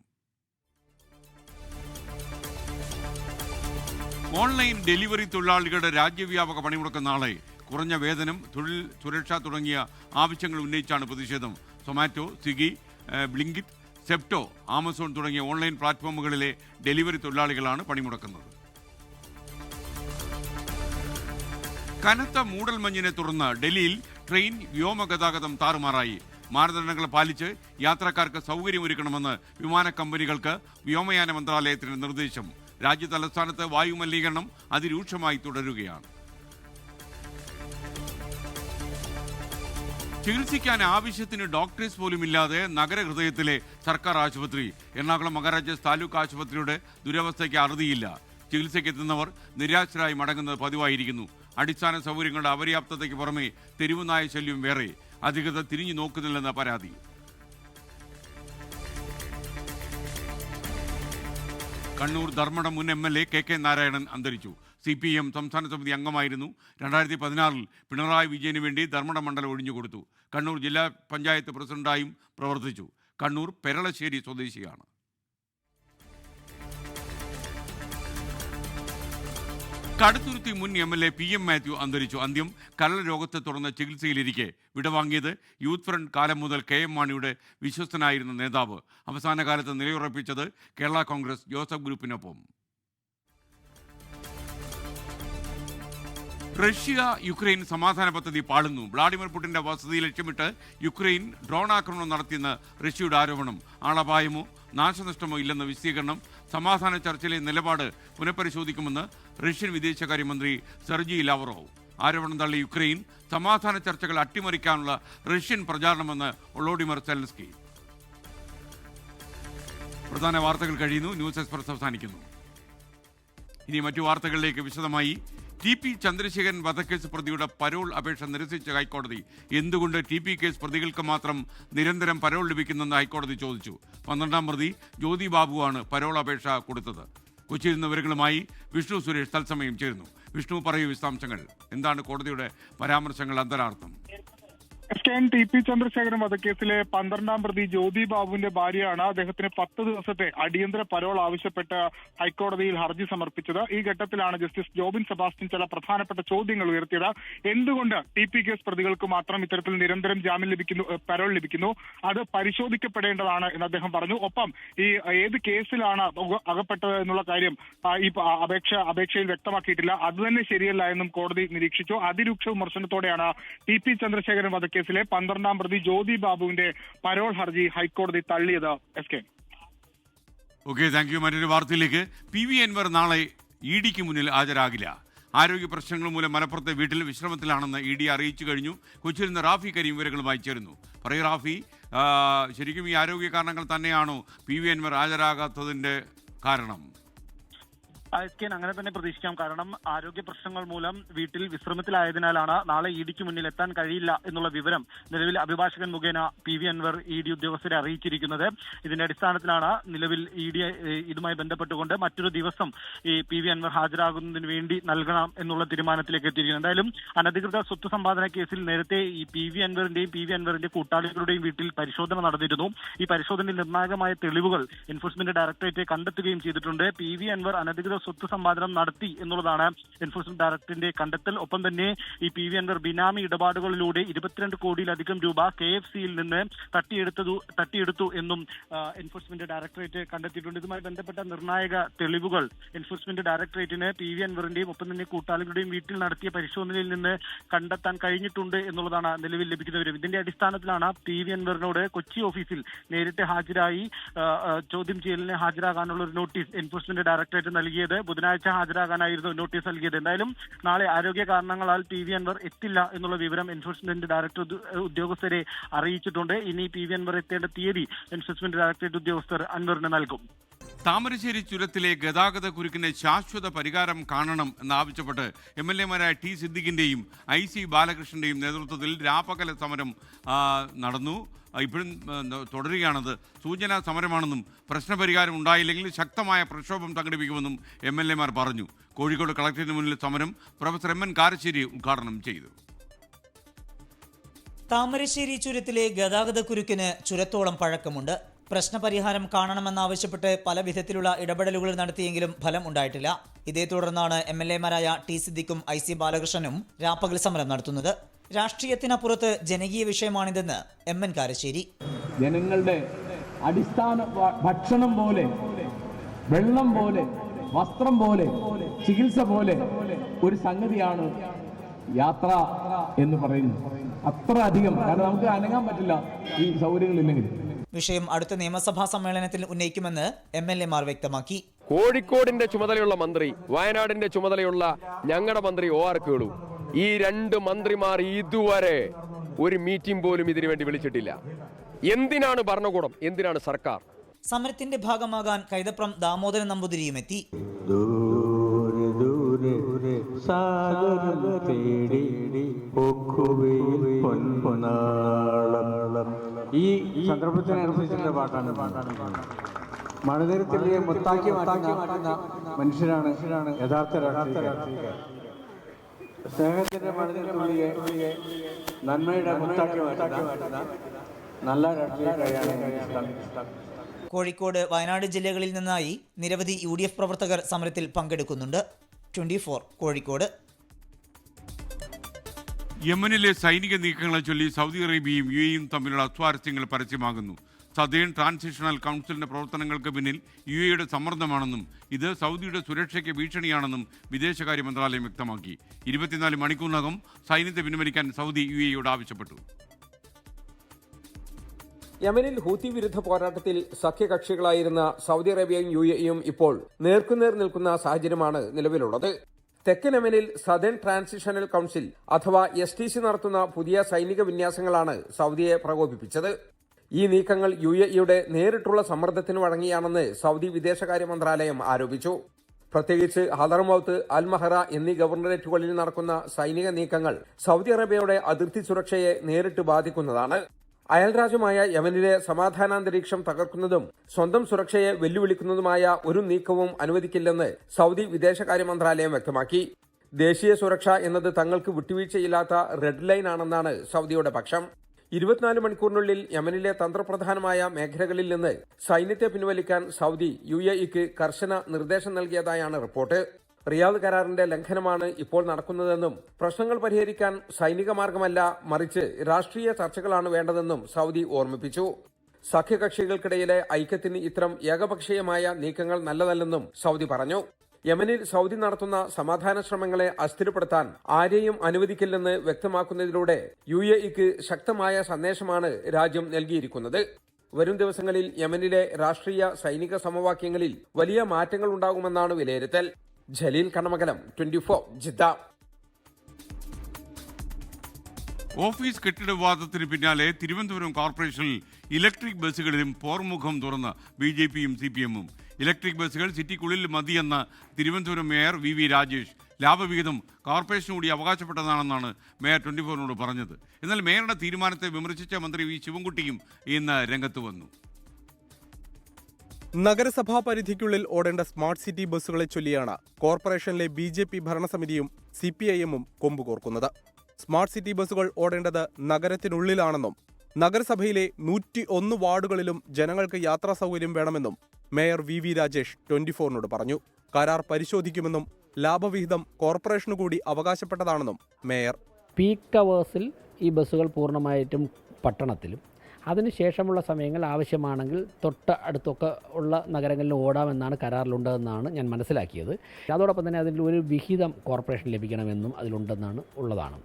ഓൺലൈൻ ഡെലിവറി തൊഴിലാളികളുടെ രാജ്യവ്യാപക പണിമുടക്ക് നാളെ. കുറഞ്ഞ വേതനം, തൊഴിൽ സുരക്ഷ തുടങ്ങിയ ആവശ്യങ്ങൾ ഉന്നയിച്ചാണ് പ്രതിഷേധം. Zomato, Swiggy, Blinkit, zepto, Amazon തുടങ്ങിയ ഓൺലൈൻ പ്ലാറ്റ്ഫോമുകളിലെ ഡെലിവറി തൊഴിലാളികളാണ് പണിമുടക്കുന്നത്. കനത്ത മൂടൽമഞ്ഞിനെ തുടർന്ന് ഡൽഹിയിൽ ട്രെയിൻ വ്യോമഗതാഗതം താറുമാറായി. മാനദണ്ഡങ്ങൾ പാലിച്ച് യാത്രക്കാർക്ക് സൗകര്യമൊരുക്കണമെന്ന് വിമാന കമ്പനികൾക്ക് വ്യോമയാന മന്ത്രാലയത്തിന് നിർദ്ദേശം. രാജ്യതലസ്ഥാനത്ത് വായുമലിനീകരണം അതിരൂക്ഷമായി തുടരുകയാണ്. ചികിത്സിക്കാൻ ആവശ്യത്തിന് ഡോക്ടേഴ്സ് പോലുമില്ലാതെ നഗരഹൃദയത്തിലെ സർക്കാർ ആശുപത്രി. എറണാകുളം മഹാരാജാസ് താലൂക്ക് ആശുപത്രിയുടെ ദുരവസ്ഥയ്ക്ക് അറുതിയില്ല. ചികിത്സയ്ക്കെത്തുന്നവർ നിരാശരായി മടങ്ങുന്നത് പതിവായിരിക്കുന്നു. അടിസ്ഥാന സൗകര്യങ്ങളുടെ അപര്യാപ്തതയ്ക്ക് പുറമെ തെരുവുനായ ശല്യം വേറെ. അധികൃതർ തിരിഞ്ഞു നോക്കുന്നില്ലെന്ന പരാതി. കണ്ണൂർ ധർമ്മടം മുൻ MLA KK നാരായണൻ അന്തരിച്ചു. CPM സംസ്ഥാന സമിതി അംഗമായിരുന്നു. 2016-ൽ പിണറായി വിജയന് വേണ്ടി ധർമ്മട മണ്ഡലം ഒഴിഞ്ഞുകൊടുത്തു. കണ്ണൂർ ജില്ലാ പഞ്ചായത്ത് പ്രസിഡന്റായും പ്രവർത്തിച്ചു. കണ്ണൂർ പെരളശ്ശേരി സ്വദേശിയാണ്. കടുത്തുരുത്തി മുൻ MLA PM മാത്യു അന്തരിച്ചു. അന്ത്യം കരൾ രോഗത്തെ തുടർന്ന് ചികിത്സയിലിരിക്കെ വിടവാങ്ങിയത് യൂത്ത് ഫ്രണ്ട് കാലം മുതൽ KM മാണിയുടെ വിശ്വസ്തനായിരുന്ന നേതാവ്. അവസാന കാലത്ത് നിലയുറപ്പിച്ചത് കേരള കോൺഗ്രസ് ജോസഫ് ഗ്രൂപ്പിനൊപ്പം. റഷ്യ യുക്രൈൻ സമാധാന പദ്ധതി പാളുന്നു. വ്ളാഡിമിർ പുടിന്റെ വസതി ലക്ഷ്യമിട്ട് യുക്രൈൻ ഡ്രോൺ ആക്രമണം നടത്തിയെന്ന് റഷ്യയുടെ ആരോപണം. ആളപായമോ നാശനഷ്ടമോ ഇല്ലെന്ന വിശദീകരണം. സമാധാന ചർച്ചയിലെ നിലപാട് പുനഃപരിശോധിക്കുമെന്ന് റഷ്യൻ വിദേശകാര്യമന്ത്രി സെർജി ലാവ്റോവ്. ആരോപണം തള്ളി യുക്രൈൻ. സമാധാന ചർച്ചകൾ അട്ടിമറിക്കാനുള്ള റഷ്യൻ പ്രചാരണമെന്ന് വൊളോഡിമിർ സെലൻസ്കി. പ്രധാന വാർത്തകൾ കഴിയുന്നു. ന്യൂസ് എക്സ്പ്രസ് അവസാനിക്കുന്നു. ഇനി മറ്റു വാർത്തകളിലേക്ക് വിശദമായി. TP ചന്ദ്രശേഖരൻ വധക്കേസ് പ്രതിയുടെ പരോൾ അപേക്ഷ നിരസിച്ച ഹൈക്കോടതി. എന്തുകൊണ്ട് TP കേസ് പ്രതികൾക്ക് മാത്രം നിരന്തരം പരോൾ ലഭിക്കുന്നെന്ന് ഹൈക്കോടതി ചോദിച്ചു. 12-ാം പ്രതി ജ്യോതി ബാബുവാണ് പരോൾ അപേക്ഷ കൊടുത്തത്. കൊച്ചിയിൽ നിന്ന് വിവരങ്ങളുമായി വിഷ്ണു സുരേഷ് തത്സമയം ചേരുന്നു. വിഷ്ണു, പറയൂ വിശദാംശങ്ങൾ. എന്താണ് കോടതിയുടെ പരാമർശങ്ങൾ, അന്തരാർത്ഥം? TP ചന്ദ്രശേഖരൻ വധക്കേസിലെ 12-ാം പ്രതി ജ്യോതി ബാബുവിന്റെ ഭാര്യയാണ് അദ്ദേഹത്തിന് 10 ദിവസത്തെ അടിയന്തര പരോൾ ആവശ്യപ്പെട്ട് ഹൈക്കോടതിയിൽ ഹർജി സമർപ്പിച്ചത്. ഈ ഘട്ടത്തിലാണ് ജസ്റ്റിസ് ജോബിൻ സെബാസ്റ്റ്യൻ ചില പ്രധാനപ്പെട്ട ചോദ്യങ്ങൾ ഉയർത്തിയത്. എന്തുകൊണ്ട് TP കേസ് പ്രതികൾക്ക് മാത്രം ഇത്തരത്തിൽ നിരന്തരം ജാമ്യം ലഭിക്കുന്നു, പരോൾ ലഭിക്കുന്നു? അത് പരിശോധിക്കപ്പെടേണ്ടതാണ് എന്ന് അദ്ദേഹം പറഞ്ഞു. ഒപ്പം ഈ ഏത് കേസിലാണ് അകപ്പെട്ടത് എന്നുള്ള കാര്യം ഈ അപേക്ഷയിൽ വ്യക്തമാക്കിയിട്ടില്ല. അത് തന്നെ ശരിയല്ല എന്നും കോടതി നിരീക്ഷിച്ചു. അതിരൂക്ഷ വിമർശനത്തോടെയാണ് TP ചന്ദ്രശേഖരൻ വധക്കേസിലെ 12-ാം പ്രതി ജ്യോതി ബാബുവിന്റെ പരോൾ ഹർജി ഹൈക്കോടതി തള്ളിയത്. Okay, thank you. മറ്റൊരു വാർത്തയിലേക്ക്. PV അൻവർ നാളെ EDക്ക് മുന്നിൽ ഹാജരാകില്ല. ആരോഗ്യ പ്രശ്നങ്ങൾ മൂലം മലപ്പുറത്തെ വീട്ടിൽ വിശ്രമത്തിലാണെന്ന് ED അറിയിച്ചു കഴിഞ്ഞു. കൊച്ചിയിൽ നിന്ന് റാഫി കരീം വിവരങ്ങളുമായി ചേരുന്നു. പറയൂ റാഫി, ശരിക്കും ഈ ആരോഗ്യ കാരണങ്ങൾ തന്നെയാണോ PV അൻവർ ഹാജരാകാത്തതിന്റെ കാരണം? അങ്ങനെ തന്നെ പ്രതീക്ഷിക്കാം. കാരണം ആരോഗ്യ പ്രശ്നങ്ങൾ മൂലം വീട്ടിൽ വിശ്രമത്തിലായതിനാലാണ് നാളെ EDക്ക് മുന്നിൽ എത്താൻ കഴിയില്ല എന്നുള്ള വിവരം നിലവിൽ അഭിഭാഷകൻ മുഖേന PV അൻവർ ED ഉദ്യോഗസ്ഥരെ അറിയിച്ചിരിക്കുന്നത്. ഇതിന്റെ അടിസ്ഥാനത്തിലാണ് നിലവിൽ ED ഇതുമായി ബന്ധപ്പെട്ടുകൊണ്ട് മറ്റൊരു ദിവസം ഈ PV അൻവർ ഹാജരാകുന്നതിന് വേണ്ടി നൽകണം എന്നുള്ള തീരുമാനത്തിലേക്ക് എത്തിയിരിക്കുന്നത്. എന്തായാലും അനധികൃത സ്വത്ത് സമ്പാദന കേസിൽ നേരത്തെ ഈ PV അൻവറിന്റെ കൂട്ടാളികളുടെയും വീട്ടിൽ പരിശോധന നടന്നിരുന്നു. ഈ പരിശോധനയിൽ നിർണായകമായ തെളിവുകൾ എൻഫോഴ്സ്മെന്റ് ഡയറക്ടറേറ്റ് കണ്ടെത്തുകയും ചെയ്തിട്ടുണ്ട്. PV അൻവർ അനധികൃത സ്വത്ത് സമ്പാദനം നടത്തി എന്നുള്ളതാണ് എൻഫോഴ്സ്മെന്റ് ഡയറക്ടറേറ്റിന്റെ കണ്ടെത്തൽ. ഒപ്പം തന്നെ ഈ പി വി അൻവർ ബിനാമി ഇടപാടുകളിലൂടെ 22 കോടിയിലധികം രൂപ KFC-യിൽ നിന്ന് തട്ടിയെടുത്തു എന്നും എൻഫോഴ്സ്മെന്റ് ഡയറക്ടറേറ്റ് കണ്ടെത്തിയിട്ടുണ്ട്. ഇതുമായി ബന്ധപ്പെട്ട നിർണായക തെളിവുകൾ എൻഫോഴ്സ്മെന്റ് ഡയറക്ടറേറ്റിന് പി വി അൻവറിന്റെയും ഒപ്പം തന്നെ കൂട്ടാളികളുടെയും വീട്ടിൽ നടത്തിയ പരിശോധനയിൽ നിന്ന് കണ്ടെത്താൻ കഴിഞ്ഞിട്ടുണ്ട് എന്നുള്ളതാണ് നിലവിൽ ലഭിക്കുന്ന വിവരം. ഇതിന്റെ അടിസ്ഥാനത്തിലാണ് പി വി അൻവറിനോട് കൊച്ചി ഓഫീസിൽ നേരിട്ട് ഹാജരായി ചോദ്യം ചെയ്യലിന് ഹാജരാകാനുള്ള ഒരു നോട്ടീസ് എൻഫോഴ്സ്മെന്റ് ഡയറക്ടറേറ്റ് നൽകിയത്. ബുധനാഴ്ച ഹാജരാകാനായിരുന്നു നോട്ടീസ് നൽകിയത്. എന്തായാലും നാളെ ആരോഗ്യ കാരണങ്ങളാൽ പി വി അൻവർ എത്തില്ല എന്നുള്ള വിവരം എൻഫോഴ്സ്മെന്റ് ഡയറക്ടർ ഉദ്യോഗസ്ഥരെ അറിയിച്ചിട്ടുണ്ട്. ഇനി പി വി അൻവർ എത്തേണ്ട തീയതി എൻഫോഴ്സ്മെന്റ് ഡയറക്ടറേറ്റ് ഉദ്യോഗസ്ഥർ അൻവറിന് നൽകും. താമരശ്ശേരി ചുരത്തിലെ ഗതാഗത കുരുക്കിന് ശാശ്വത പരിഹാരം കാണണം എന്നാവശ്യപ്പെട്ട് MLA-മാരായ ടി സിദ്ദിഖിൻ്റെയും IC ബാലകൃഷ്ണൻ്റെയും നേതൃത്വത്തിൽ രാപ്പകൽ സമരം നടന്നു. ഇപ്പോഴും തുടരുകയാണത്. സൂചനാ സമരമാണെന്നും പ്രശ്നപരിഹാരം ഉണ്ടായില്ലെങ്കിൽ ശക്തമായ പ്രക്ഷോഭം സംഘടിപ്പിക്കുമെന്നും MLA-മാർ പറഞ്ഞു. കോഴിക്കോട് കളക്ടറേറ്റിന് മുന്നിൽ സമരം പ്രൊഫസർ MN കാരശ്ശേരി ഉദ്ഘാടനം ചെയ്തു. താമരശ്ശേരി ചുരത്തിലെ ഗതാഗത കുരുക്കിന് ചുരത്തോളം പഴക്കമുണ്ട്. പ്രശ്നപരിഹാരം കാണണമെന്നാവശ്യപ്പെട്ട് പല വിധത്തിലുള്ള ഇടപെടലുകൾ നടത്തിയെങ്കിലും ഫലം ഉണ്ടായിട്ടില്ല. ഇതേ തുടർന്നാണ് MLA-മാരായ ടി സിദ്ദിഖും IC ബാലകൃഷ്ണനും രാപ്പകൽ സമരം നടത്തുന്നത്. രാഷ്ട്രീയത്തിനപ്പുറത്ത് ജനകീയ വിഷയമാണിതെന്ന് MN കാരശ്ശേരി. ജനങ്ങളുടെ അടിസ്ഥാന ഭക്ഷണം പോലെ, വെള്ളം പോലെ, വസ്ത്രം പോലെ, ചികിത്സ പോലെ ഒരു സംഗതിയാണ് യാത്ര എന്ന് പറയുന്നത്. അത്ര അധികം, കാരണം നമുക്ക് അനങ്ങാൻ പറ്റില്ല ഈ സൗകര്യങ്ങളില്ലെങ്കിൽ. വിഷയം അടുത്ത നിയമസഭാ സമ്മേളനത്തിൽ ഉന്നയിക്കുമെന്ന് MLA-മാർ വ്യക്തമാക്കി. കോഴിക്കോടിന്റെ ചുമതലയുള്ള മന്ത്രി, വയനാടിന്റെ ചുമതലയുള്ള ഞങ്ങളുടെ മന്ത്രി OR കേളു, ഈ രണ്ട് മന്ത്രിമാർ ഇതുവരെ ഒരു മീറ്റിംഗ് പോലും ഇതിനു വേണ്ടി വിളിച്ചിട്ടില്ല. എന്തിനാണ് ഭരണകൂടം, എന്തിനാണ് സർക്കാർ? സമരത്തിന്റെ ഭാഗമാകാൻ കൈതപ്രം ദാമോദരൻ നമ്പൂതിരിയും എത്തി. ഈ സന്ദർഭത്തിനനുസരിച്ചുള്ള പാട്ടാണ്. മഴനിരത്തിലെ മുത്താക്കി മാറ്റുന്ന മനുഷ്യരാണ് യഥാർത്ഥ രാഷ്ട്രീയക്കാർ. സ്നേഹത്തിന്റെ മഴനിരത്തുള്ളിയെ നന്മയുടെ മുത്താക്കി മാറ്റുന്ന നല്ല രാഷ്ട്രീയക്കാരെയാണ്. കോഴിക്കോട്, വയനാട് ജില്ലകളിൽ നിന്നായി നിരവധി UDF പ്രവർത്തകർ സമരത്തിൽ പങ്കെടുക്കുന്നുണ്ട്. 24 കോഴിക്കോട്. യമനിലെ സൈനിക നീക്കങ്ങളെ ചൊല്ലി സൗദി അറേബ്യയും UAE-യും തമ്മിലുള്ള അസ്വാരസ്യങ്ങൾ പരസ്യമാകുന്നു. സദേൺ ട്രാൻസിഷണൽ കൗൺസിലിന്റെ പ്രവർത്തനങ്ങൾക്ക് പിന്നിൽ UAE-യുടെ സമ്മർദ്ദമാണെന്നും ഇത് സൗദിയുടെ സുരക്ഷയ്ക്ക് ഭീഷണിയാണെന്നും വിദേശകാര്യ മന്ത്രാലയം വ്യക്തമാക്കി. 24 മണിക്കൂറിനകം സൈന്യത്തെ പിൻവലിക്കാൻ സൗദി UAE-യോട് ആവശ്യപ്പെട്ടു. യമനിൽ ഹൂത്തി വിരുദ്ധ പോരാട്ടത്തിൽ സഖ്യകക്ഷികളായിരുന്ന സൗദി അറേബ്യയും UAE-യും ഇപ്പോൾ നേർക്കുനേർ നിൽക്കുന്ന സാഹചര്യമാണ് നിലവിലുള്ളത്. തെക്കൻ യമനിൽ സദേൺ ട്രാൻസിഷണൽ കൗൺസിൽ അഥവാ STC നടത്തുന്ന പുതിയ സൈനിക വിന്യാസങ്ങളാണ് സൗദിയെ പ്രകോപിപ്പിച്ചത്. ഈ നീക്കങ്ങൾ UAE-യുടെ നേരിട്ടുള്ള സമ്മർദ്ദത്തിന് വഴങ്ങിയാണെന്ന് സൗദി വിദേശകാര്യ മന്ത്രാലയം ആരോപിച്ചു. പ്രത്യേകിച്ച് ഹദർമൌത്ത്, അൽ മഹറ എന്നീ ഗവർണറേറ്റുകളിൽ നടക്കുന്ന സൈനിക നീക്കങ്ങൾ സൗദി അറേബ്യയുടെ അതിർത്തി സുരക്ഷയെ നേരിട്ട് ബാധിക്കുന്നതാണ്. അയൽരാജ്യമായ യമനിലെ സമാധാനാന്തരീക്ഷം തകർക്കുന്നതും സ്വന്തം സുരക്ഷയെ വെല്ലുവിളിക്കുന്നതുമായ ഒരു നീക്കവും അനുവദിക്കില്ലെന്ന് സൗദി വിദേശകാര്യ മന്ത്രാലയം വ്യക്തമാക്കി. ദേശീയ സുരക്ഷ എന്നത് തങ്ങൾക്ക് വിട്ടുവീഴ്ചയില്ലാത്ത റെഡ് ലൈൻ ആണെന്നാണ് സൗദിയുടെ പക്ഷം. 24 മണിക്കൂറിനുള്ളിൽ യമനിലെ തന്ത്രപ്രധാനമായ മേഖലകളിൽ നിന്ന് സൈന്യത്തെ പിൻവലിക്കാൻ സൗദി UAE-ക്ക് കർശന നിർദ്ദേശം നൽകിയതായാണ് റിപ്പോർട്ട്. റിയാദ് കരാറിന്റെ ലംഘനമാണ് ഇപ്പോൾ നടക്കുന്നതെന്നും പ്രശ്നങ്ങൾ പരിഹരിക്കാൻ സൈനിക മാർഗമല്ല മറിച്ച് രാഷ്ട്രീയ ചർച്ചകളാണ് വേണ്ടതെന്നും സൗദി ഓർമ്മിപ്പിച്ചു. സഖ്യകക്ഷികൾക്കിടയിലെ ഐക്യത്തിന് ഇത്തരം ഏകപക്ഷീയമായ നീക്കങ്ങൾ നല്ലതല്ലെന്നും സൗദി പറഞ്ഞു. യമനിൽ സൗദി നടത്തുന്ന സമാധാന ശ്രമങ്ങളെ അസ്ഥിരപ്പെടുത്താൻ ആരെയും അനുവദിക്കില്ലെന്ന് വ്യക്തമാക്കുന്നതിലൂടെ UAE-ക്ക് ശക്തമായ സന്ദേശമാണ് രാജ്യം നൽകിയിരിക്കുന്നത്. വരും ദിവസങ്ങളിൽ യമനിലെ രാഷ്ട്രീയ സൈനിക സമവാക്യങ്ങളിൽ വലിയ മാറ്റങ്ങൾ ഉണ്ടാകുമെന്നാണ് വിലയിരുത്തൽ. ജലീൽ കണ്ണമംഗലം, 24 ജിദ്ദ. ഓഫീസ് കെട്ടിട വിവാദത്തിന് പിന്നാലെ തിരുവനന്തപുരം കോർപ്പറേഷനിൽ ഇലക്ട്രിക് ബസ്സുകളിലും പോർമുഖം തുറന്ന് BJP-യും CPM-ഉം. ഇലക്ട്രിക് ബസ്സുകൾ സിറ്റിക്കുള്ളിൽ മതിയെന്ന തിരുവനന്തപുരം മേയർ VV രാജേഷ് ലാഭവിഹിതം കോർപ്പറേഷന് കൂടി അവകാശപ്പെട്ടതാണെന്നാണ് മേയർ 24-നോട് പറഞ്ഞത്. എന്നാൽ മേയറുടെ തീരുമാനത്തെ വിമർശിച്ച മന്ത്രി V ശിവൻകുട്ടിയും ഇന്ന് രംഗത്ത് വന്നു. നഗരസഭാ പരിധിക്കുള്ളിൽ ഓടേണ്ട സ്മാർട്ട് സിറ്റി ബസ്സുകളെ ചൊല്ലിയാണ് കോർപ്പറേഷനിലെ BJP ഭരണസമിതിയും CPIM-ഉം കൊമ്പുകോർക്കുന്നത്. സ്മാർട്ട് സിറ്റി ബസ്സുകൾ ഓടേണ്ടത് നഗരത്തിനുള്ളിലാണെന്നും നഗരസഭയിലെ 101 വാർഡുകളിലും ജനങ്ങൾക്ക് യാത്രാ സൗകര്യം വേണമെന്നും മേയർ VV രാജേഷ് 24-നോട് പറഞ്ഞു. കരാർ പരിശോധിക്കുമെന്നും ലാഭവിഹിതം കോർപ്പറേഷനു കൂടി അവകാശപ്പെട്ടതാണെന്നും മേയർ. പീക്ക് അവേഴ്സിൽ ഈ ബസ്സുകൾ പൂർണ്ണമായിട്ടും പട്ടണത്തിലും അതിനുശേഷമുള്ള സമയങ്ങൾ ആവശ്യമാണെങ്കിൽ തൊട്ട് അടുത്തൊക്കെ ഉള്ള നഗരങ്ങളിൽ ഓടാമെന്നാണ് കരാറിലുണ്ടെന്നാണ് ഞാൻ മനസ്സിലാക്കിയത്. അതോടൊപ്പം തന്നെ അതിൽ ഒരു വിഹിതം കോർപ്പറേഷൻ ലഭിക്കണമെന്നും അതിലുണ്ടെന്നാണ് ഉള്ളതാണ്.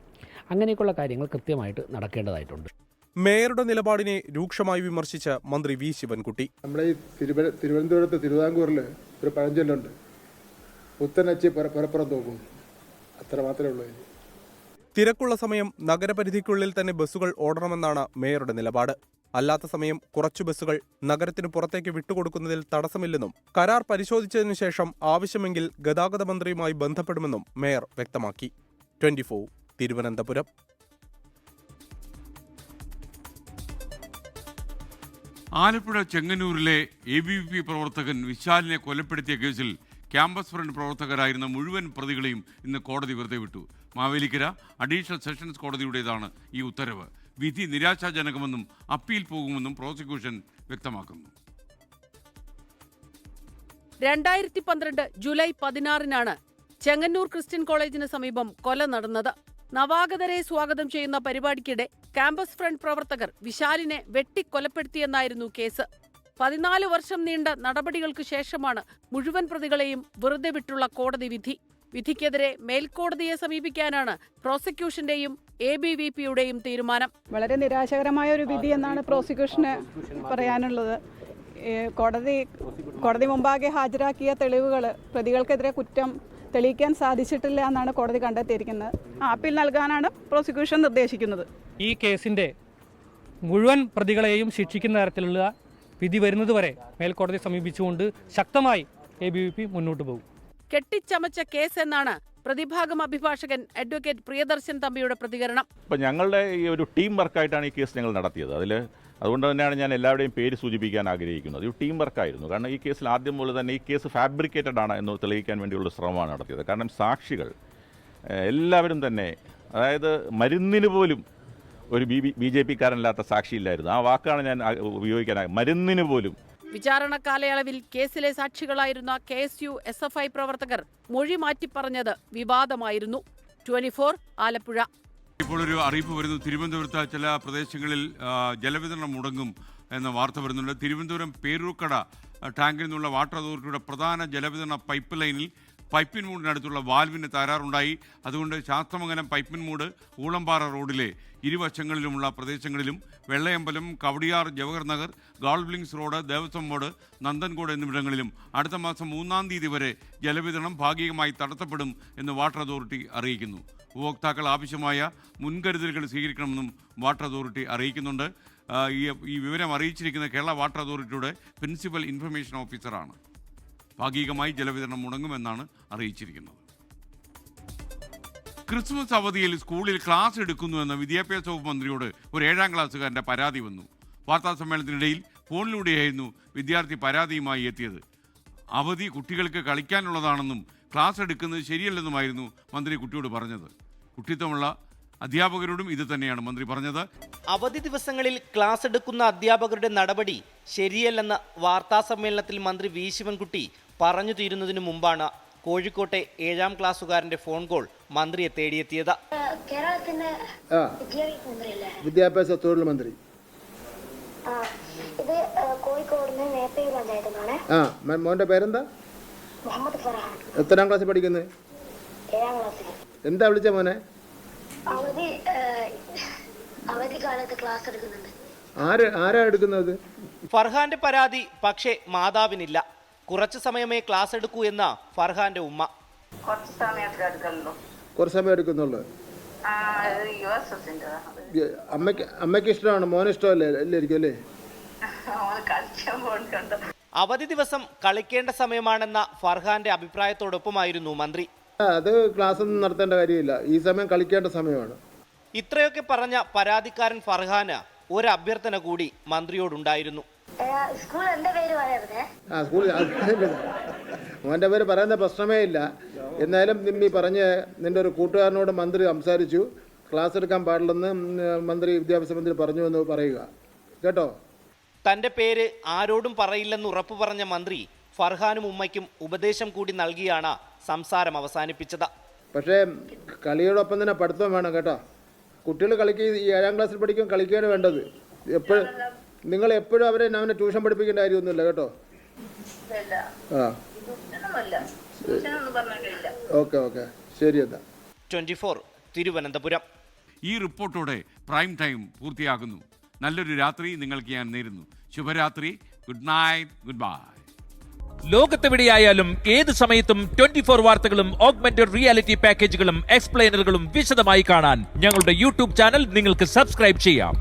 അങ്ങനെയൊക്കെയുള്ള കാര്യങ്ങൾ കൃത്യമായിട്ട് നടക്കേണ്ടതായിട്ടുണ്ട്. മേയറുടെ നിലപാടിനെ രൂക്ഷമായി വിമർശിച്ച് മന്ത്രി വി ശിവൻകുട്ടി. നമ്മുടെ ഈ തിരുവനന്തപുരത്ത് തിരുവിതാംകൂറിൽ ഒരു പഴഞ്ചൊല്ലുണ്ട്, പുത്തനച്ചി പരപ്പുറം തോക്കും. അത്ര മാത്രമേ ഉള്ളൂ. തിരക്കുള്ള സമയം നഗരപരിധിക്കുള്ളിൽ തന്നെ ബസ്സുകൾ ഓടണമെന്നാണ് മേയറുടെ നിലപാട്. അല്ലാത്ത സമയം കുറച്ചു ബസ്സുകൾ നഗരത്തിന് പുറത്തേക്ക് വിട്ടുകൊടുക്കുന്നതിൽ തടസ്സമില്ലെന്നും കരാർ പരിശോധിച്ചതിനു ശേഷം ആവശ്യമെങ്കിൽ ഗതാഗത മന്ത്രിയുമായി ബന്ധപ്പെടുമെന്നും മേയർ വ്യക്തമാക്കി. 24 തിരുവനന്തപുരം. ആലപ്പുഴ ചെങ്ങന്നൂരിലെ ABVP പ്രവർത്തകൻ വിശാലിനെ കൊലപ്പെടുത്തിയ കേസിൽ ക്യാമ്പസ് ഫ്രണ്ട് പ്രവർത്തകരായിരുന്ന മുഴുവൻ പ്രതികളെയും ഇന്ന് കോടതി വെറുതെ വിട്ടു. മാവേലിക്കര അഡീഷണൽ സെഷൻസ് കോടതിയുടേതാണ് ഈ ഉത്തരവ്. വിധി നിരാശാജനകമെന്നും അപ്പീൽ പോകുമെന്നും പ്രോസിക്യൂഷൻ വ്യക്തമാക്കുന്നു. 2012 ജൂലൈ 16 ചെങ്ങന്നൂർ ക്രിസ്ത്യൻ കോളേജിന് സമീപം കൊല നടന്നത്. നവാഗതരെ സ്വാഗതം ചെയ്യുന്ന പരിപാടിക്കിടെ ക്യാമ്പസ് ഫ്രണ്ട് പ്രവർത്തകർ വിശാലിനെ വെട്ടിക്കൊലപ്പെടുത്തിയെന്നായിരുന്നു കേസ്. 14 വർഷം നീണ്ട നടപടികൾക്ക് ശേഷമാണ് മുഴുവൻ പ്രതികളെയും വെറുതെ വിട്ടുള്ള കോടതി വിധി. വിധിക്കെതിരെ മേൽക്കോടതിയെ സമീപിക്കാനാണ് പ്രോസിക്യൂഷന്റെയും ABVPയുടെയും തീരുമാനം. വളരെ നിരാശകരമായ ഒരു വിധി എന്നാണ് പ്രോസിക്യൂഷന് പറയാനുള്ളത്. കോടതി മുമ്പാകെ ഹാജരാക്കിയ തെളിവുകൾ പ്രതികൾക്കെതിരെ കുറ്റം തെളിയിക്കാൻ സാധിച്ചിട്ടില്ല എന്നാണ് കോടതി കണ്ടെത്തിയിരിക്കുന്നത്. അപ്പീൽ നൽകാനാണ് പ്രോസിക്യൂഷൻ നിർദ്ദേശിക്കുന്നത്. ഈ കേസിന്റെ മുഴുവൻ പ്രതികളെയും ശിക്ഷിക്കുന്ന തരത്തിലുള്ള വിധി വരുന്നതുവരെ മേൽക്കോടതിയെ സമീപിച്ചുകൊണ്ട് ശക്തമായി ABVP മുന്നോട്ട് പോകും. കെട്ടിച്ചമച്ച കേസ് എന്നാണ് പ്രതിഭാഗം അഭിഭാഷകൻ അഡ്വക്കേറ്റ് പ്രിയദർശൻ തമ്പിയുടെ പ്രതികരണം. ഇപ്പം ഞങ്ങളുടെ ഈ ഒരു ടീം വർക്കായിട്ടാണ് ഈ കേസ് ഞങ്ങൾ നടത്തിയത്. അതുകൊണ്ട് തന്നെയാണ് ഞാൻ എല്ലാവരുടെയും പേര് സൂചിപ്പിക്കാൻ ആഗ്രഹിക്കുന്നത്. ഒരു ടീം വർക്കായിരുന്നു. കാരണം ഈ കേസിൽ ആദ്യം മുതൽ തന്നെ ഈ കേസ് ഫാബ്രിക്കേറ്റഡ് ആണ് എന്ന് തെളിയിക്കാൻ വേണ്ടിയുള്ള ശ്രമമാണ് നടത്തിയത്. കാരണം സാക്ഷികൾ എല്ലാവരും തന്നെ, അതായത് മരുന്നിന് പോലും ഒരു BJP-കാരനല്ലാത്ത സാക്ഷിയില്ലായിരുന്നു. ആ വാക്കാണ് ഞാൻ ഉപയോഗിക്കാനായി, മരുന്നിന് പോലും. വിചാരണ കാലയളവിൽ കേസിലെ സാക്ഷികളായിരുന്ന KSU SFI പ്രവർത്തകർ മൊഴി മാറ്റിപ്പറഞ്ഞത് വിവാദമായിരുന്നു. 24 ആലപ്പുഴ. ഇപ്പോൾ ഒരു അറിയിപ്പ് വരുന്നു. തിരുവനന്തപുരത്ത് ചില പ്രദേശങ്ങളിൽ ജലവിതരണം മുടങ്ങും എന്ന വാർത്ത വരുന്നുണ്ട്. തിരുവനന്തപുരം പേരൂർക്കട ടാങ്കിൽ നിന്നുള്ള വാട്ടർ അതോറിറ്റിയുടെ പ്രധാന ജലവിതരണ പൈപ്പ് ലൈനിൽ പൈപ്പിൻ മൂടിനടുത്തുള്ള വാൽവിന് തകരാറുണ്ടായി. അതുകൊണ്ട് ശാസ്തമംഗലം പൈപ്പിൻ മൂട് ഊളംപാറ റോഡിലെ ഇരുവശങ്ങളിലുമുള്ള പ്രദേശങ്ങളിലും വെള്ളയമ്പലം, കവടിയാർ, ജവഹർ നഗർ, ഗാൾബ്ലിങ്സ് റോഡ്, ദേവസ്വം റോഡ്, നന്ദൻകോട് എന്നിവിടങ്ങളിലും അടുത്ത മാസം 3-ാം തീയതി വരെ ജലവിതരണം ഭാഗികമായി തടസ്സപ്പെടും എന്ന് വാട്ടർ അതോറിറ്റി അറിയിക്കുന്നു. ഉപഭോക്താക്കൾ ആവശ്യമായ മുൻകരുതലുകൾ സ്വീകരിക്കണമെന്നും വാട്ടർ അതോറിറ്റി അറിയിക്കുന്നുണ്ട്. ഈ വിവരം അറിയിച്ചിരിക്കുന്ന കേരള വാട്ടർ അതോറിറ്റിയുടെ പ്രിൻസിപ്പൽ ഇൻഫർമേഷൻ ഓഫീസറാണ്. ഭാഗികമായി ജലവിതരണം മുടങ്ങുമെന്നാണ് അറിയിച്ചിരിക്കുന്നത്. ക്രിസ്മസ് അവധിയിൽ സ്കൂളിൽ ക്ലാസ് എടുക്കുന്നുവെന്ന വിദ്യാഭ്യാസ വകുപ്പ് മന്ത്രിയോട് ഒരു 7ാം ക്ലാസ്സുകാരൻ്റെ പരാതി വന്നു. വാർത്താസമ്മേളനത്തിനിടയിൽ ഫോണിലൂടെയായിരുന്നു വിദ്യാർത്ഥി പരാതിയുമായി എത്തിയത്. അവധി കുട്ടികൾക്ക് കളിക്കാനുള്ളതാണെന്നും ക്ലാസ് എടുക്കുന്നത് ശരിയല്ലെന്നുമായിരുന്നു മന്ത്രി കുട്ടിയോട് പറഞ്ഞത്. കുട്ടിത്വമുള്ള അധ്യാപകരോടും ഇത് തന്നെയാണ് മന്ത്രി പറഞ്ഞത്. അവധി ദിവസങ്ങളിൽ ക്ലാസ് എടുക്കുന്ന അധ്യാപകരുടെ നടപടി ശരിയല്ലെന്ന് വാർത്താസമ്മേളനത്തിൽ മന്ത്രി വി ശിവൻകുട്ടി പറഞ്ഞു തീരുന്നതിനു മുമ്പാണ് കോഴിക്കോട്ടെ 7ാം ക്ലാസ്സുകാരന്റെ ഫോൺ കോൾ മന്ത്രിയെ തേടിയെത്തിയത്. കേരളത്തിന്റെ വിദ്യാഭ്യാസ തൊഴിൽ മന്ത്രി ഇത് കോഴിക്കോട് മേപ്പയൂർ പഞ്ചായത്തിലാണ്. മോന്റെ പേരെന്താ? മുഹമ്മദ് ഫർഹാൻ. എത്രാം ക്ലാസ്സിൽ പഠിക്കുന്നത്? 7ാം ക്ലാസ്സിൽ. എന്താ വിളിച്ച മോനെ? അവധിക്കാലത്ത് ക്ലാസ് എടുക്കുന്നുണ്ട്. ആരാ എടുക്കുന്നത്? ഫർഹാന്റെ പരാതി പക്ഷേ മാതാവിനില്ല. കുറച്ചു സമയമേ ക്ലാസ് എടുക്കൂ എന്ന ഫർഹാന്റെ ഉമ്മ. കുറച്ച് സമയം എടുക്കുന്നുള്ളു. അമ്മയ്ക്ക് ഇഷ്ടമാണ്, മോന് ഇഷ്ടമല്ലേ? അല്ലായിരിക്കും അല്ലേ? അവധി ദിവസം കളിക്കേണ്ട സമയമാണെന്ന ഫർഹാന്റെ അഭിപ്രായത്തോടൊപ്പമായിരുന്നു മന്ത്രി. അത് ക്ലാസ് ഒന്നും നടത്തേണ്ട കാര്യമില്ല, ഈ സമയം കളിക്കേണ്ട സമയമാണ്. ഇത്രയൊക്കെ പറഞ്ഞ പരാതിക്കാരൻ ഫർഹാന് ഒരു അഭ്യർത്ഥന കൂടി മന്ത്രിയോടുണ്ടായിരുന്നു. മോന്റെ പേര് പറയുന്ന പ്രശ്നമേ ഇല്ല. എന്നാലും നിമ്മി പറഞ്ഞ് നിന്റെ ഒരു കൂട്ടുകാരനോട് മന്ത്രി സംസാരിച്ചു, ക്ലാസ് എടുക്കാൻ പാടില്ലെന്ന് മന്ത്രി വിദ്യാഭ്യാസ മന്ത്രി പറഞ്ഞു എന്ന് പറയുക കേട്ടോ. തന്റെ പേര് ആരോടും പറയില്ലെന്ന് ഉറപ്പു പറഞ്ഞ മന്ത്രി ഫർഹാനും ഉമ്മയ്ക്കും ഉപദേശം കൂടി നൽകിയാണ് സംസാരം അവസാനിപ്പിച്ചത്. പക്ഷേ കളിയോടൊപ്പം തന്നെ പഠിത്തം വേണം കേട്ടോ. കുട്ടികൾ ഈ 7ാം ക്ലാസ്സിൽ പഠിക്കും, കളിക്കുകയാണ് വേണ്ടത്. നിങ്ങൾ എപ്പോഴും അവനെ ട്യൂഷൻ പഠിപ്പിക്കേണ്ട കാര്യമൊന്നുമില്ല കേട്ടോ. ഓക്കെ ശരി. എന്നാ 24 തിരുവനന്തപുരം. ഈ റിപ്പോർട്ടോടെ പ്രൈം ടൈം പൂർത്തിയാകുന്നു. നല്ലൊരു രാത്രി നിങ്ങൾക്ക് ഞാൻ നേരുന്നു. ശുഭരാത്രി. Good night. Good bye. ലോകത്തെവിടെയായാലും ഏത് സമയത്തും 24 വാർത്തകളും ഓഗ്മെന്റഡ് റിയാലിറ്റി പാക്കേജുകളും എക്സ്പ്ലെയിനറുകളും വിശദമായി കാണാൻ ഞങ്ങളുടെ യൂട്യൂബ് ചാനൽ നിങ്ങൾക്ക് സബ്സ്ക്രൈബ് ചെയ്യാം.